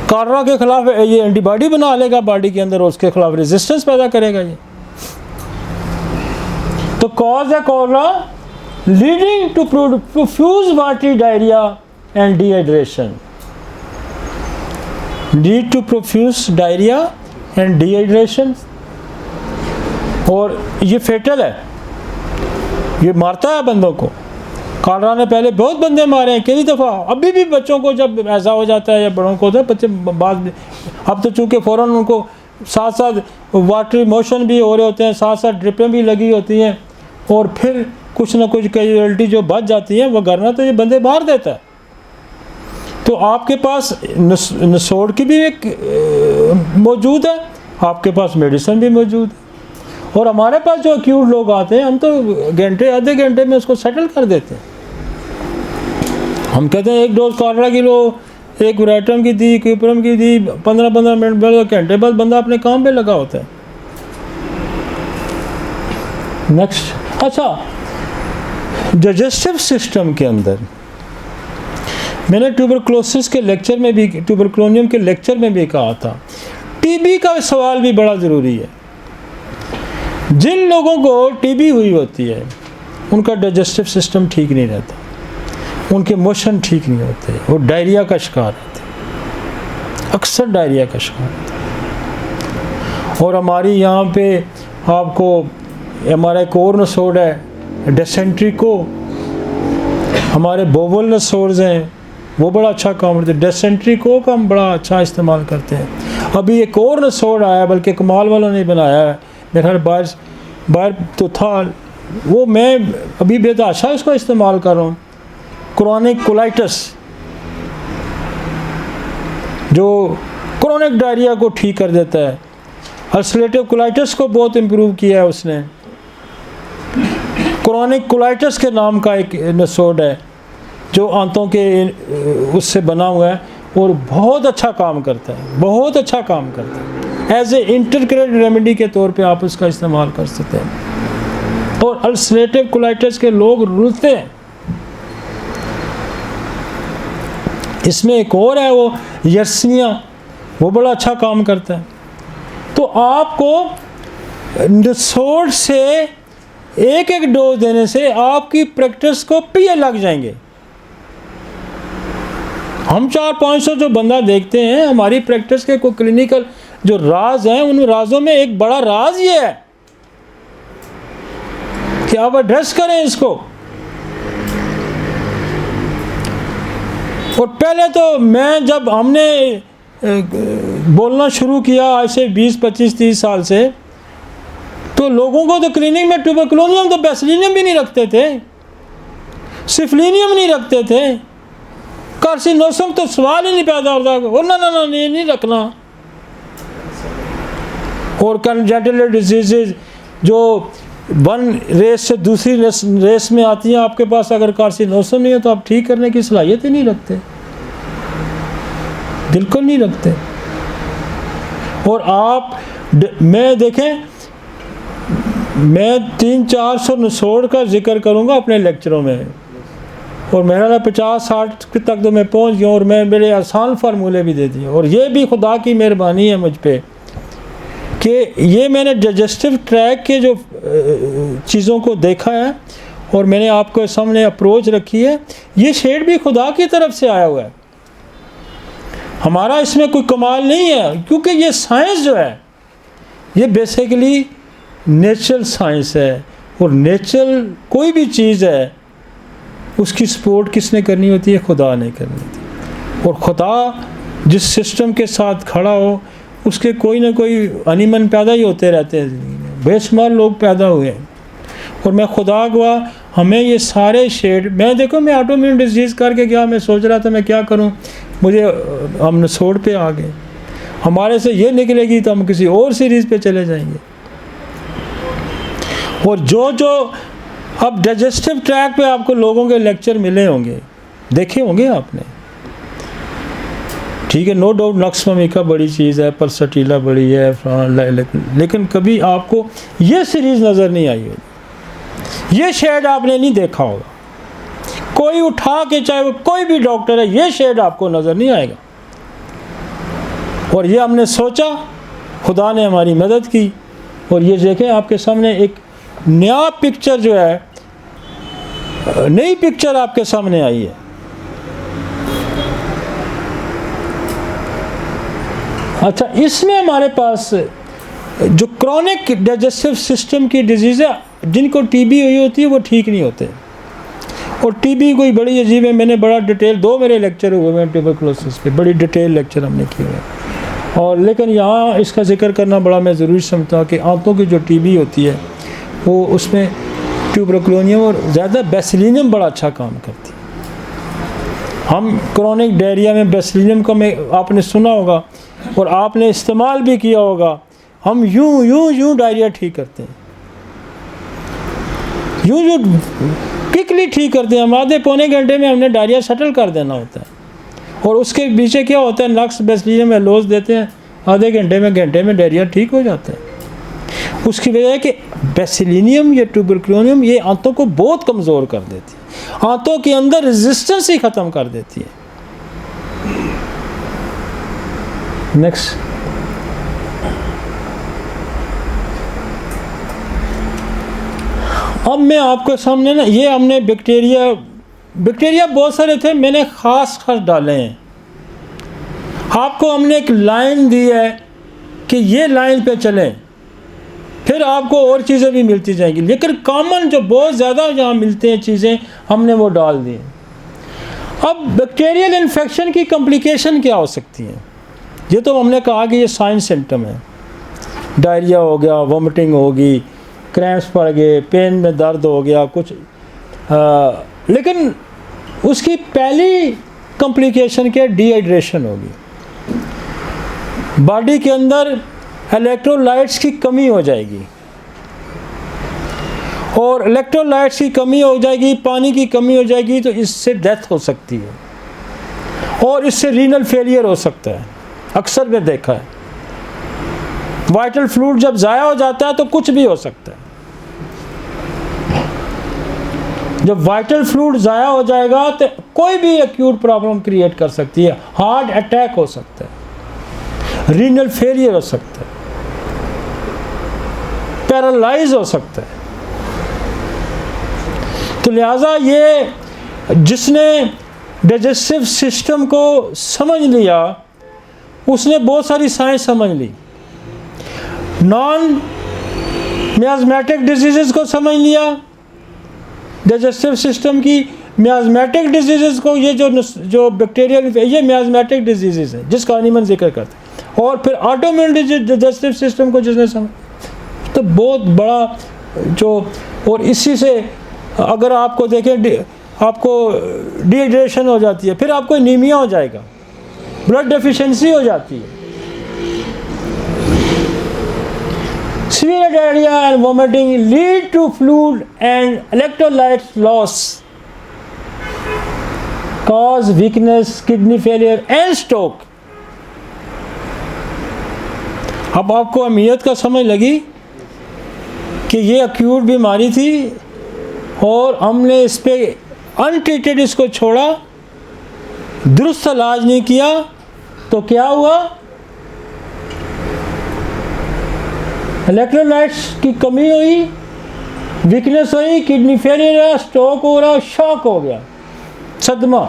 कॉलरा के खिलाफ ये एंटीबॉडी बना लेगा बॉडी के अंदर और उसके खिलाफ रेजिस्टेंस पैदा करेगा ये। तो कॉज है cholera leading to profuse watery diarrhoea and dehydration, lead to profuse diarrhoea and dehydration. और ये फेटल है, ये मारता है बंदों को। कॉलरा ने पहले बहुत बंदे मारे हैं कई दफ़ा, अभी भी बच्चों को जब ऐसा हो जाता है या बड़ों को, तो बच्चे बाद, अब तो चूँकि फ़ौरन उनको साथ साथ वाटरी मोशन भी हो रहे होते हैं, साथ साथ ड्रिपें भी लगी होती हैं, और फिर कुछ ना कुछ कैजुअलिटी जो बच जाती है वो करना तो ये बंदे मार देता है। तो आपके पास नसोड़ की भी एक मौजूद है, आपके पास मेडिसिन भी मौजूद है। और हमारे पास जो एक्यूट लोग आते हैं हम तो घंटे आधे घंटे में उसको सेटल कर देते हैं। हम कहते हैं एक डोज कॉलरा की लो, एक वराइटम की दी, क्यूप्रम की दी, 15-15 मिनट बाद, घंटे बाद बंदा अपने काम पे लगा होता है। नेक्स्ट, अच्छा, डाइजेस्टिव सिस्टम के अंदर मैंने ट्यूबरक्लोसिस के लेक्चर में भी, ट्यूबरक्लोनियम के लेक्चर में भी कहा था, टीबी का सवाल भी बड़ा ज़रूरी है। जिन लोगों को टीबी हुई होती है उनका डाइजेस्टिव सिस्टम ठीक नहीं रहता, उनके मोशन ठीक नहीं होते, वो डायरिया का शिकार रहते हैं, अक्सर डायरिया का शिकार रहते हैं। और हमारी यहाँ पे आपको हमारा एक और नसोड़ है डिसेंट्री को, हमारे बोवल नसोर्स हैं वो बड़ा अच्छा काम करते हैं। डिसेंट्री को का हम बड़ा अच्छा इस्तेमाल करते हैं। अभी एक और नसोड़ आया, बल्कि कमाल वालों ने बनाया है, मेरे ख्याल बाहर तो था वो, मैं अभी बेतहाशा इसको इस्तेमाल कर रहा हूँ। क्रोनिक कोलाइटिस, जो क्रोनिक डायरिया को ठीक कर देता है, अल्सरेटिव कोलाइटिस को बहुत इम्प्रूव किया है उसने। क्रोनिक कोलाइटिस के नाम का एक नसोड़ है जो आंतों के उससे बना हुआ है और बहुत अच्छा काम करता है, बहुत अच्छा काम करता है। एज ए इंटरक्रेट रेमेडी के तौर पे आप उसका इस्तेमाल कर सकते हैं। और अल्सरेटिव कोलाइटिस के लोग रुलते हैं। इसमें एक और है, वो यर्सिनिया, वो बड़ा अच्छा काम करता है। तो आपको निसोड़ से एक एक डोज देने से आपकी प्रैक्टिस को पिए लग जाएंगे। हम 400-500 जो बंदा देखते हैं, हमारी प्रैक्टिस के कोई क्लिनिकल जो राज हैं, उन राजों में एक बड़ा राज ये है कि आप एड्रेस करें इसको। और पहले तो मैं जब हमने बोलना शुरू किया आज से 20, 25, 30 साल से, तो लोगों को तो क्लिनिक में ट्यूबरकुलोनियम तो बेसिलिनियम भी नहीं रखते थे, सिफिलिनियम नहीं रखते थे, कार्सिनोसम तो सवाल ही नहीं पैदा होता, और ना नहीं रखना। और कंजेनिटल डिजीजेज जो वन रेस से दूसरी रेस में आती हैं, आपके पास अगर कार्सिनोसम नहीं है तो आप ठीक करने की सलाहियत ही नहीं रखते, बिल्कुल नहीं रखते। और आप मैं देखें, मैं 300-400 निसोड़ का जिक्र करूंगा अपने लेक्चरों में, और मेरा 50-60 तक तो मैं पहुंच गया, और मैं मेरे आसान फार्मूले भी दे दिए। और ये भी खुदा की मेहरबानी है मुझ पे कि ये मैंने डाइजेस्टिव ट्रैक के जो चीज़ों को देखा है और मैंने आपको सामने अप्रोच रखी है, ये शेड भी खुदा की तरफ से आया हुआ है। हमारा इसमें कोई कमाल नहीं है, क्योंकि ये साइंस जो है ये बेसिकली नेचुरल साइंस है। और नेचुरल कोई भी चीज़ है उसकी सपोर्ट किसने करनी होती है? खुदा ने करनी होती है। और खुदा जिस सिस्टम के साथ खड़ा हो उसके कोई ना कोई अनिमन पैदा ही होते रहते हैं ज़िंदगी में, बेशुमार लोग पैदा हुए हैं। और मैं खुदा गवाह, हमें ये सारे शेड, मैं देखो मैं ऑटोइम्यून डिजीज़ करके गया, मैं सोच रहा था मैं क्या करूं, मुझे हम निसोड़ पे आ गए। हमारे से ये निकलेगी तो हम किसी और सीरीज़ पे चले जाएंगे। और जो अब डाइजेस्टिव ट्रैक पे आपको लोगों के लेक्चर मिले होंगे, देखे होंगे आपने, ठीक है, नो डाउट नक्स ममिका बड़ी चीज़ है, पल्सटीला बड़ी है, लेकिन कभी आपको ये सीरीज़ नज़र नहीं आई होगी, ये शेड आपने नहीं देखा होगा। कोई उठा के, चाहे वो कोई भी डॉक्टर है, ये शेड आपको नज़र नहीं आएगा। और ये हमने सोचा, खुदा ने हमारी मदद की, और ये देखें आपके सामने एक नया पिक्चर जो है, नई पिक्चर आपके सामने आई है। अच्छा, इसमें हमारे पास जो क्रॉनिक डाइजेस्टिव सिस्टम की डिजीज़ है, जिनको टीबी हुई होती है, वो ठीक नहीं होते। और टीबी कोई बड़ी अजीब है, मैंने बड़ा डिटेल, 2 मेरे लेक्चर हुए हैं ट्यूबरकुलोसिस पे, बड़ी डिटेल लेक्चर हमने किए हैं। और लेकिन यहाँ इसका जिक्र करना बड़ा मैं ज़रूरी समझता हूँ कि आंतों की जो टीबी होती है वो उसमें ट्यूबरकुलोनियम और ज़्यादा बेसिलिनियम बड़ा अच्छा काम करती है। हम क्रॉनिक डायरिया में बेसिलिनियम का आपने सुना होगा और आपने इस्तेमाल भी किया होगा। हम यूं डायरिया ठीक करते हैं, यूं क्विकली ठीक करते हैं। हम आधे पौने घंटे में हमने डायरिया सेटल कर देना होता है। और उसके पीछे क्या होता है, नक्स बेसिलिनियम एलोज देते हैं, आधे घंटे में डायरिया ठीक हो जाता है। उसकी वजह है कि बेसिलिनियम या ट्यूबरकुलोनियम ये आंतों को बहुत कमज़ोर कर देती है, आंतों के अंदर रेजिस्टेंस ही ख़त्म कर देती है। नेक्स्ट, अब मैं आपके सामने ना, ये हमने बैक्टीरिया बहुत सारे थे, मैंने ख़ास डाले हैं। आपको हमने एक लाइन दी है कि ये लाइन पे चलें, फिर आपको और चीज़ें भी मिलती जाएंगी, लेकिन कॉमन जो बहुत ज़्यादा जहाँ मिलते हैं चीज़ें, हमने वो डाल दी। अब बैक्टीरियल इन्फेक्शन की कॉम्प्लिकेशन क्या हो सकती हैं? ये तो हमने कहा कि ये साइन सिम्टम है, डायरिया हो गया, वोमिटिंग होगी, क्रैम्प्स पड़ गए, पेन में दर्द हो गया कुछ, लेकिन उसकी पहली कॉम्प्लिकेशन क्या? डिहाइड्रेशन होगी। बॉडी के अंदर इलेक्ट्रोलाइट्स की कमी हो जाएगी, और इलेक्ट्रोलाइट्स की कमी हो जाएगी, पानी की कमी हो जाएगी, तो इससे डेथ हो सकती है, और इससे रीनल फेलियर हो सकता है। अक्सर मैं देखा है। वाइटल फ्लूइड जब ज़ाया हो जाता है तो कुछ भी हो सकता है। जब वाइटल फ्लूइड ज़ाया हो जाएगा तो कोई भी एक्यूट प्रॉब्लम क्रिएट कर सकती है। हार्ट अटैक हो सकता है, रीनल फेलियर हो सकता है, पैरालाइज हो सकता है। तो लिहाजा ये जिसने डाइजेस्टिव सिस्टम को समझ लिया उसने बहुत सारी साइंस समझ ली। नॉन मियाज़मेटिक डिजीज़ को समझ लिया, डाइजेस्टिव सिस्टम की मियाज़मेटिक डिजीज़ को, ये जो बैक्टीरियल, ये मियाज़मेटिक डिजीज़ हैं जिसका अनिमन जिक्र करते हैं। और फिर ऑटोइम्यून डाइजेस्टिव सिस्टम को जिसने समझ, तो बहुत बड़ा जो, और इसी से अगर आपको देखें आपको डिहाइड्रेशन हो जाती है, फिर आपको एनीमिया हो जाएगा, ब्लड डेफिशिएंसी हो जाती है, severe diarrhea and vomiting lead to fluid and electrolytes loss, cause weakness, kidney failure and stroke। अब आपको अहमियत का समझ लगी कि ये एक्यूट बीमारी थी और हमने इस पे अनट्रीटेड इसको छोड़ा, दुरुस्त इलाज नहीं किया, तो क्या हुआ? इलेक्ट्रोलाइट्स की कमी हुई, वीकनेस हुई, किडनी फेलियर है, स्ट्रोक हो रहा, शॉक हो गया, सदमा।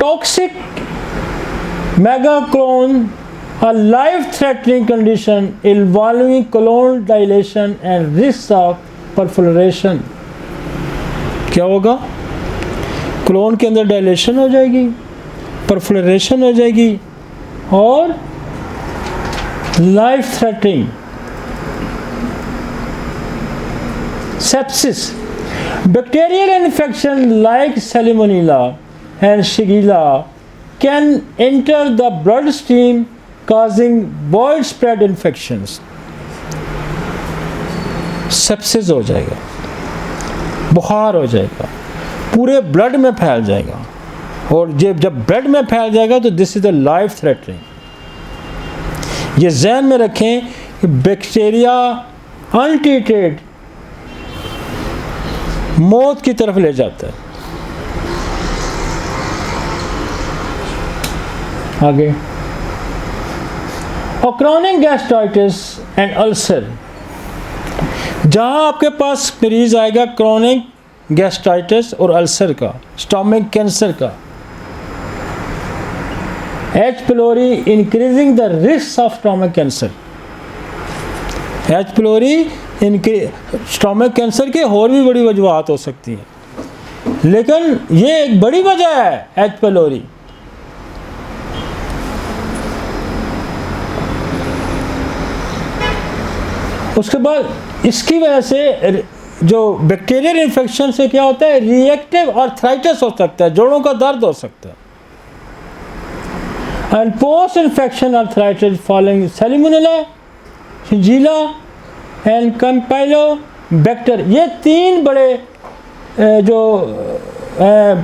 Toxic megacolon, a life-threatening condition involving colon dilation and risk of perforation। क्या होगा? कोलोन के अंदर डायलेशन हो जाएगी, परफोरेशन हो जाएगी और life threatening sepsis. Bacterial infection like salmonella and shigella can enter the blood stream causing widespread infections। Sepsis हो जाएगा, बुखार हो जाएगा, पूरे ब्लड में फैल जाएगा, और जब ब्लड में फैल जाएगा तो this is the life threatening. ये ज़हन में रखें कि बैक्टीरिया अनट्रीटेड मौत की तरफ ले जाता है। आगे, क्रॉनिक गैस्ट्राइटिस एंड अल्सर। जहाँ आपके पास मरीज आएगा क्रॉनिक गैस्ट्राइटिस और अल्सर का, स्टमक कैंसर का, H pylori increasing the risk of stomach cancer. H pylori stomach cancer के और भी बड़ी वजूहत हो सकती हैं, लेकिन ये एक बड़ी वजह है एच पिलोरी। उसके बाद इसकी वजह से जो बैक्टीरियल इन्फेक्शन से क्या होता है, रिएक्टिव आर्थराइटिस हो सकता है, जोड़ों का दर्द हो सकता है, and post infection arthritis following salmonella, shigella and campylobacter. ये तीन बड़े जो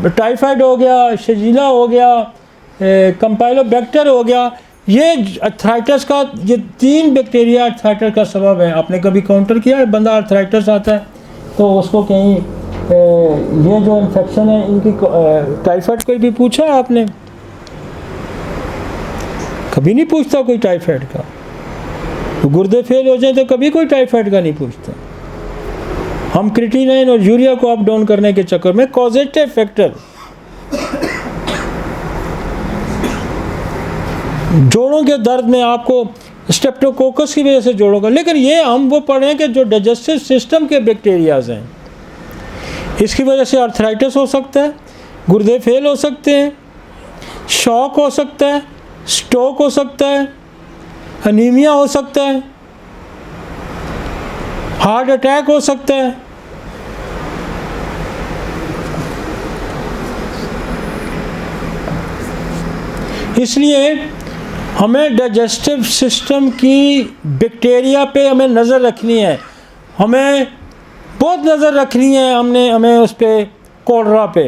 टाइफाइड हो गया, शिगेल्ला हो गया, कैम्पाइलोबैक्टर हो गया, ये आर्थराइटिस का, ये तीन बैक्टीरिया आर्थराइटिस का सबब है। आपने कभी काउंटर किया है, बंदा आर्थराइटिस आता है तो उसको कहीं ये जो इन्फेक्शन है इनकी टाइफाइड कोई भी पूछा है आपने? कभी नहीं पूछता कोई टाइफाइड का। तो गुर्दे फेल हो जाए तो कभी कोई टाइफाइड का नहीं पूछता। हम क्रिएटिनिन और यूरिया को अप डाउन करने के चक्कर में कॉजेटिव फैक्टर, जोड़ों के दर्द में आपको स्ट्रेप्टोकोकस की वजह से जोड़ों का, लेकिन ये हम वो पढ़ रहे हैं कि जो डाइजेस्टिव सिस्टम के बैक्टीरियाज हैं, इसकी वजह से आर्थराइटिस हो सकता है, गुर्दे फेल हो सकते हैं, शॉक हो सकता है, स्ट्रोक हो सकता है, अनीमिया हो सकता है, हार्ट अटैक हो सकता है। इसलिए हमें डाइजेस्टिव सिस्टम की बैक्टीरिया पे हमें नज़र रखनी है, हमें बहुत नज़र रखनी है। हमें उस पर कोलरा पे,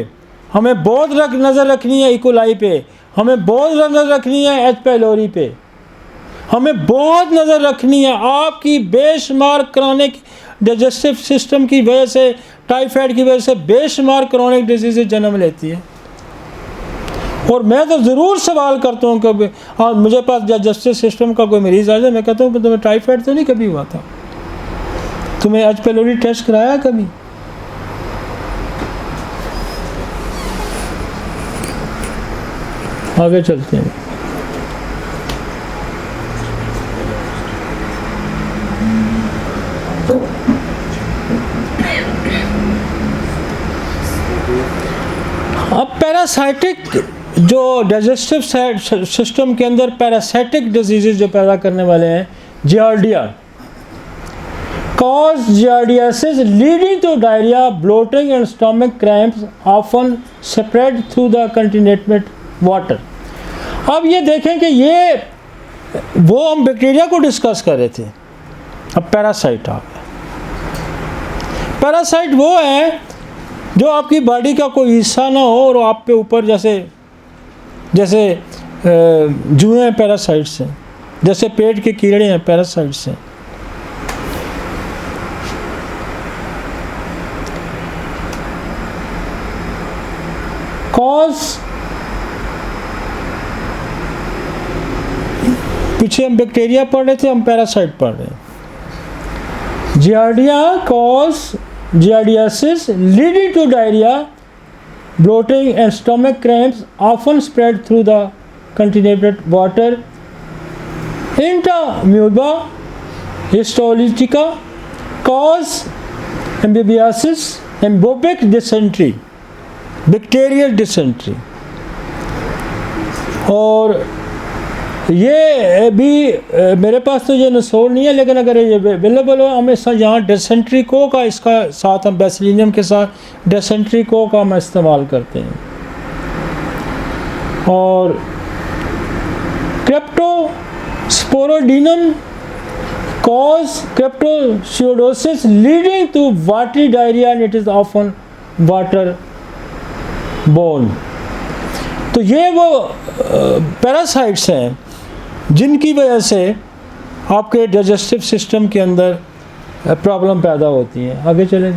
हमें बहुत नज़र रखनी है इकोलाई पे, हमें बहुत नज़र रखनी है एच पाइलोरी पे, हमें बहुत नज़र रखनी है आपकी बेशुमार क्रॉनिक डाइजेस्टिव सिस्टम की वजह से, टाइफाइड की वजह से बेशुमार क्रॉनिक डिजीज़ जन्म लेती है। और मैं तो ज़रूर सवाल करता हूँ कभी, हाँ मुझे पास डाइजेस्टिव सिस्टम का कोई मरीज़ आ जाए, मैं कहता हूँ कि तुम्हें टाइफाइड तो नहीं कभी हुआ था, तुम्हें एच पाइलोरी टेस्ट कराया कभी? आगे चलते हैं। अब पैरासाइटिक जो डाइजेस्टिव सिस्टम के अंदर पैरासाइटिक डिजीज़ जो पैदा करने वाले हैं, giardia, cause giardiasis leading to diarrhea, bloating and stomach cramps often spread through the contaminated water। अब ये देखें कि ये वो हम बैक्टीरिया को डिस्कस कर रहे थे, अब पैरासाइट आ गया। पैरासाइट वो है जो आपकी बॉडी का कोई हिस्सा ना हो और आप पे ऊपर जैसे जुएँ हैं पैरासाइट्स हैं, जैसे पेट के कीड़े हैं पैरासाइट्स हैं। कॉज पीछे हम बैक्टीरिया पढ़ रहे थे, हम पैरासाइट पढ़ रहे हैं। Giardia cause giardiasis leading to diarrhea, bloating and stomach cramps often spread through the contaminated water। Entamoeba histolytica cause amoebiasis, embobic dysentery, bacterial dysentery। और ये भी मेरे पास तो ये नसोड़ नहीं है, लेकिन अगर ये अवेलेबल हो, हमें यहाँ डिसेंट्री को का इसका साथ हम बेसिलिनियम के साथ डिसेंट्री को का हम इस्तेमाल करते हैं। और क्रिप्टोस्पोरोडिनम cause cryptociodosis leading to watery diarrhea and it is often water borne। तो ये वो पैरासाइट्स हैं जिनकी वजह से आपके डाइजेस्टिव सिस्टम के अंदर प्रॉब्लम पैदा होती हैं। आगे चलें।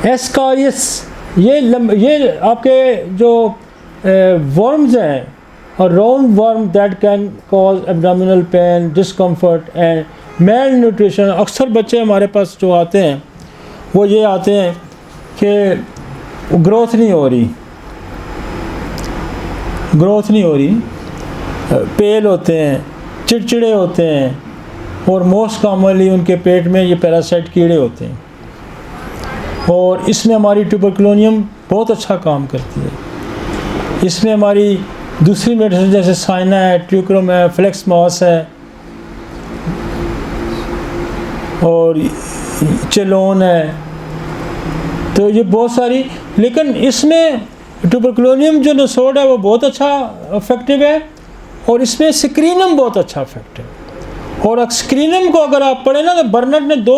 एस्कारियस, ये आपके जो वर्म्स हैं, और round worm that can cause abdominal pain, discomfort and mail nutrition. अक्सर बच्चे हमारे पास जो आते हैं वो ये आते हैं कि ग्रोथ नहीं हो रही, पेल होते हैं, चिड़चिड़े होते हैं, और मोस्ट कॉमनली उनके पेट में ये पैरासाइट कीड़े होते हैं। और इसमें हमारी ट्यूबरकुलोनियम बहुत अच्छा काम करती है। इसमें हमारी दूसरी मेडिसिन जैसे साइना है, ट्यूक्रोम है, फ्लेक्समॉस है और चेलोन है, तो ये बहुत सारी, लेकिन इसमें ट्यूबरकुलोनियम जो नसोड है वो बहुत अच्छा इफेक्टिव है, और इसमें स्क्रीनम बहुत अच्छा इफेक्टिव है। और स्क्रीनम को अगर आप पढ़ें ना, तो बर्नट ने दो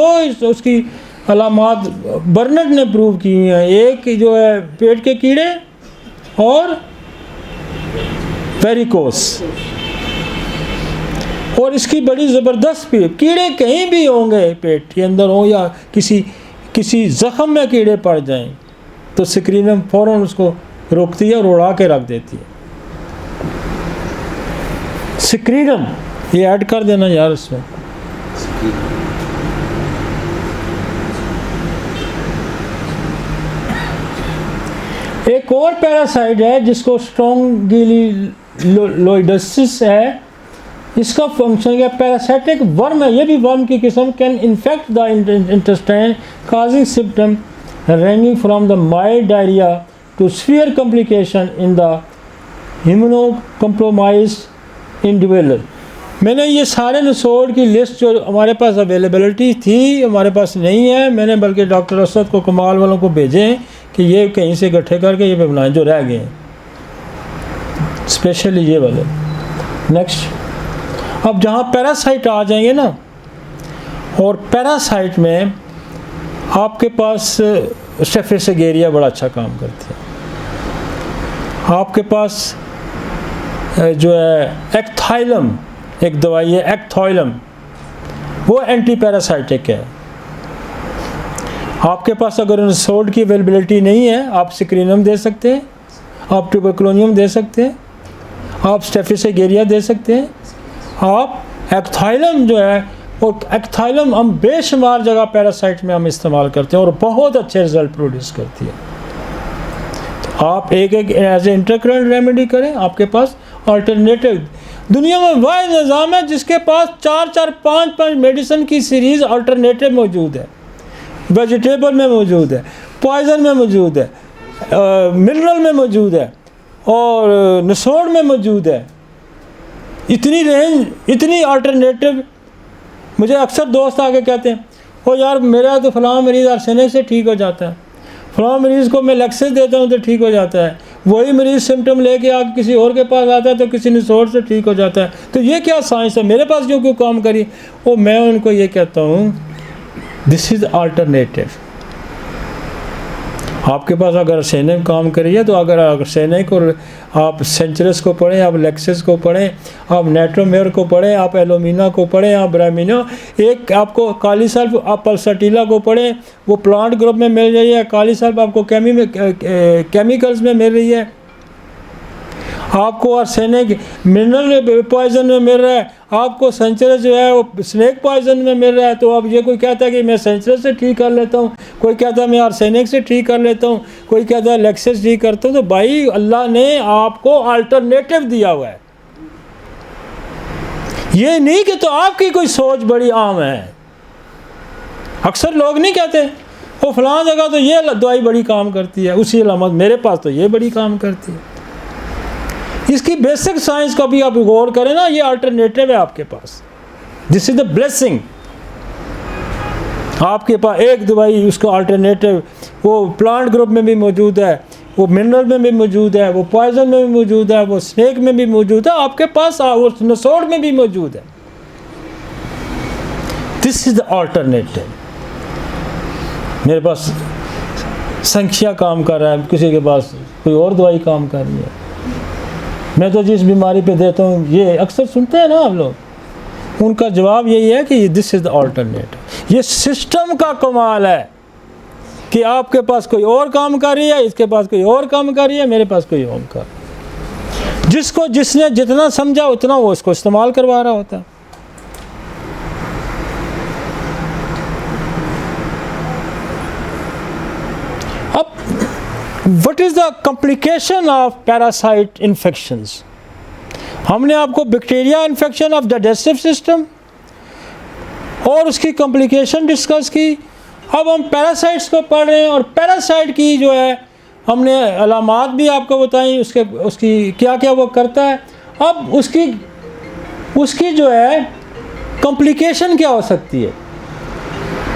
उसकी अलामात बर्नट ने प्रूव की हैं, एक जो है पेट के कीड़े और वेरिकोस। और इसकी बड़ी ज़बरदस्त भी, कीड़े कहीं भी होंगे पेट के अंदर हो या किसी ज़ख़म में कीड़े पड़ जाएं, तो स्क्रीनम फ़ौरन उसको रोकती है और उड़ा के रख देती है। स्क्रीनम ये ऐड कर देना यार इसमें। एक और पैरासाइट है जिसको स्ट्रोंगिलोइडोसिस है, इसका फंक्शन क्या, पैरासाइटिक वर्म है, ये भी वर्म की किस्म, can infect the intestine causing symptom ranging from the mild diarrhea to severe complication in the immunocompromised individual। मैंने ये सारे नसोड की लिस्ट जो हमारे पास अवेलेबिलिटी थी, हमारे पास नहीं है, मैंने बल्कि डॉक्टर असद को कमाल वालों को भेजे हैं कि ये कहीं से इकट्ठे करके ये पे बनाएं जो रह गए हैं, स्पेशली ये वाले। नेक्स्ट, अब जहाँ पैरासाइट आ जाएंगे ना, और पैरासाइट में आपके पास स्टेफिलोकोकस बड़ा अच्छा काम करती है। आपके पास जो है एक्थाइलम एक दवाई है, एक्थाइलम, वो एंटी पैरासाइटिक है। आपके पास अगर नसोड की अवेलेबिलिटी नहीं है, आप सिक्रीनम दे सकते हैं, आप ट्यूबरकुलोनियम दे सकते हैं, आप स्टेफिलोकोकस दे सकते हैं, आप एक्थाइलम जो है, और एक्थाइलम हम बेशुमार जगह पैरासाइट में हम इस्तेमाल करते हैं और बहुत अच्छे रिजल्ट प्रोड्यूस करती है। तो आप एक एज ए इंटरकरेंट रेमेडी करें, आपके पास अल्टरनेटिव दुनिया में वह निज़ाम है जिसके पास 4-4, 5-5 मेडिसिन की सीरीज़ अल्टरनेटिव मौजूद है। वेजिटेबल में मौजूद है, पॉइजन में मौजूद है, मिनरल में मौजूद है, और नसोड में मौजूद है। इतनी रेंज, इतनी अल्टरनेटिव। मुझे अक्सर दोस्त आके कहते हैं, ओ यार मेरा तो फ़लाँ मरीज़ आर्सेनिक से ठीक हो जाता है, फ़लाँ मरीज़ को मैं लेक्सेस देता हूँ तो ठीक हो जाता है, वही मरीज़ सिम्टम लेके आके किसी और के पास आता है तो किसी नसोड से ठीक हो जाता है। तो ये क्या साइंस है, मेरे पास क्यों काम करी? वो मैं उनको ये कहता हूँ, दिस इज़ अल्टरनेटिव। आपके पास अगर आर्सेनिक काम करिए तो अगर आर्सेनिक और आप सेंचुरस को पढ़ें, आप लेक्सिस को पढ़ें, आप नाइट्रोमेयर को पढ़ें, आप एलोमिना को पढ़ें, आप ब्रामिनो, एक आपको काली सल्फ, आप पल्सटीला को पढ़ें, वो प्लांट ग्रुप में मिल रही है। काली सल्फ आपको केमिकल्स में मिल रही है, आपको आर्सेनिक मिनरल पॉइजन में मिल रहा है, आपको सेंचुरस जो है वो स्नेक पॉइजन में मिल रहा है। तो अब ये कोई कहता है कि मैं सेंचुरस से ठीक कर लेता हूँ, कोई कहता है मैं आर्सेनिक से ठीक कर लेता हूँ, कोई कहता है लेक्सिस ठीक करता हूँ। तो भाई अल्लाह ने आपको अल्टरनेटिव दिया हुआ है, ये नहीं कि तो आपकी कोई सोच बड़ी आम है। अक्सर लोग नहीं कहते वो फलां जगह तो ये दवाई बड़ी काम करती है, उसी अलामत मेरे पास तो ये बड़ी काम करती है। इसकी बेसिक साइंस का भी आप गौर करें ना, ये अल्टरनेटिव है आपके पास। This is the blessing. आपके पास एक दवाई, उसका अल्टरनेटिव वो प्लांट ग्रुप में भी मौजूद है, वो मिनरल में भी मौजूद है, वो पॉइजन में भी मौजूद है, वो स्नेक में भी मौजूद है, आपके पास वो नसोड में भी मौजूद है। This is the alternative. मेरे पास संख्या काम कर रहा है, किसी के पास कोई और दवाई काम कर रही है। मैं तो जिस बीमारी पे देता हूँ, ये अक्सर सुनते हैं ना आप लोग, उनका जवाब यही है कि दिस इज़ द अल्टरनेटिव। ये सिस्टम का कमाल है कि आपके पास कोई और काम कर रही है, इसके पास कोई और काम कर रही है, मेरे पास कोई और कर। जिसको जिसने जितना समझा उतना वो उसको इस्तेमाल करवा रहा होता है। अब What is the complication of parasite infections? हमने आपको bacteria infection of digestive system और उसकी कॉम्प्लिकेशन डिस्कस की। अब हम पैरासाइट्स को पढ़ रहे हैं, और पैरासाइट की जो है हमने अलामात भी आपको बताई, उसकी क्या क्या वो करता है। अब उसकी जो है कॉम्प्लिकेशन क्या हो सकती है?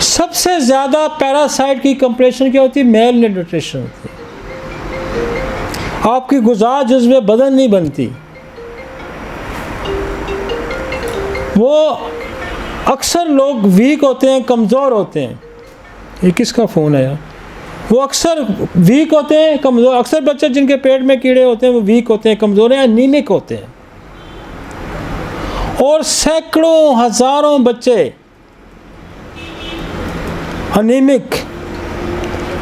सबसे ज़्यादा पैरासाइट की कॉम्प्लिकेशन क्या होती है? मेल न्यूट्रिशन होती है। आपकी गुज़ा जुज़्व बदन नहीं बनती। वो अक्सर लोग वीक होते हैं, कमज़ोर होते हैं। ये किसका फ़ोन है यार? वो अक्सर वीक होते हैं, कमज़ोर। अक्सर बच्चे जिनके पेट में कीड़े होते हैं वो वीक होते हैं, कमज़ोर हैं, एनीमिक होते हैं। और सैकड़ों हज़ारों बच्चे एनीमिक।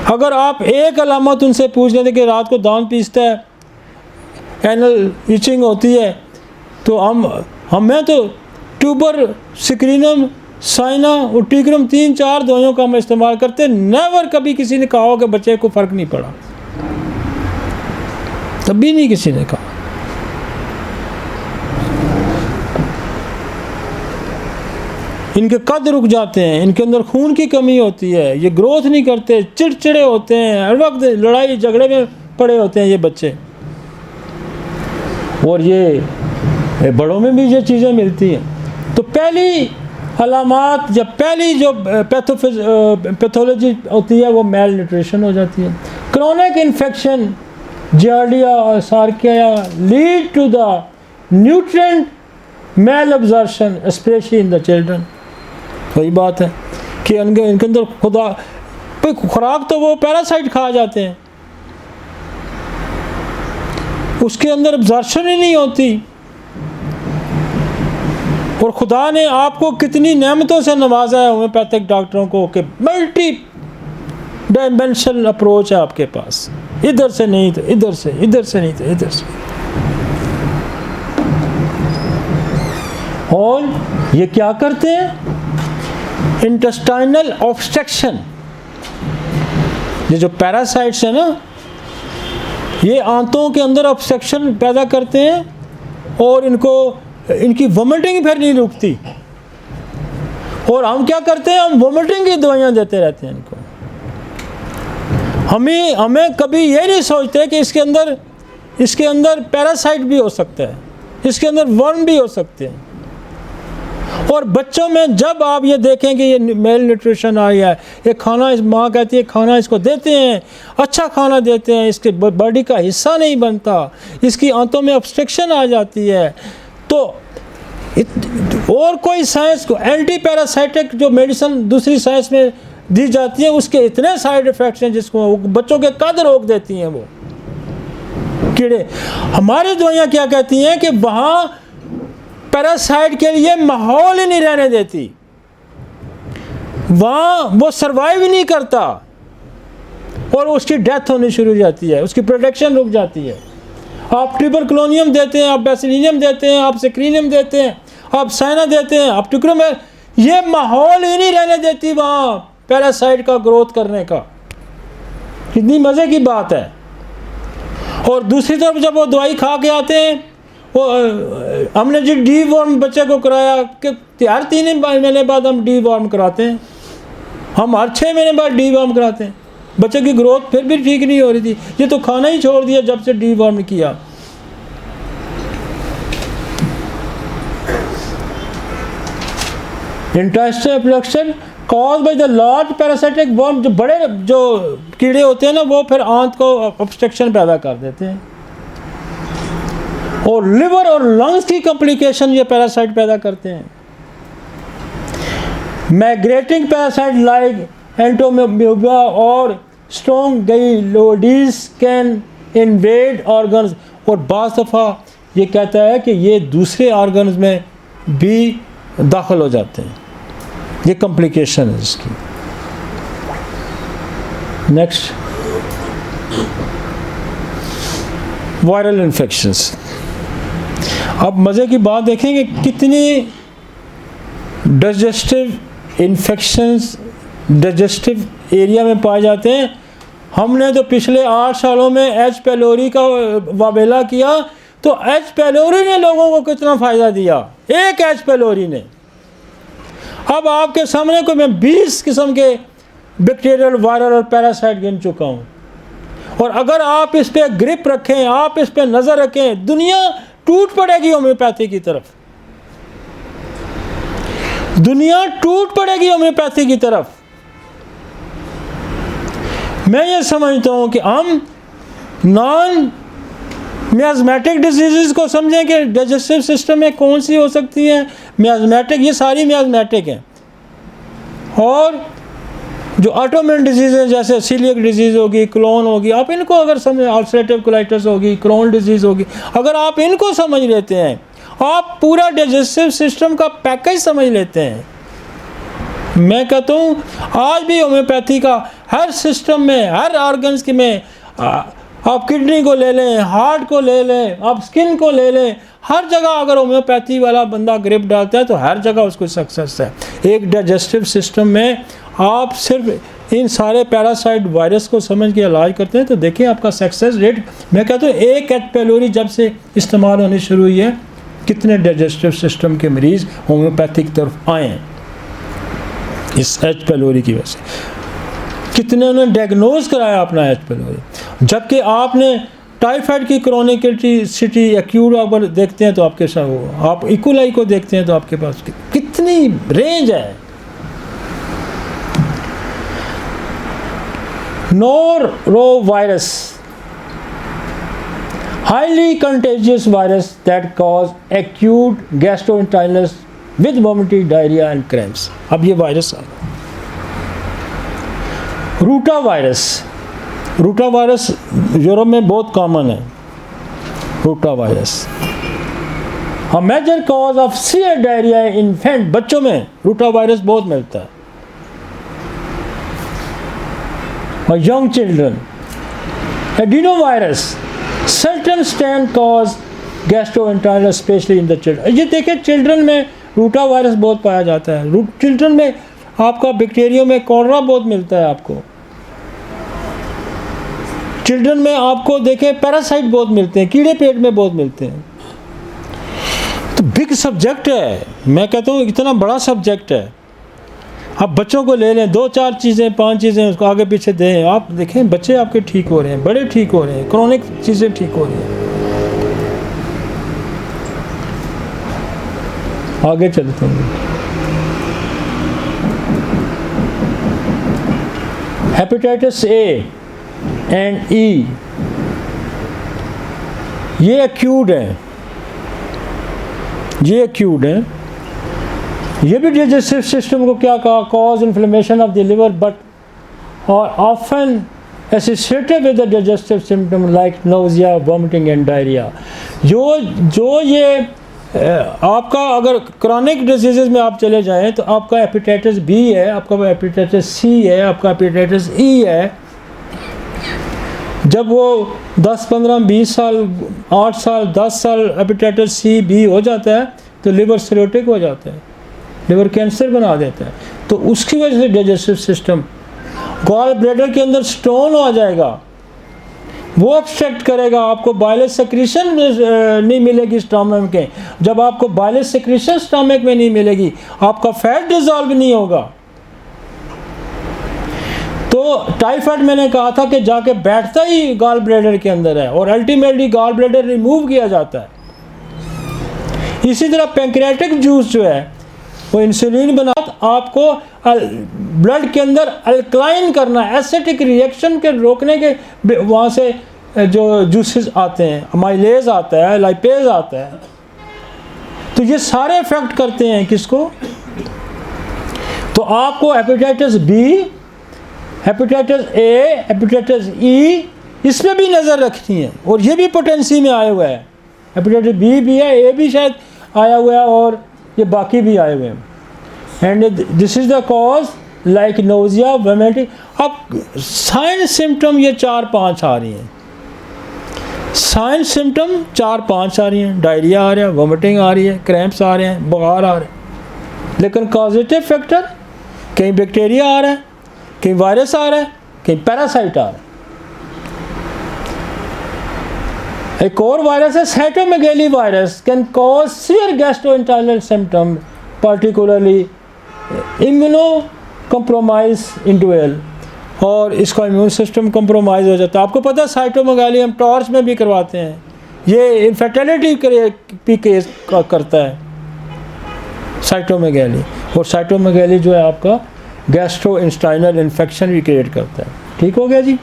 अगर आप एक अलामत उनसे पूछ लेते कि रात को दांत पीसता है, एनल इचिंग होती है, तो हमें तो ट्यूबर, सिक्रीनम, साइना और टीक्रम 3-4 दवाइयों का हम इस्तेमाल करते हैं। नेवर कभी किसी ने कहा हो कि बच्चे को फ़र्क नहीं पड़ा, कभी नहीं किसी ने कहा। इनके कद रुक जाते हैं, इनके अंदर खून की कमी होती है, ये ग्रोथ नहीं करते, चिड़चिड़े होते हैं, हर वक्त लड़ाई झगड़े में पड़े होते हैं ये बच्चे। और ये बड़ों में भी ये चीज़ें मिलती हैं। तो पहली अलामात या पहली जो पैथोलॉजी होती है वो मेल न्यूट्रिशन हो जाती है। क्रोनिक इन्फेक्शन, जियार्डिया और सार्किया lead to the nutrient malabsorption specially in the children. वही बात है कि इनके अंदर खुदा भाई खुराक तो वो पैरासाइट खा जाते हैं, उसके अंदर एब्जॉर्प्शन ही नहीं होती। और खुदा ने आपको कितनी नेमतों से नवाजा है होम्योपैथिक डॉक्टरों को कि मल्टी डायमेंशनल अप्रोच है आपके पास, इधर से नहीं तो इधर से, इधर से नहीं तो इधर से। और ये क्या करते हैं? इंटेस्टाइनल ऑब्स्ट्रक्शन, ये जो पैरासाइट्स है ना, ये आंतों के अंदर ऑब्स्ट्रक्शन पैदा करते हैं और इनकी वोमिटिंग फिर नहीं रुकती। और हम क्या करते हैं? हम वोमिटिंग की दवाइयाँ देते रहते हैं इनको। हमें कभी ये नहीं सोचते कि इसके अंदर पैरासाइट भी हो सकता है, इसके अंदर वर्म भी हो सकते हैं। और बच्चों में जब आप ये देखें कि ये मेल न्यूट्रिशन आ गया है, ये खाना इस माँ कहती है खाना इसको देते हैं, अच्छा खाना देते हैं, इसके बॉडी का हिस्सा नहीं बनता, इसकी आंतों में ऑब्स्ट्रक्शन आ जाती है, तो और कोई साइंस को एंटी पैरासाइटिक जो मेडिसिन दूसरी साइंस में दी जाती है उसके इतने साइड इफ़ेक्ट्स हैं जिसको बच्चों के कद रोक देती हैं वो कीड़े। हमारी दवाइयाँ क्या कहती हैं कि वहाँ पैरासाइट के लिए माहौल ही नहीं रहने देती, वहाँ वो सर्वाइव ही नहीं करता और उसकी डेथ होनी शुरू हो जाती है, उसकी प्रोडक्शन रुक जाती है। आप ट्यूबरकुलोनियम देते हैं, आप बेसिलियम देते हैं, आप सेक्रीनियम देते हैं, आप साइना देते हैं, आप ट्यूक्रोम, ये माहौल ही नहीं रहने देती वहाँ पैरासाइट का ग्रोथ करने का। कितनी मज़े की बात है। और दूसरी तरफ जब वो दवाई खा के आते हैं, वो हमने जो डी वॉर्म बच्चे को कराया कि हर 3 महीने बाद हम डी वॉर्म कराते हैं, हम हर 6 महीने बाद डी वॉर्म कराते हैं। बच्चे की ग्रोथ फिर भी ठीक नहीं हो रही थी, ये तो खाना ही छोड़ दिया जब से डी वॉर्म किया। Intestinal obstruction cause by the large parasitic worm, जो बड़े जो कीड़े होते हैं ना वो फिर आंत को ऑब्स्ट्रक्शन पैदा कर देते हैं। और लिवर और लंग्स की कॉम्प्लिकेशन ये पैरासाइट पैदा करते हैं। माइग्रेटिंग पैरासाइट लाइक एंटोमोeba और स्ट्रॉन्ग गाइलोडीज कैन इन्वेड ऑर्गन्स, और बाज़ दफ़ा ये कहता है कि ये दूसरे ऑर्गन्स में भी दाखिल हो जाते हैं। ये कॉम्प्लिकेशन है इसकी। Next, viral infections. अब मज़े की बात देखेंगे कितनी डाइजेस्टिव इन्फेक्शंस डाइजेस्टिव एरिया में पाए जाते हैं। हमने तो पिछले 8 सालों में एच पेलोरी का वाबेला किया, तो एच पेलोरी ने लोगों को कितना फ़ायदा दिया, एक एच पेलोरी ने। अब आपके सामने को मैं 20 किस्म के बैक्टीरियल, वायरल और पैरासाइट गिन चुका हूँ। और अगर आप इस पर ग्रिप रखें, आप इस पर नज़र रखें, दुनिया टूट पड़ेगी होम्योपैथी की तरफ, दुनिया टूट पड़ेगी होम्योपैथी की तरफ। मैं ये समझता हूँ कि हम नॉन मियाज़मेटिक डिजीज़ को समझें कि डाइजेस्टिव सिस्टम में कौन सी हो सकती हैं। मियाज़मेटिक, ये सारी मियाज़मेटिक हैं। और जो ऑटोइम्यून डिजीज़ हैं जैसे सीलियक डिजीज़ होगी, क्लोन होगी, आप इनको अगर समझ, अल्सरेटिव कोलाइटिस होगी, क्रोन डिजीज़ होगी, अगर आप इनको समझ लेते हैं, आप पूरा डाइजेस्टिव सिस्टम का पैकेज समझ लेते हैं। मैं कहता हूँ आज भी होम्योपैथी का हर सिस्टम में, हर ऑर्गन्स के में, आप किडनी को ले लें, हार्ट को ले लें, आप स्किन को ले लें, हर जगह अगर होम्योपैथी वाला बंदा ग्रिप डालता है तो हर जगह उसको सक्सेस है। एक डाइजेस्टिव सिस्टम में आप सिर्फ इन सारे पैरासाइट वायरस को समझ के इलाज करते हैं तो देखिए आपका सक्सेस रेट। मैं कहता हूँ एक एच पेलोरी जब से इस्तेमाल होनी शुरू हुई है, कितने डाइजेस्टिव सिस्टम के मरीज़ होम्योपैथी की तरफ आए हैं इस एच पेलोरी की वजह से। कितने उन्होंने डायग्नोज कराया अपना एच पेलोरी, जबकि आपने टाइफाइड की क्रोनिसिटी एक्यूट अगर देखते हैं तो आपके साथ, आप इकोलाई को देखते हैं तो आपके पास कितनी रेंज है। Noro virus highly contagious virus that cause acute gastrointestinal with vomiting, diarrhea and cramps. अब ये वायरस आ गया। Rota virus, rota virus Europe में बहुत कॉमन है। Rota virus a major cause of severe diarrhoea in infant, बच्चों में रूटा वायरस बहुत मिलता है। और young children, adenovirus certain strain cause gastrointestinal specially in the children. ये देखिए चिल्ड्रन में रूटा वायरस बहुत पाया जाता है। चिल्ड्रन में आपका बैक्टीरिया में कॉलरा बहुत मिलता है आपको। चिल्ड्रन में आपको देखें पैरासाइट बहुत मिलते हैं, कीड़े पेट में बहुत मिलते हैं। तो बिग सब्जेक्ट है, मैं कहता हूँ इतना बड़ा सब्जेक्ट है। आप बच्चों को ले लें, 2-4 चीज़ें 5 चीज़ें उसको आगे पीछे दें, आप देखें बच्चे आपके ठीक हो रहे हैं, बड़े ठीक हो रहे हैं, क्रॉनिक चीज़ें ठीक हो रही हैं। आगे चलते हैं। हेपेटाइटिस ए एंड ई ये एक्यूट हैं, ये एक्यूट हैं। ये भी डाइजेस्टिव सिस्टम को क्या कहा, cause inflammation of the liver but और often associated with the digestive symptom like nausea, vomiting and diarrhoea. जो ये आपका अगर क्रॉनिक डिजीज़ में आप चले जाएं तो आपका हेपेटाइटिस बी है, आपका हेपेटाइटिस सी है, आपका हेपेटाइटिस ई है। जब वो 10, 15, 20 साल, 8 साल, 10 साल हेपेटाइटिस सी बी हो जाता है तो लिवर सिरोटिक हो जाता है, लिवर कैंसर बना देता है। तो उसकी वजह से डाइजेस्टिव सिस्टम, गॉल ब्लैडर के अंदर स्टोन आ जाएगा, वो ऑब्स्ट्रक्ट करेगा, आपको बाइलस सेक्रेशन नहीं मिलेगी स्टमक के। जब आपको बाइलस सेक्रेशन स्टमक में नहीं मिलेगी, आपका फैट डिजॉल्व नहीं होगा। तो टाइफाइड मैंने कहा था कि जाके बैठता ही गॉल ब्लैडर के अंदर है और अल्टीमेटली गॉल ब्लैडर रिमूव किया जाता है। इसी तरह पैंक्रियाटिक जूस जो है वो इंसुलिन बना आपको ब्लड के अंदर अल्कलाइन करना, एसिडिक रिएक्शन के रोकने के वहाँ से जो जूसेस आते हैं, अमाइलेज आता है, लाइपेज आता है। तो ये सारे इफेक्ट करते हैं किसको? तो आपको hepatitis B, hepatitis A, hepatitis E, इसमें भी नज़र रखनी है। और ये भी पोटेंसी में आया हुआ है, हेपेटाइटिस बी भी है, ए भी शायद आया हुआ है और ये बाकी भी आए हुए हैं। And this is the cause like nausea, vomiting. अब साइन सिम्टम ये 4-5 आ रही हैं, साइन सिम्टम 4-5 आ रही हैं। डायरिया आ रहा है, वोमिटिंग आ रही है, क्रैम्प्स आ रहे हैं, बुखार आ रहे हैं। लेकिन कॉजेटिव फैक्टर कहीं बैक्टीरिया आ रहा है, कहीं वायरस आ रहा है, कहीं पैरासाइट आ रहा है। एक और वायरस है cytomegalo virus, can cause severe gastrointestinal symptom particularly immunocompromise individual, और इसका इम्यून सिस्टम कंप्रोमाइज़ हो जाता है। आपको पता है साइटोमेगाली हम टॉर्च में भी करवाते हैं, ये इनफर्टिलिटी भी केस करता है साइटोमेगाली। और साइटोमेगाली जो है आपका गैस्ट्रोइंटेस्टाइनल इन्फेक्शन भी क्रिएट करता है। ठीक हो गया जी।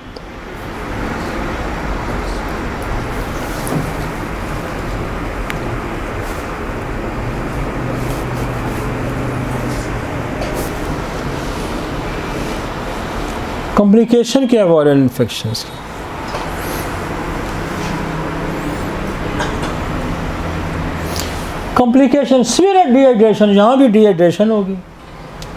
कॉम्प्लिकेशन क्या है वायरल इन्फेक्शंस की? कॉम्प्लिकेशन सीवियर डिहाइड्रेशन, यहाँ भी डिहाइड्रेशन होगी।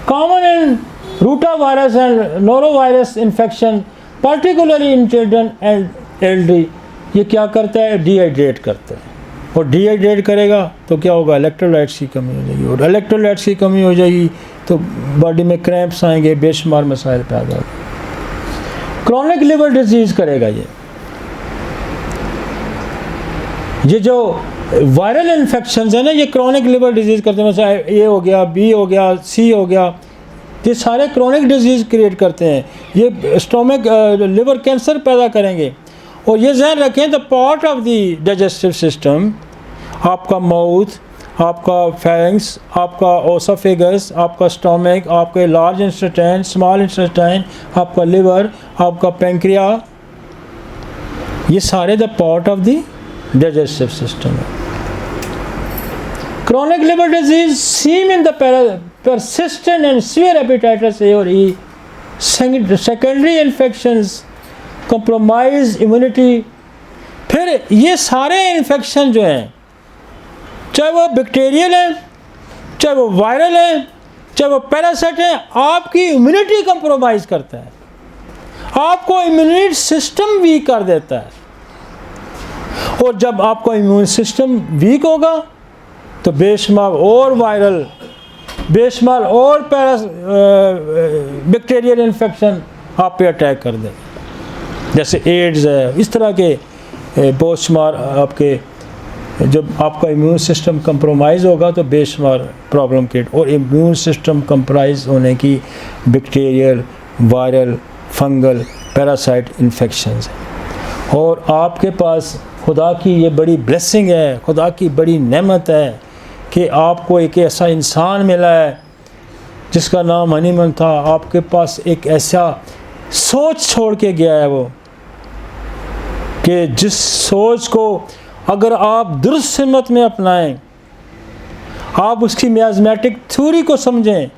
Common in ruta virus and noro virus infection particularly in children and elderly. ये क्या करता है? डिहाइड्रेट करता है। और डिहाइड्रेट करेगा तो क्या होगा? इलेक्ट्रोलाइट्स की कमी हो जाएगी, और इलेक्ट्रोलाइट्स की कमी हो जाएगी तो बॉडी में क्रैम्प्स आएंगे, बेशुमार मसाइल पैदा होंगे। क्रॉनिक लिवर डिजीज़ करेगा ये जो वायरल इन्फेक्शंस है ना, ये क्रॉनिक लिवर डिजीज़ करते हैं। जैसे ए हो गया, बी हो गया, सी हो गया, ये सारे क्रॉनिक डिजीज़ क्रिएट करते हैं। ये स्टोमक लिवर कैंसर पैदा करेंगे। और ये ध्यान रखें, the part of the digestive system, आपका माउथ, आपका फैरिंग्स, आपका ओसोफेगस, आपका स्टोमक, आपके लार्ज इंटेस्टाइन, स्मॉल इंटेस्टाइन, आपका लिवर, आपका पैंक्रिया, ये सारे the part of the digestive system. Chronic liver disease seem in the persistent and severe hepatitis A or E. Secondary infections compromise immunity. फिर ये सारे इन्फेक्शन जो हैं, चाहे वो बैक्टीरियल हैं, चाहे वो वायरल हैं, चाहे वो पैरासाइट हैं, आपकी इम्यूनिटी कंप्रोमाइज़ करता है, आपको इम्यूनिटी सिस्टम वीक कर देता है। और जब आपका इम्यून सिस्टम वीक होगा तो बेशुमार और वायरल, बेशुमार और बैक्टीरियल इन्फेक्शन आप पे अटैक कर दें, जैसे एड्स है। इस तरह के बहुत शुमार आपके, जब आपका इम्यून सिस्टम कंप्रोमाइज़ होगा तो बेशुमार प्रॉब्लम क्रिएट। और इम्यून सिस्टम कंप्रोमाइज़ होने की bacterial, viral, fungal, parasite infections हैं। और आपके पास खुदा की ये बड़ी ब्लेसिंग है, खुदा की बड़ी नेमत है कि आपको एक ऐसा इंसान मिला है जिसका नाम हनीमन था। आपके पास एक ऐसा सोच छोड़ के गया है वो, कि जिस सोच को अगर आप दुरुस्त सिमत में अपनाएं, आप उसकी मैथमेटिक थ्योरी को समझें,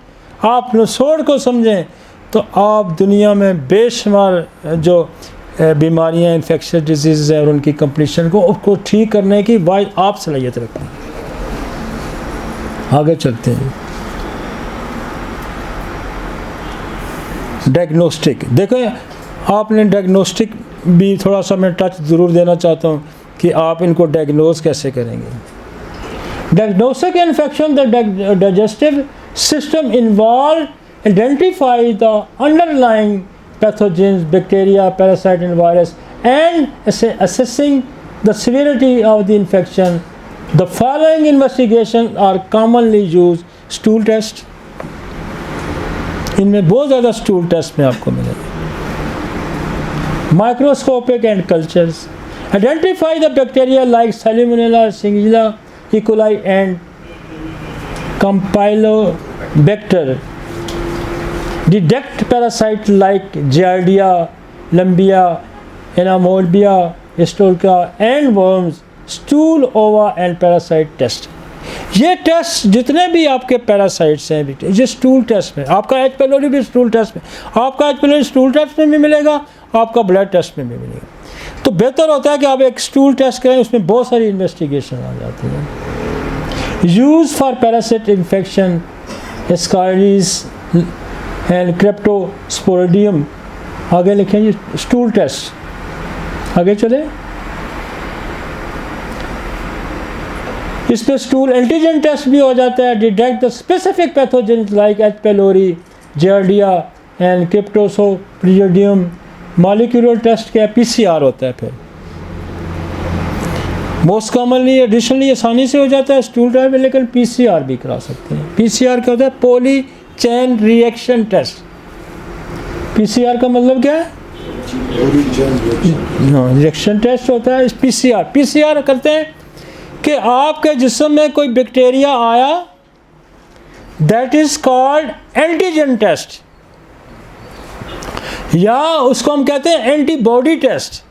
आप नसोड़ को समझें, तो आप दुनिया में बेशुमार जो बीमारियां, इन्फेक्शस डिजीज़ हैं और उनकी कंप्लीशन को उसको ठीक करने की वाइज आप सलाहियत रखते हैं। आगे चलते हैं। डायग्नोस्टिक, देखें आपने डायग्नोस्टिक भी थोड़ा सा मैं टच ज़रूर देना चाहता हूँ कि आप इनको डायग्नोज कैसे करेंगे। Diagnostic infection the digestive system involve identify the underlying pathogens, bacteria, parasite and virus, and assessing the severity of the infection. The following investigations are commonly used. Stool test, इनमें बहुत ज़्यादा स्टूल टेस्ट में आपको मिलेगा। Microscopic and cultures identify the bacteria like Salmonella, Shigella, E. coli and Campylobacter. Detect parasites like Giardia, Lamblia, Anomobia, Stolka and worms, stool, ova and parasite test. ये टेस्ट जितने भी आपके पैरासाइट्स हैं ये स्टूल टेस्ट में, आपका एच पेलोरी भी स्टूल टेस्ट में, आपका एच पेलोरी स्टूल टेस्ट में भी मिलेगा, आपका ब्लड टेस्ट में भी मिलेगा। तो बेहतर होता है कि आप एक स्टूल टेस्ट करें, उसमें बहुत सारी इन्वेस्टिगेशन आ जाती है। Use for parasite infection ascaris and cryptosporidium. आगे लिखेंगे स्टूल टेस्ट, आगे चले। इसमें स्टूल एंटीजन टेस्ट भी हो जाता है। Detect the specific pathogen like H pylori, giardia and cryptosporidium. Molecular test क्या है? पीसीआर होता है। फिर मोस्ट कॉमनली एडिशनली आसानी से हो जाता है स्टूल टेस्ट में, लेकिन पीसीआर भी करा सकते हैं। पीसीआर क्या होता है? Poly chain reaction test. PCR का मतलब क्या है? रिएक्शन टेस्ट होता है। पीसीआर पीसीआर करते हैं कि आपके जिस्म में कोई बैक्टीरिया आया, that is called antigen test, या उसको हम कहते हैं एंटीबॉडी टेस्ट।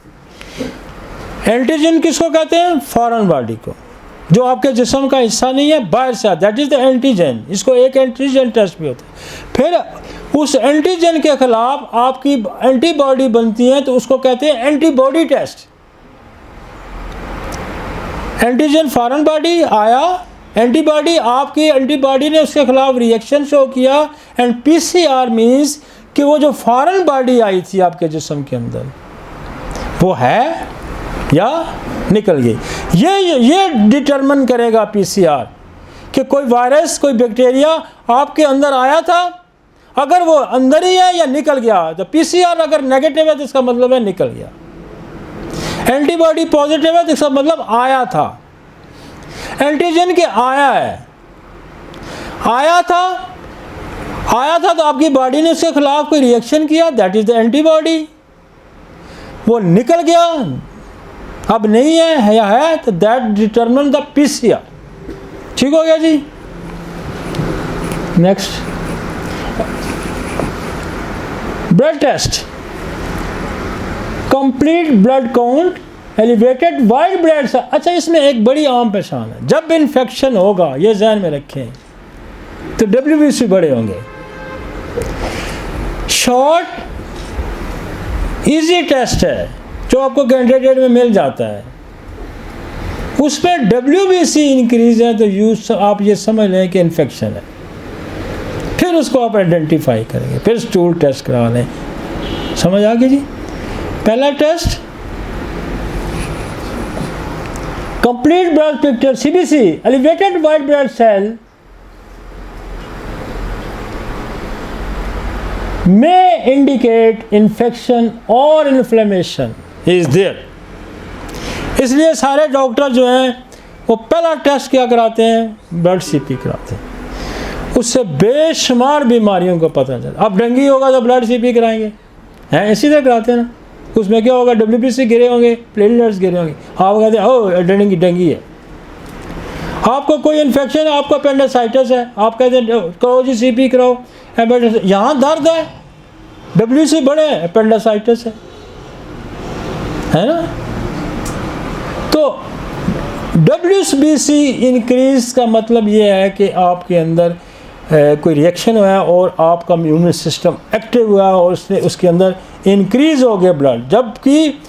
एंटीजन किसको कहते हैं? फॉरेन बॉडी को, जो आपके जिस्म का हिस्सा नहीं है, बाहर से, दैट इज द एंटीजन। इसको एक एंटीजन टेस्ट भी होता है। फिर उस एंटीजन के खिलाफ आपकी एंटीबॉडी बनती है, तो उसको कहते हैं antibody test. Antigen foreign body आया, एंटीबॉडी, आपकी एंटीबॉडी ने उसके खिलाफ रिएक्शन शो किया, एंड पीसीआर मींस कि वो जो फॉरेन बॉडी आई थी आपके जिस्म के अंदर, वो है या निकल गई। ये डिटरमिन करेगा पीसीआर कि कोई वायरस, कोई बैक्टीरिया आपके अंदर आया था, अगर वो अंदर ही है या निकल गया। तो पीसीआर अगर नेगेटिव है तो इसका मतलब है निकल गया, एंटीबॉडी पॉजिटिव है तो इसका मतलब आया था। एंटीजन के आया है, आया था तो आपकी बॉडी ने उसके खिलाफ कोई रिएक्शन किया, दैट इज द एंटीबॉडी। वो निकल गया, अब नहीं है या है, तो दैट डिटरमिन द पीसीआर। ठीक हो गया ji. Next, blood test. Complete blood count elevated white blood cell. अच्छा, इसमें एक बड़ी आम पहचान है, जब इन्फेक्शन होगा, ये जहन में रखें, तो WBC बड़े होंगे। शॉर्ट इजी टेस्ट है जो आपको कैंडिडेट में मिल जाता है, उसमें WBC इंक्रीज है तो आप ये समझ लें कि इन्फेक्शन है। फिर उसको आप आइडेंटिफाई करेंगे, फिर स्टूल टेस्ट करा लें। समझ आ गई जी? पहला test complete blood picture, CBC, elevated white blood cell may indicate infection or inflammation is there। इसलिए सारे डॉक्टर जो हैं वो पहला टेस्ट क्या कराते हैं? ब्लड CP कराते हैं। उससे बेशुमार बीमारियों को पता चलता। अब डेंगू होगा तो ब्लड CP कराएंगे, हैं इसी तरह कराते हैं ना। उसमें क्या होगा? WBC गिरे होंगे, प्लेटलेट्स गिरे होंगे, आप कहते हैं ओ डेंगू है। आपको कोई इन्फेक्शन है, आपको अपेंडिसाइटिस है, आप कहते हैं करो जी CP कराओ, यहाँ दर्द है, WBC बड़े हैं, अपेंडिसाइटिस है ना। तो WBC इंक्रीज का मतलब ये है कि आपके अंदर कोई रिएक्शन हुआ है और आपका इम्यून सिस्टम एक्टिव हुआ है और उसके अंदर इंक्रीज हो गया ब्लड। जबकि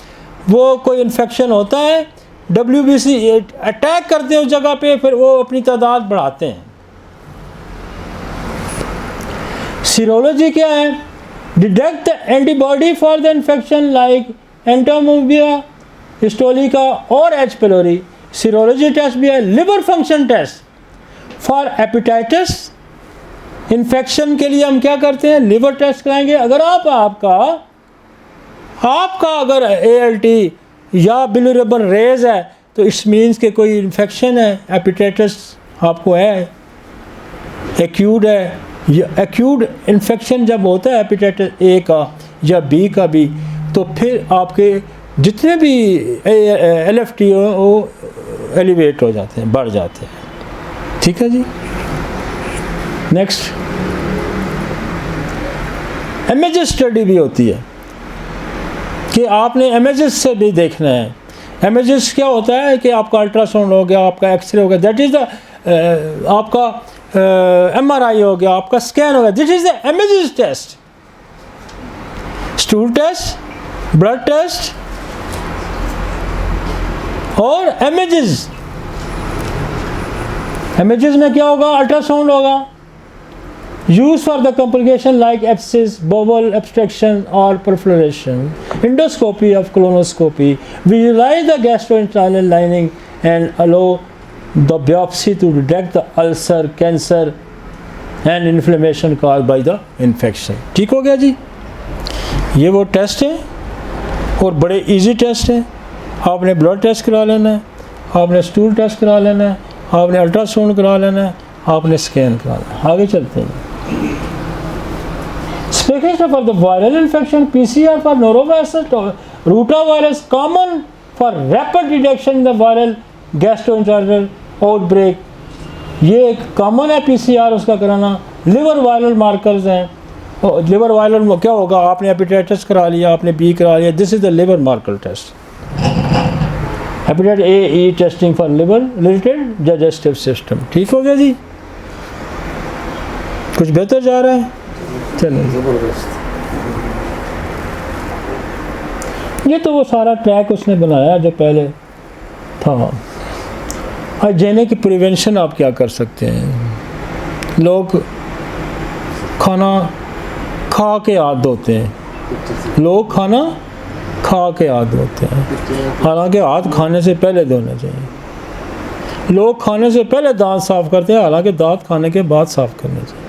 वो कोई इन्फेक्शन होता है, WBC अटैक करते हैं उस जगह पे, फिर वो अपनी तादाद बढ़ाते हैं। सीरोलॉजी क्या है? Detect the antibody for the infection like entamoeba, histolytica और H pylori। सीरोलॉजी टेस्ट भी है। Liver function test for hepatitis infection के लिए हम क्या करते हैं? लिवर टेस्ट कराएंगे। अगर आपका अगर ALT या बिलिरुबिन रेज है तो इट्स मीन्स कि कोई इन्फेक्शन है, हेपेटाइटिस आपको है, एक्यूट है। या एक्यूट इन्फेक्शन जब होता है हेपेटाइटिस A का या B का भी, तो फिर आपके जितने भी LFT हो वो एलिवेट हो जाते हैं, बढ़ जाते हैं। ठीक है जी। नेक्स्ट, इमेज स्टडी भी होती है कि आपने इमेजेस से भी देखना है। इमेजेस क्या होता है कि आपका अल्ट्रासाउंड हो गया, आपका एक्सरे हो गया, दैट इज़ द आपका MRI हो गया, आपका स्कैन हो गया, this is the images test. Stool test, blood test और इमेजेस। इमेजेस में क्या होगा? अल्ट्रासाउंड होगा। Use for the complication like abscess, bowel obstruction और perforation. Endoscopy of colonoscopy, visualise the gastrointestinal lining and allow the biopsy to detect the ulcer, cancer and inflammation caused by the infection। ठीक हो गया जी। ये वो टेस्ट हैं और बड़े इजी टेस्ट हैं। आपने ब्लड टेस्ट करा लेना है, आपने स्टूल टेस्ट करा लेना है, आपने अल्ट्रासाउंड करा लेना है, आपने स्कैन करा लेना है। आगे चलते हैं। Specification for the viral infection, PCR for norovirus, rotavirus, common for rapid detection in the viral gastrointestinal outbreak. ये एक कॉमन है PCR उसका कराना। लिवर वायरल मार्कर्स हैं। और लिवर वायरल में क्या होगा? आपने हेपेटाइटिस करा लिया, आपने B करा लिया, this is the liver marker test. Hepatitis A, E testing for liver related digestive system. ठीक हो गया जी। कुछ बेहतर जा रहा है? चलिए जबरदस्त। ये तो वो सारा ट्रैक उसने बनाया जो पहले था। हाइजीनिक की प्रिवेंशन आप क्या कर सकते हैं? लोग खाना खा के हाथ धोते हैं, लोग खाना खा के हाथ धोते हैं, हालांकि हाथ खाने से पहले धोने चाहिए। लोग खाने से पहले दांत साफ करते हैं, हालांकि दांत खाने के बाद साफ करने चाहिए।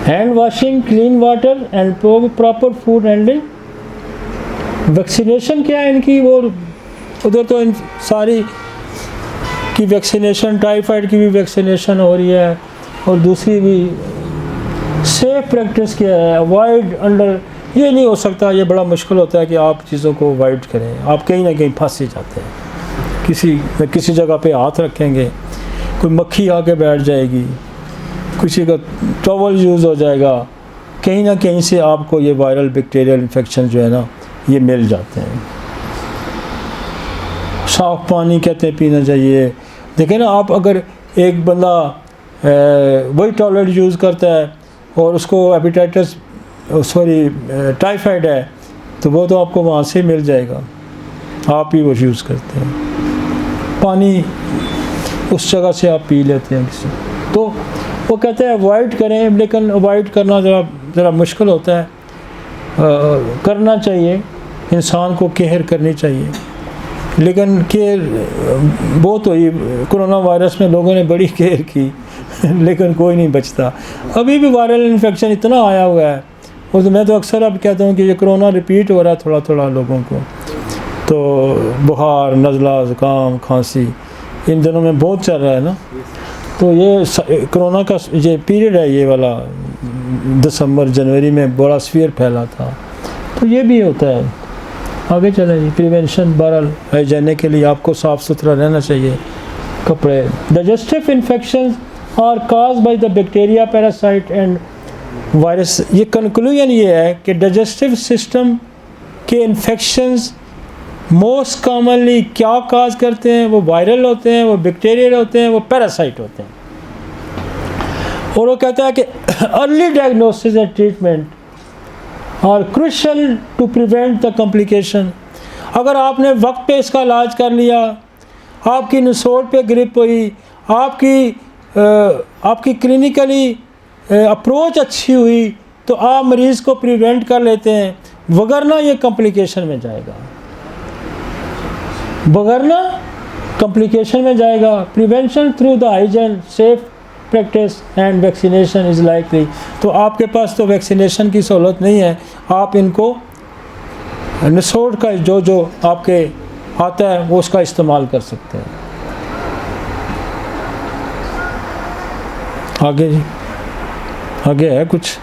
Hand washing, clean water and proper food handling. Vaccination क्या है इनकी? वो उधर तो इन सारी की वैक्सीनेशन, टाइफाइड की भी वैक्सीनेशन हो रही है और दूसरी भी। सेफ प्रैक्टिस क्या है? अवॉइड अंडर, ये नहीं हो सकता, ये बड़ा मुश्किल होता है कि आप चीज़ों को अवॉइड करें। आप कहीं ना कहीं फंस ही जाते हैं। किसी जगह पे हाथ रखेंगे, कोई मक्खी आके बैठ जाएगी, किसी का टॉवल यूज़ हो जाएगा, कहीं ना कहीं से आपको ये वायरल बैक्टीरियल इन्फेक्शन जो है ना ये मिल जाते हैं। साफ़ पानी कहते हैं पीना चाहिए। देखें ना, आप अगर एक बंदा वही टॉयलेट यूज़ करता है और उसको हेपेटाइटिस टाइफाइड है, तो वो तो आपको वहाँ से मिल जाएगा, आप ही वो यूज़ करते हैं। पानी उस जगह से आप पी लेते हैं किसी, तो वो कहते हैं अवॉइड करें, लेकिन अवॉइड करना ज़रा मुश्किल होता है। करना चाहिए, इंसान को केयर करनी चाहिए, लेकिन केयर बहुत हुई। कोरोना वायरस में लोगों ने बड़ी केयर की लेकिन कोई नहीं बचता। अभी भी वायरल इन्फेक्शन इतना आया हुआ है, और तो मैं तो अक्सर अब कहता हूँ कि ये कोरोना रिपीट हो रहा है थोड़ा थोड़ा लोगों को। तो बुखार, नज़ला, ज़ुकाम, खांसी इन दिनों में बहुत चल रहा है ना। तो ये कोरोना का ये पीरियड है, ये वाला दिसंबर जनवरी में बड़ा सीवियर फैला था, तो ये भी होता है। आगे चलें जी। प्रिवेंशन, बहरहाल हाइजीन के लिए आपको साफ़ सुथरा रहना चाहिए, कपड़े। Digestive infection are cause by the bacteria, parasite and virus. ये कंक्लूजन ये है कि डाइजेस्टिव सिस्टम के इन्फेक्शंस मोस्ट कॉमनली क्या काज करते हैं? वो वायरल होते हैं, वो बैक्टीरियल होते हैं, वो पैरासाइट होते हैं। और वो कहता है कि early diagnosis and treatment are crucial to prevent the complication. अगर आपने वक्त पे इसका इलाज कर लिया, आपकी नसोड़ पे ग्रिप हुई, आपकी क्लिनिकली अप्रोच अच्छी हुई, तो आप मरीज़ को प्रिवेंट कर लेते हैं, वगरना ये कॉम्प्लिकेशन में जाएगा, वगरना कॉम्प्लिकेशन में जाएगा। Prevention through the hygiene, safe practice and vaccination is likely. तो आपके पास तो वैक्सीनेशन की सहूलत नहीं है, आप इनको निसोड़ का जो आपके आता है वो उसका इस्तेमाल कर सकते हैं। आगे जी, आगे है कुछ।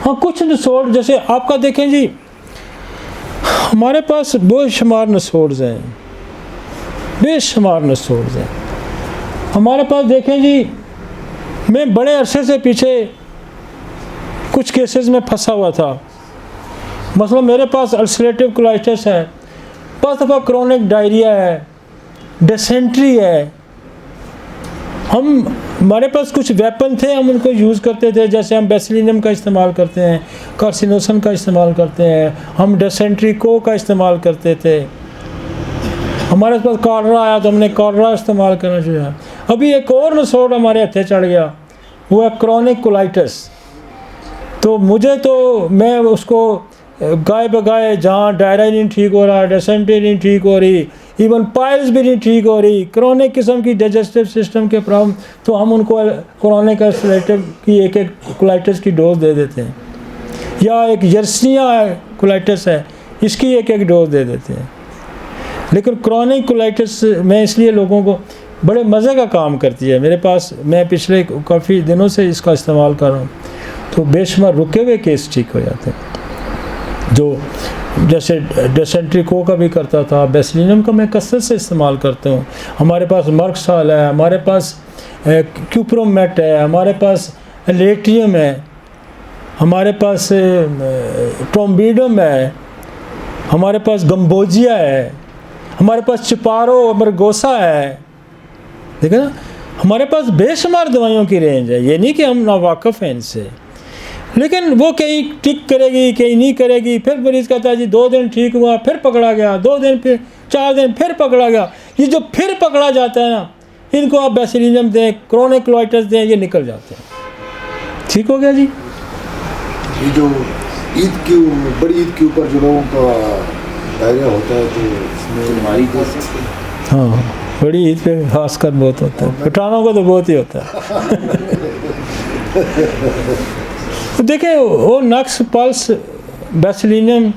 हाँ, कुछ निसोड़ जैसे आपका देखें जी, हमारे पास बेशुमार नसोर्स हैं, बेशुमार नसोर्स हैं हमारे पास। देखें जी, मैं बड़े अरसे से पीछे कुछ केसेस में फंसा हुआ था। मतलब मेरे पास अल्सरेटिव कोलाइटिस है, बहुत दफ़ा क्रोनिक डायरिया है, डिसेंट्री है। हमारे पास कुछ वेपन थे, हम उनको यूज़ करते थे। जैसे हम बेसिलिनियम का इस्तेमाल करते हैं, कार्सिनोसन का इस्तेमाल करते हैं, हम डिसेंट्री को का इस्तेमाल करते थे। हमारे पास कॉलरा आया तो हमने कॉलरा इस्तेमाल करना चाहिए। अभी एक और नसोड़ हमारे हथे चढ़ गया, वो है क्रोनिक कोलाइटिस। तो मैं उसको गाय बगाए, जहाँ डायरिया नहीं ठीक हो रहा, डिसेंट्री नहीं ठीक हो रही, इवन पाइल्स भी नहीं ठीक हो रही, क्रोनिक किस्म की डाइजेस्टिव सिस्टम के प्रॉब्लम, तो हम उनको क्रोनिक अल्सरेटिव की एक कोलाइटिस की डोज दे देते हैं, या एक यर्सिनिया कोलाइटिस है, इसकी एक डोज दे देते हैं। लेकिन क्रोनिक कोलाइटिस में इसलिए लोगों को बड़े मज़े का काम करती है। मेरे पास, मैं पिछले काफ़ी दिनों से इसका इस्तेमाल कर रहा हूँ, तो बेशुमार रुके हुए केस ठीक हो जाते हैं। जो जैसे डिसेंट्री को का भी करता था, बेसिलिनियम का मैं कसरत से इस्तेमाल करता हूँ। हमारे पास मर्कसाल है, हमारे पास क्यूप्रोमेट है, हमारे पास लेटियम है, हमारे पास ट्रोम्बिडम है, हमारे पास गम्बोजिया है, हमारे पास चिपारो अमरगोसा है। देखा ना, हमारे पास बेशुमार दवाइयों की रेंज है। ये नहीं कि हम नावाकिफ़ हैं इनसे, लेकिन वो कहीं ठीक करेगी, कहीं नहीं करेगी। फिर मरीज़ कहता है जी 2 दिन ठीक हुआ, फिर पकड़ा गया, 2 दिन, फिर 4 दिन, फिर पकड़ा गया। ये जो फिर पकड़ा जाता है ना, इनको आप बेसिलिनियम दें, क्रोनिक कोलाइटिस दें, ये निकल जाते हैं। ठीक हो गया जी। ये जो बड़ी ईद के ऊपर जो लोगों का डायरिया होता है, तो इसमें बीमारी दे सकते हैं। हाँ, बड़ी ईद पे खासकर बहुत होता है, पठानों को तो बहुत ही होता है। तो देखें, वो नक्स, पल्स, बेसिलिनियम,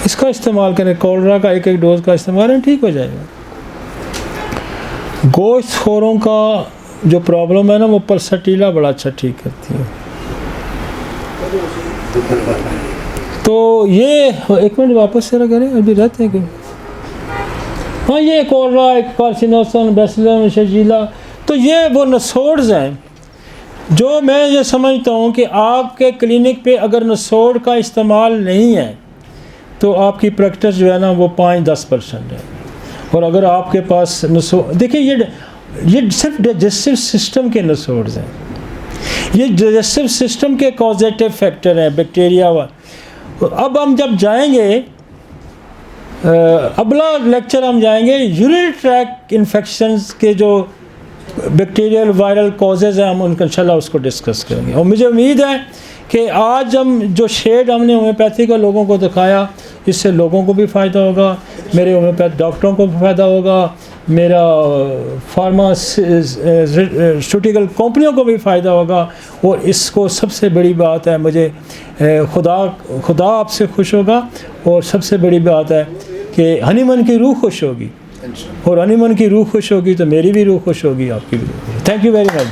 इसका इस्तेमाल करें, कॉलरा का एक डोज का इस्तेमाल करें, ठीक हो जाएगा। गोश्त खोरों का जो प्रॉब्लम है ना, वो पल्सटीला बड़ा अच्छा ठीक करती है। तो ये एक मिनट वापस से करें, अभी रहते हैं कि हाँ, ये कॉलरा, कार्सिनोसन, बेसिलियम, शजीला, तो ये वो नसोड्स हैं जो मैं ये समझता हूँ कि आपके क्लिनिक पे अगर नसोड़ का इस्तेमाल नहीं है तो आपकी प्रैक्टिस जो है ना वो 5-10% है। और अगर आपके पास नसोड़, देखिए ये सिर्फ डाइजेस्टिव सिस्टम के नसोड़ हैं, ये डाइजेस्टिव सिस्टम के कॉजेटिव फैक्टर हैं बैक्टीरिया व अब हम जब जाएंगे अगला लेक्चर हम जाएंगे यूरिनरी ट्रैक्ट इन्फेक्शंस के जो बैक्टीरियल वायरल कॉजेज़ हैं, हम उनका इंशाल्लाह उसको डिस्कस करेंगे। और मुझे उम्मीद है कि आज हम जो शेड हमने होम्योपैथी का लोगों को दिखाया, इससे लोगों को भी फ़ायदा होगा, मेरे होम्योपैथ डॉक्टरों को भी फ़ायदा होगा, मेरा फार्मास्यूटिकल कंपनियों को भी फ़ायदा होगा। और इसको सबसे बड़ी बात है, मुझे खुदा आपसे खुश होगा। और सबसे बड़ी बात है कि हनीमन की रूह खुश होगी, और हनीमन की रूह खुश होगी तो मेरी भी रूह खुश होगी, आपकी भी रूह खुश। Thank you very much.